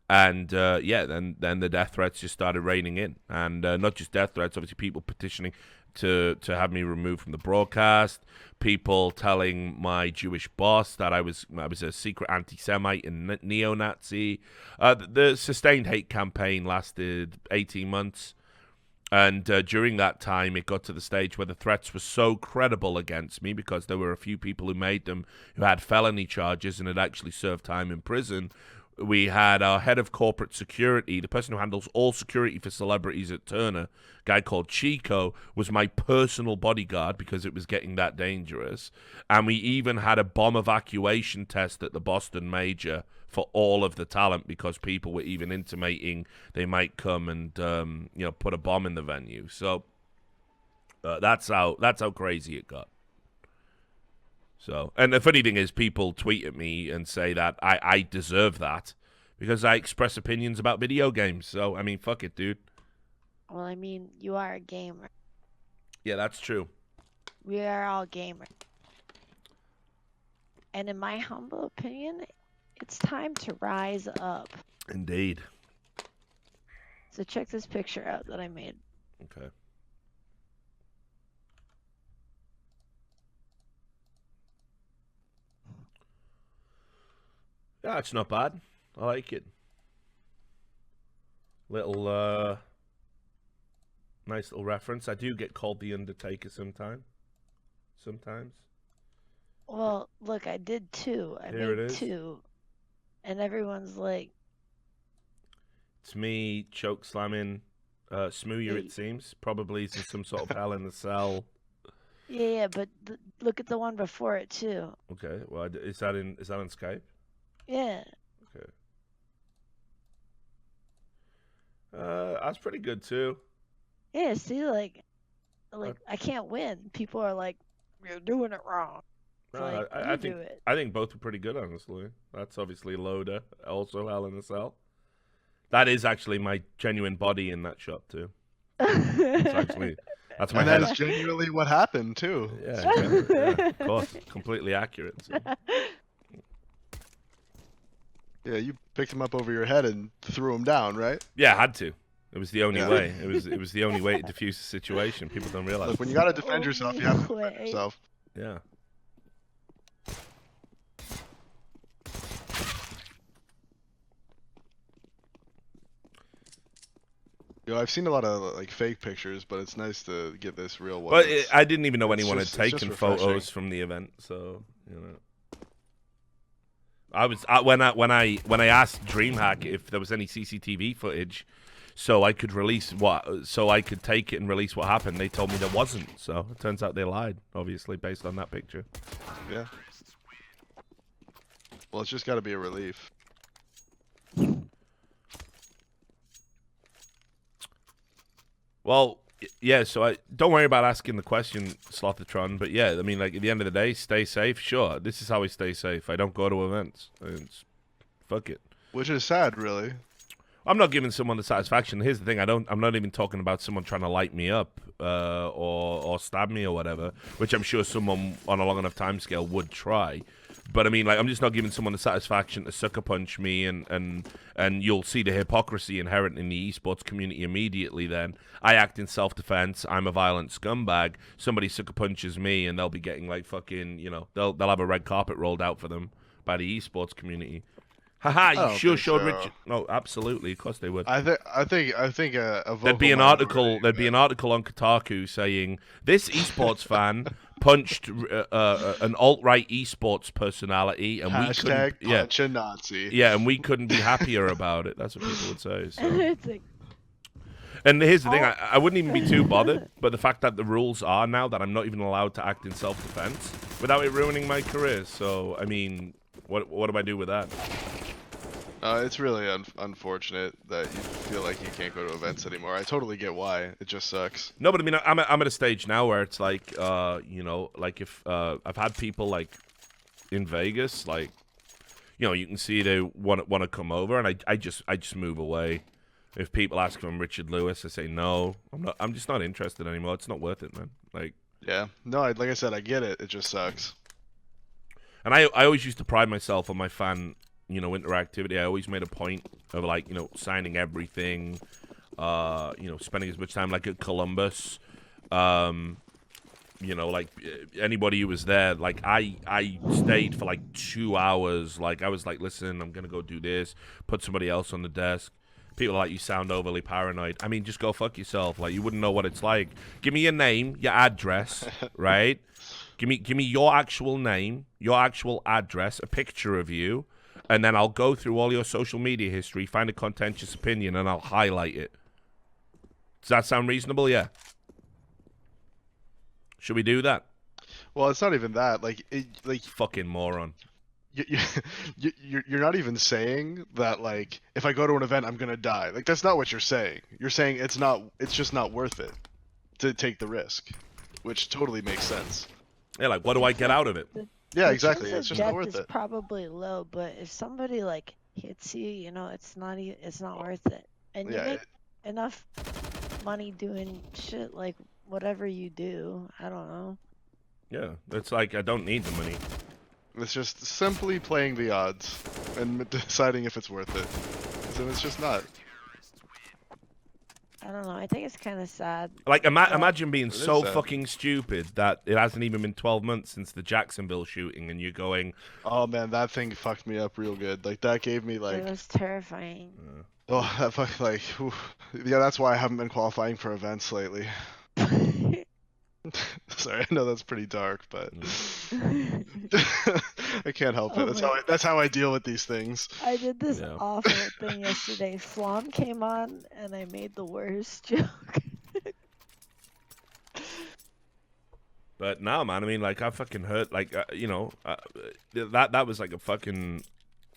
And then the death threats just started raining in, and not just death threats, obviously people petitioning to have me removed from the broadcast, people telling my Jewish boss that I was a secret anti-Semite and neo-Nazi. The sustained hate campaign lasted 18 months, and during that time it got to the stage where the threats were so credible against me, because there were a few people who made them who had felony charges and had actually served time in prison. We had our head of corporate security, the person who handles all security for celebrities at Turner, a guy called Chico, was my personal bodyguard because it was getting that dangerous. And we even had a bomb evacuation test at the Boston Major for all of the talent, because people were even intimating they might come and put a bomb in the venue. So that's how crazy it got. So, and the funny thing is, people tweet at me and say that I deserve that because I express opinions about video games. So, I mean, fuck it, dude. Well, I mean, you are a gamer. Yeah, that's true. We are all gamers. And in my humble opinion, it's time to rise up. Indeed. So check this picture out that I made. Okay. Yeah, it's not bad. I like it. Little, nice little reference. I do get called the Undertaker sometimes. Well, look, I did two. I Here it made is. two. And everyone's like, It's me choke slamming Smooyer, it seems. Probably in some sort of Hell in the Cell. yeah, but look at the one before it too. Okay, well, is that on Skype? Yeah. Okay. That's pretty good too. Yeah, see, like I can't win. People are like, you're doing it wrong. It's No, like, I you think do it. I think both are pretty good, honestly. That's obviously Loader, also Hell in the Cell. That is actually my genuine body in that shot too. That's my And head. that is genuinely what happened too. Yeah, of course, completely accurate. So. Yeah, you picked him up over your head and threw him down, right? Yeah, I had to. It was the only Yeah. way. It was the only way to defuse the situation. People don't realize. Look, when you gotta defend yourself, you have to defend Wait. yourself. Yeah. I've seen a lot of like fake pictures, but it's nice to get this real one. Well, I didn't even know it's anyone just- had it's just taken refreshing. photos from the event, so when I asked DreamHack if there was any CCTV footage, so I could take it and release what happened. They told me there wasn't, so it turns out they lied, obviously based on that picture. Yeah. Well, it's just got to be a relief. Well, yeah, so I don't worry about asking the question, Slothatron, but yeah, I mean, like, at the end of the day, stay safe. Sure, this is how I stay safe. I don't go to events. Fuck it. Which is sad, really. I'm not giving someone the satisfaction. Here's the thing: I'm not even talking about someone trying to light me up or stab me or whatever, which I'm sure someone on a long enough timescale would try. But I mean, like, I'm just not giving someone the satisfaction to sucker punch me, and you'll see the hypocrisy inherent in the esports community immediately. Then I act in self-defense. I'm a violent scumbag. Somebody sucker punches me, and they'll be getting like fucking, they'll have a red carpet rolled out for them by the esports community. Haha, you sure showed Richard. No, absolutely, of course they would. I think a vocal There'd be an article. There'd be an article on Kotaku saying this esports fan punched an alt-right esports personality, and we couldn't. Punch a Nazi. Yeah, and we couldn't be happier about it. That's what people would say. So. It's like, And here's the thing: I wouldn't even be too bothered. But the fact that the rules are now that I'm not even allowed to act in self-defense without it ruining my career. So I mean, what do I do with that? It's really unfortunate that you feel like you can't go to events anymore. I totally get why. It just sucks. No, but I mean, I'm at a stage now where it's like, like if I've had people like in Vegas, like, you can see they want to come over, and I just move away. If people ask if I'm Richard Lewis, I say no. I'm just not interested anymore. It's not worth it, man. Like, yeah, no, like I said, I get it. It just sucks. And I always used to pride myself on my fan, interactivity. I always made a point of like, signing everything, spending as much time like at Columbus, like anybody who was there, like I stayed for like 2 hours. Like I was like, listen, I'm gonna go do this. Put somebody else on the desk. People are like, you sound overly paranoid. I mean, just go fuck yourself. Like you wouldn't know what it's like. Give me your name, your address, right? Give me your actual name, your actual address, a picture of you. And then I'll go through all your social media history, find a contentious opinion, and I'll highlight it. Does that sound reasonable? Yeah. Should we do that? Well, it's not even that. Like Fucking moron. You're not even saying that, like, if I go to an event, I'm gonna die. Like, that's not what you're saying. You're saying it's just not worth it to take the risk, which totally makes sense. Yeah, like, what do I get out of it? Yeah, the exactly. chance It's of just not death worth is it. probably low, but if somebody like hits you, it's not worth it. And you Yeah, make enough money doing shit like whatever you do. I don't know. Yeah, it's like I don't need the money. It's just simply playing the odds and deciding if it's worth it. So it's just not. I don't know. I think it's kind of sad. Like, imagine being It so is sad. fucking stupid that it hasn't even been 12 months since the Jacksonville shooting, and you're going, Oh man, that thing fucked me up real good. Like that gave me It like, was terrifying. oh, that fucking like, oof. Yeah, that's why I haven't been qualifying for events lately. Sorry, I know that's pretty dark, but I can't help it. Oh That's how I deal with these things. I did this Yeah. awful thing yesterday. fl0m came on and I made the worst joke. but no, man. I mean, like, I fucking hurt. Like, that was like a fucking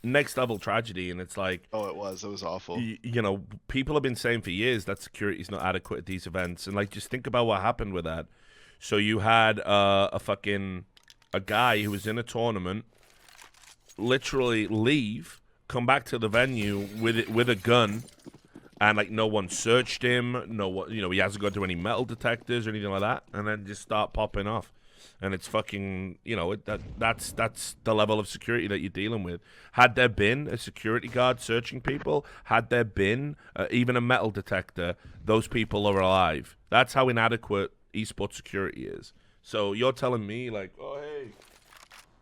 next level tragedy, and it's like, Oh, it was awful. people have been saying for years that security is not adequate at these events, and like, just think about what happened with that. So you had a guy who was in a tournament literally leave, come back to the venue with a gun, and like no one searched him, he hasn't gone through any metal detectors or anything like that, and then just start popping off. And it's fucking, that's the level of security that you're dealing with. Had there been a security guard searching people, had there been even a metal detector, those people are alive. That's how inadequate esports security is. So you're telling me, like, oh, hey,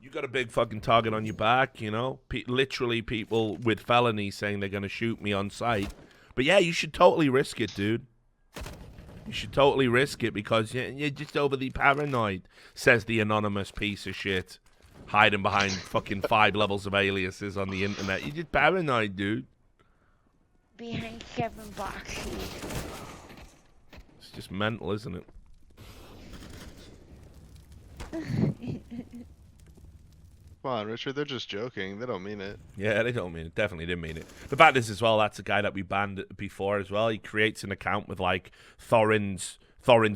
you got a big fucking target on your back, literally people with felonies saying they're going to shoot me on sight. But yeah, you should totally risk it, dude. You should totally risk it because you're just overly paranoid, says the anonymous piece of shit, hiding behind fucking 5 levels of aliases on the internet. You're just paranoid, dude. Behind Kevin Boxy. It's just mental, isn't it? Come on, Richard. They're just joking. They don't mean it. Yeah, they don't mean it. Definitely didn't mean it. The fact is, as well, that's a guy that we banned before as well. He creates an account with, like, Thorin's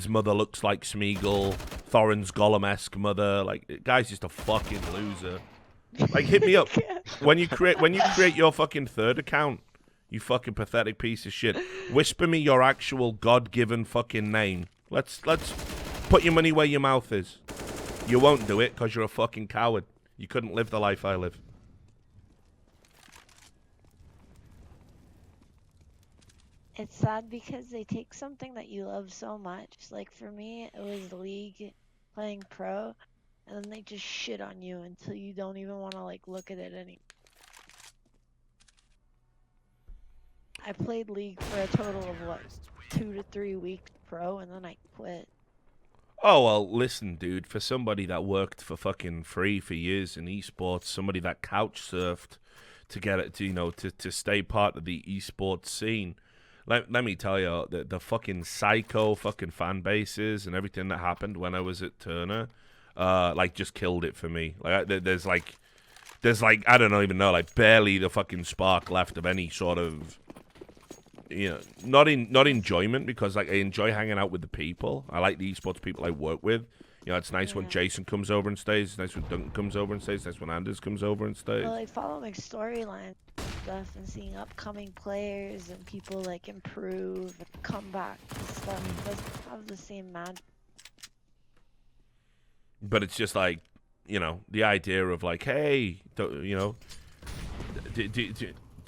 mother looks like Smeagol, Thorin's Gollum-esque mother. Like, the guy's just a fucking loser. Like, hit me up. When you create your fucking third account, You fucking pathetic piece of shit. Whisper me your actual God-given fucking name. Let's put your money where your mouth is. You won't do it because you're a fucking coward. You couldn't live the life I live. It's sad because they take something that you love so much. Like for me, it was the league playing pro, and then they just shit on you until you don't even want to like look at it anymore. I played league for a total of what, 2 to 3 weeks pro, and then I quit. Oh, well, listen, dude, for somebody that worked for fucking free for years in esports, somebody that couch surfed to get it, to stay part of the esports scene, let me tell you, the fucking psycho fucking fan bases and everything that happened when I was at Turner, just killed it for me. There's I don't even know, like barely the fucking spark left of any sort of, not enjoyment, because like I enjoy hanging out with the people. I like the esports people I work with. It's nice when Jason comes over and stays. It's nice when Duncan comes over and stays. It's nice when Anders comes over and stays. Well, like following storylines and stuff and seeing upcoming players and people like improve and come back and stuff doesn't have the same magic. But it's just like, the idea of like, hey,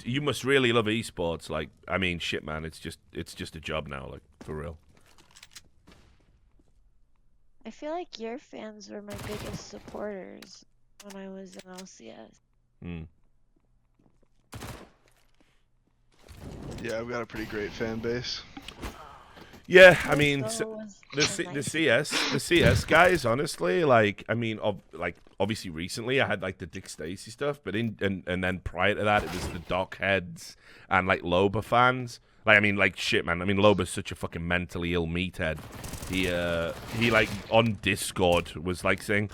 you must really love esports. Like, I mean, shit, man, it's just a job now, like, for real. I feel like your fans were my biggest supporters when I was in LCS. Yeah, I've got a pretty great fan base. Yeah, I mean, the CS guys, honestly, like, I mean, obviously recently I had like the Dick Stacy stuff, but and then prior to that it was the Doc heads and like Loba fans. Like, I mean, like, shit, man. I mean, Loba's such a fucking mentally ill meathead. He like on Discord was like saying,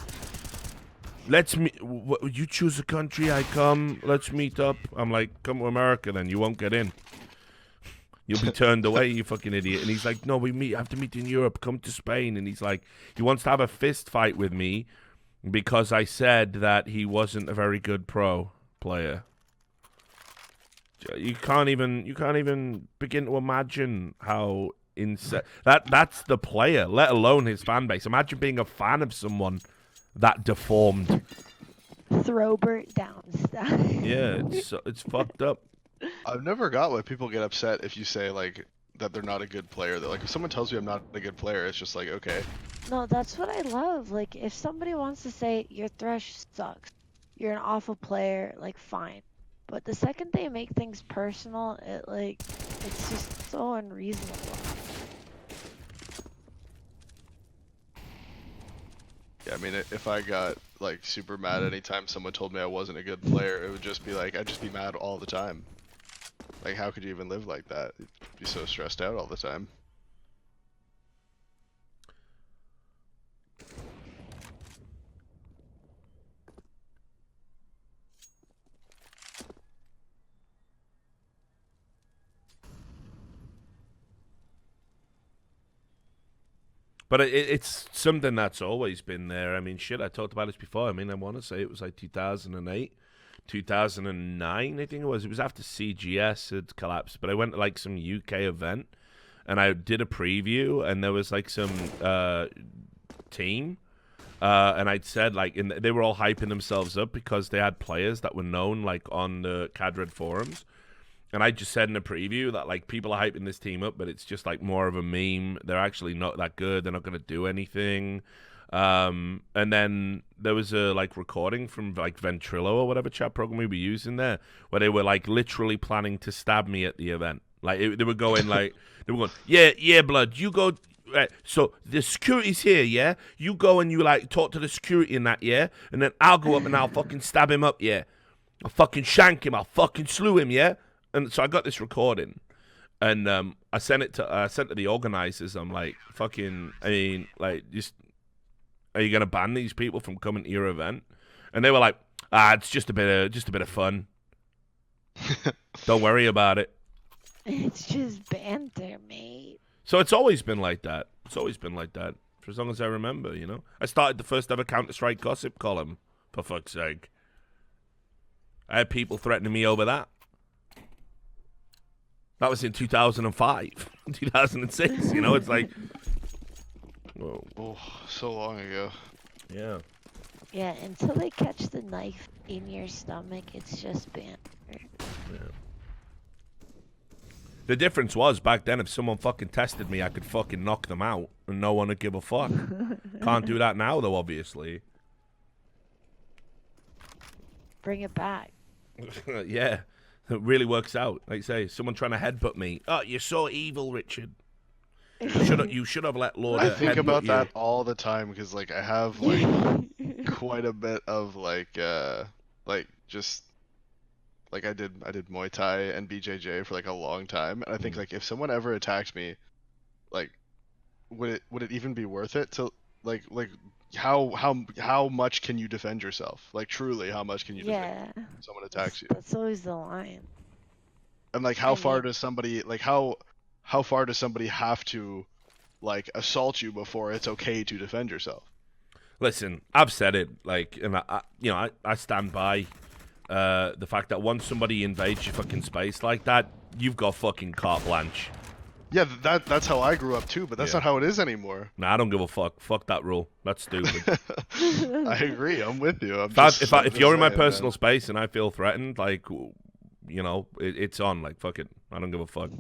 you choose a country, I come, let's meet up. I'm like, come to America then, you won't get in. You'll be turned away, you fucking idiot. And he's like, no, I have to meet in Europe, come to Spain. And he's like, he wants to have a fist fight with me because I said that he wasn't a very good pro player. You can't even begin to imagine how insane that's the player, let alone his fan base. Imagine being a fan of someone that deformed. Throwbert down stuff. Yeah, it's fucked up. I've never got why people get upset if you say like that they're not a good player. That like if someone tells you I'm not a good player, it's just like, okay. No, that's what I love. Like if somebody wants to say your Thresh sucks, you're an awful player, like fine. But the second they make things personal, it's just so unreasonable. Yeah, I mean, if I got like super mad anytime someone told me I wasn't a good player, it would just be like I'd just be mad all the time. Like, how could you even live like that? You'd be so stressed out all the time. But it's something that's always been there. I mean, shit, I talked about this before. I mean, I want to say it was like 2008, 2009, I think it was. It was after CGS had collapsed. But I went to like some UK event, and I did a preview, and there was like some team, and I'd said like, they were all hyping themselves up because they had players that were known like on the Cadred forums. And I just said in a preview that, like, people are hyping this team up, but it's just, like, more of a meme. They're actually not that good. They're not going to do anything. And then there was a, like, recording from, like, Ventrilo or whatever chat program we were using there, where they were, like, literally planning to stab me at the event. Like, they were going, like, yeah, blood, you go... Right, so the security's here, yeah? You go and you, like, talk to the security and that, yeah? And then I'll go up and I'll fucking stab him up, yeah? I'll fucking shank him. I'll fucking slew him, yeah? And so I got this recording, and I sent it to the organizers. I'm like, fucking, I mean, like, just, are you gonna ban these people from coming to your event? And they were like, it's just a bit of fun. Don't worry about it. It's just banter, mate. So it's always been like that. It's always been like that for as long as I remember. You know, I started the first ever Counter-Strike gossip column. For fuck's sake, I had people threatening me over that. That was in 2005, 2006. You know, it's like, whoa. Oh, so long ago. Yeah. Yeah, until they catch the knife in your stomach, it's just banter. The difference was back then, if someone fucking tested me, I could fucking knock them out, and no one would give a fuck. Can't do that now, though, obviously. Bring it back. Yeah, it really works out. Like I say, someone trying to headbutt me. Oh, you're so evil, Richard. You should have let Lord I think headbutt about you. that all the time because like I have like quite a bit of like just like I did Muay Thai and BJJ for like a long time, and I think like if someone ever attacked me, like would it even be worth it to like how much can you defend yourself? Like truly, how much can you defend if someone attacks you? That's always the line. And like how I far mean- does somebody like how far does somebody have to like assault you before it's okay to defend yourself? Listen, I've said it, like, and I stand by the fact that once somebody invades your fucking space like that, you've got fucking carte blanche. Yeah, that's how I grew up too, but that's Yeah. not how it is anymore. Nah, I don't give a fuck. Fuck that rule. That's stupid. I agree. I'm with you. If you're in my personal space and I feel threatened, like, you know, it's on. Like, fuck it. I don't give a fuck.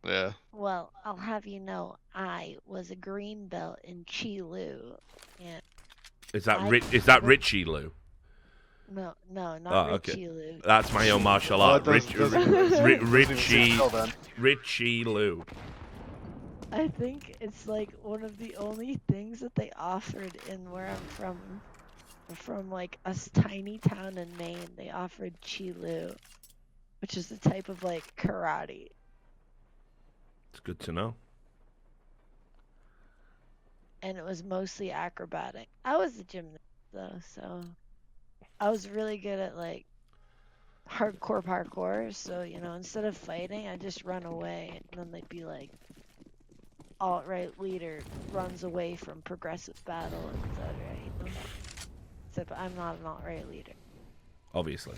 Yeah. Well, I'll have you know, I was a green belt in Chi Lu. And Is that Richie Lou? no, not Oh, okay. Chi Lu. That's my own martial art. Richie Then. Richie Lou. I think it's like one of the only things that they offered in where I'm from like a tiny town in Maine. They offered Chi Lu, which is a type of like karate. It's good to know. And it was mostly acrobatic. I was a gymnast though, so I was really good at like hardcore parkour. So, you know, instead of fighting, I just run away, and then they'd be like, alt-right leader runs away from progressive battle, etc. You know? Except I'm not an alt-right leader. Obviously.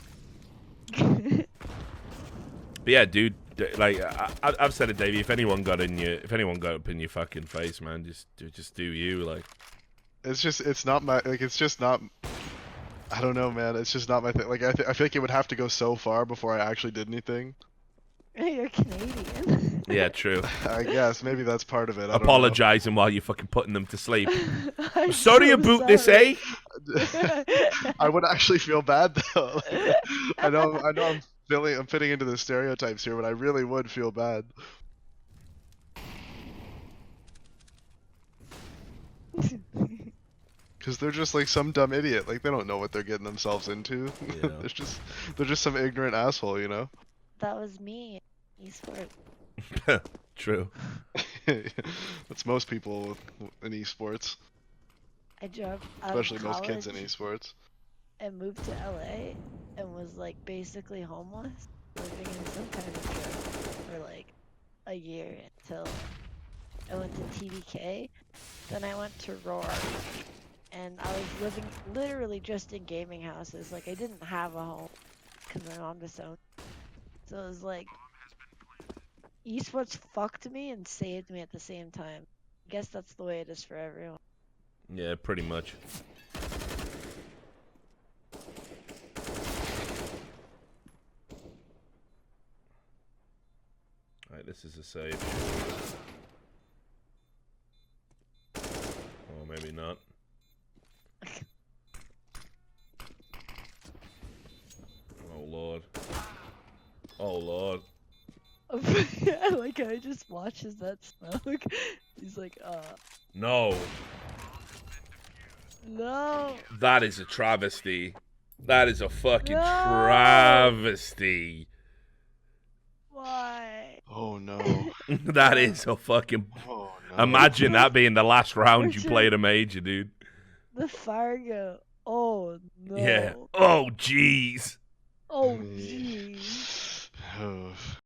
But yeah, dude, like I've said it, Davey. If anyone got up in your fucking face, man, just do you. Like, It's not my like. It's just not. I don't know, man. It's just not my thing. Like I feel like it would have to go so far before I actually did anything. You're Canadian. yeah, true. I guess maybe that's part of it. I don't know. Apologizing while you're fucking putting them to sleep. I'm Sorry so about this, sorry. I would actually feel bad though. I know I'm fitting into the stereotypes here, but I really would feel bad. Because they're just like some dumb idiot. Like they don't know what they're getting themselves into. Yeah. they're just some ignorant asshole, you know. That was me. Esport. True. That's most people in esports, I dropped out especially of most kids in college esports. and moved to LA and was like basically homeless, living in some kind of trailer for like a year until I went to TDK. Then I went to Roar, and I was living literally just in gaming houses. Like I didn't have a home because my mom disowned. So it was like esports fucked me and saved me at the same time. I guess that's the way it is for everyone. Yeah, pretty much. Alright, this is a save. Or maybe not. Oh lord. Oh lord. Yeah, like I just watches that smoke. He's like, No. no. That is a travesty. That is a fucking No. travesty. Why? Oh no. That is a fucking... Oh no. Imagine that being the last round you Richard. played a major, dude. The Fargo. Oh no. Yeah. Oh, jeez. Oh jeez. Oof.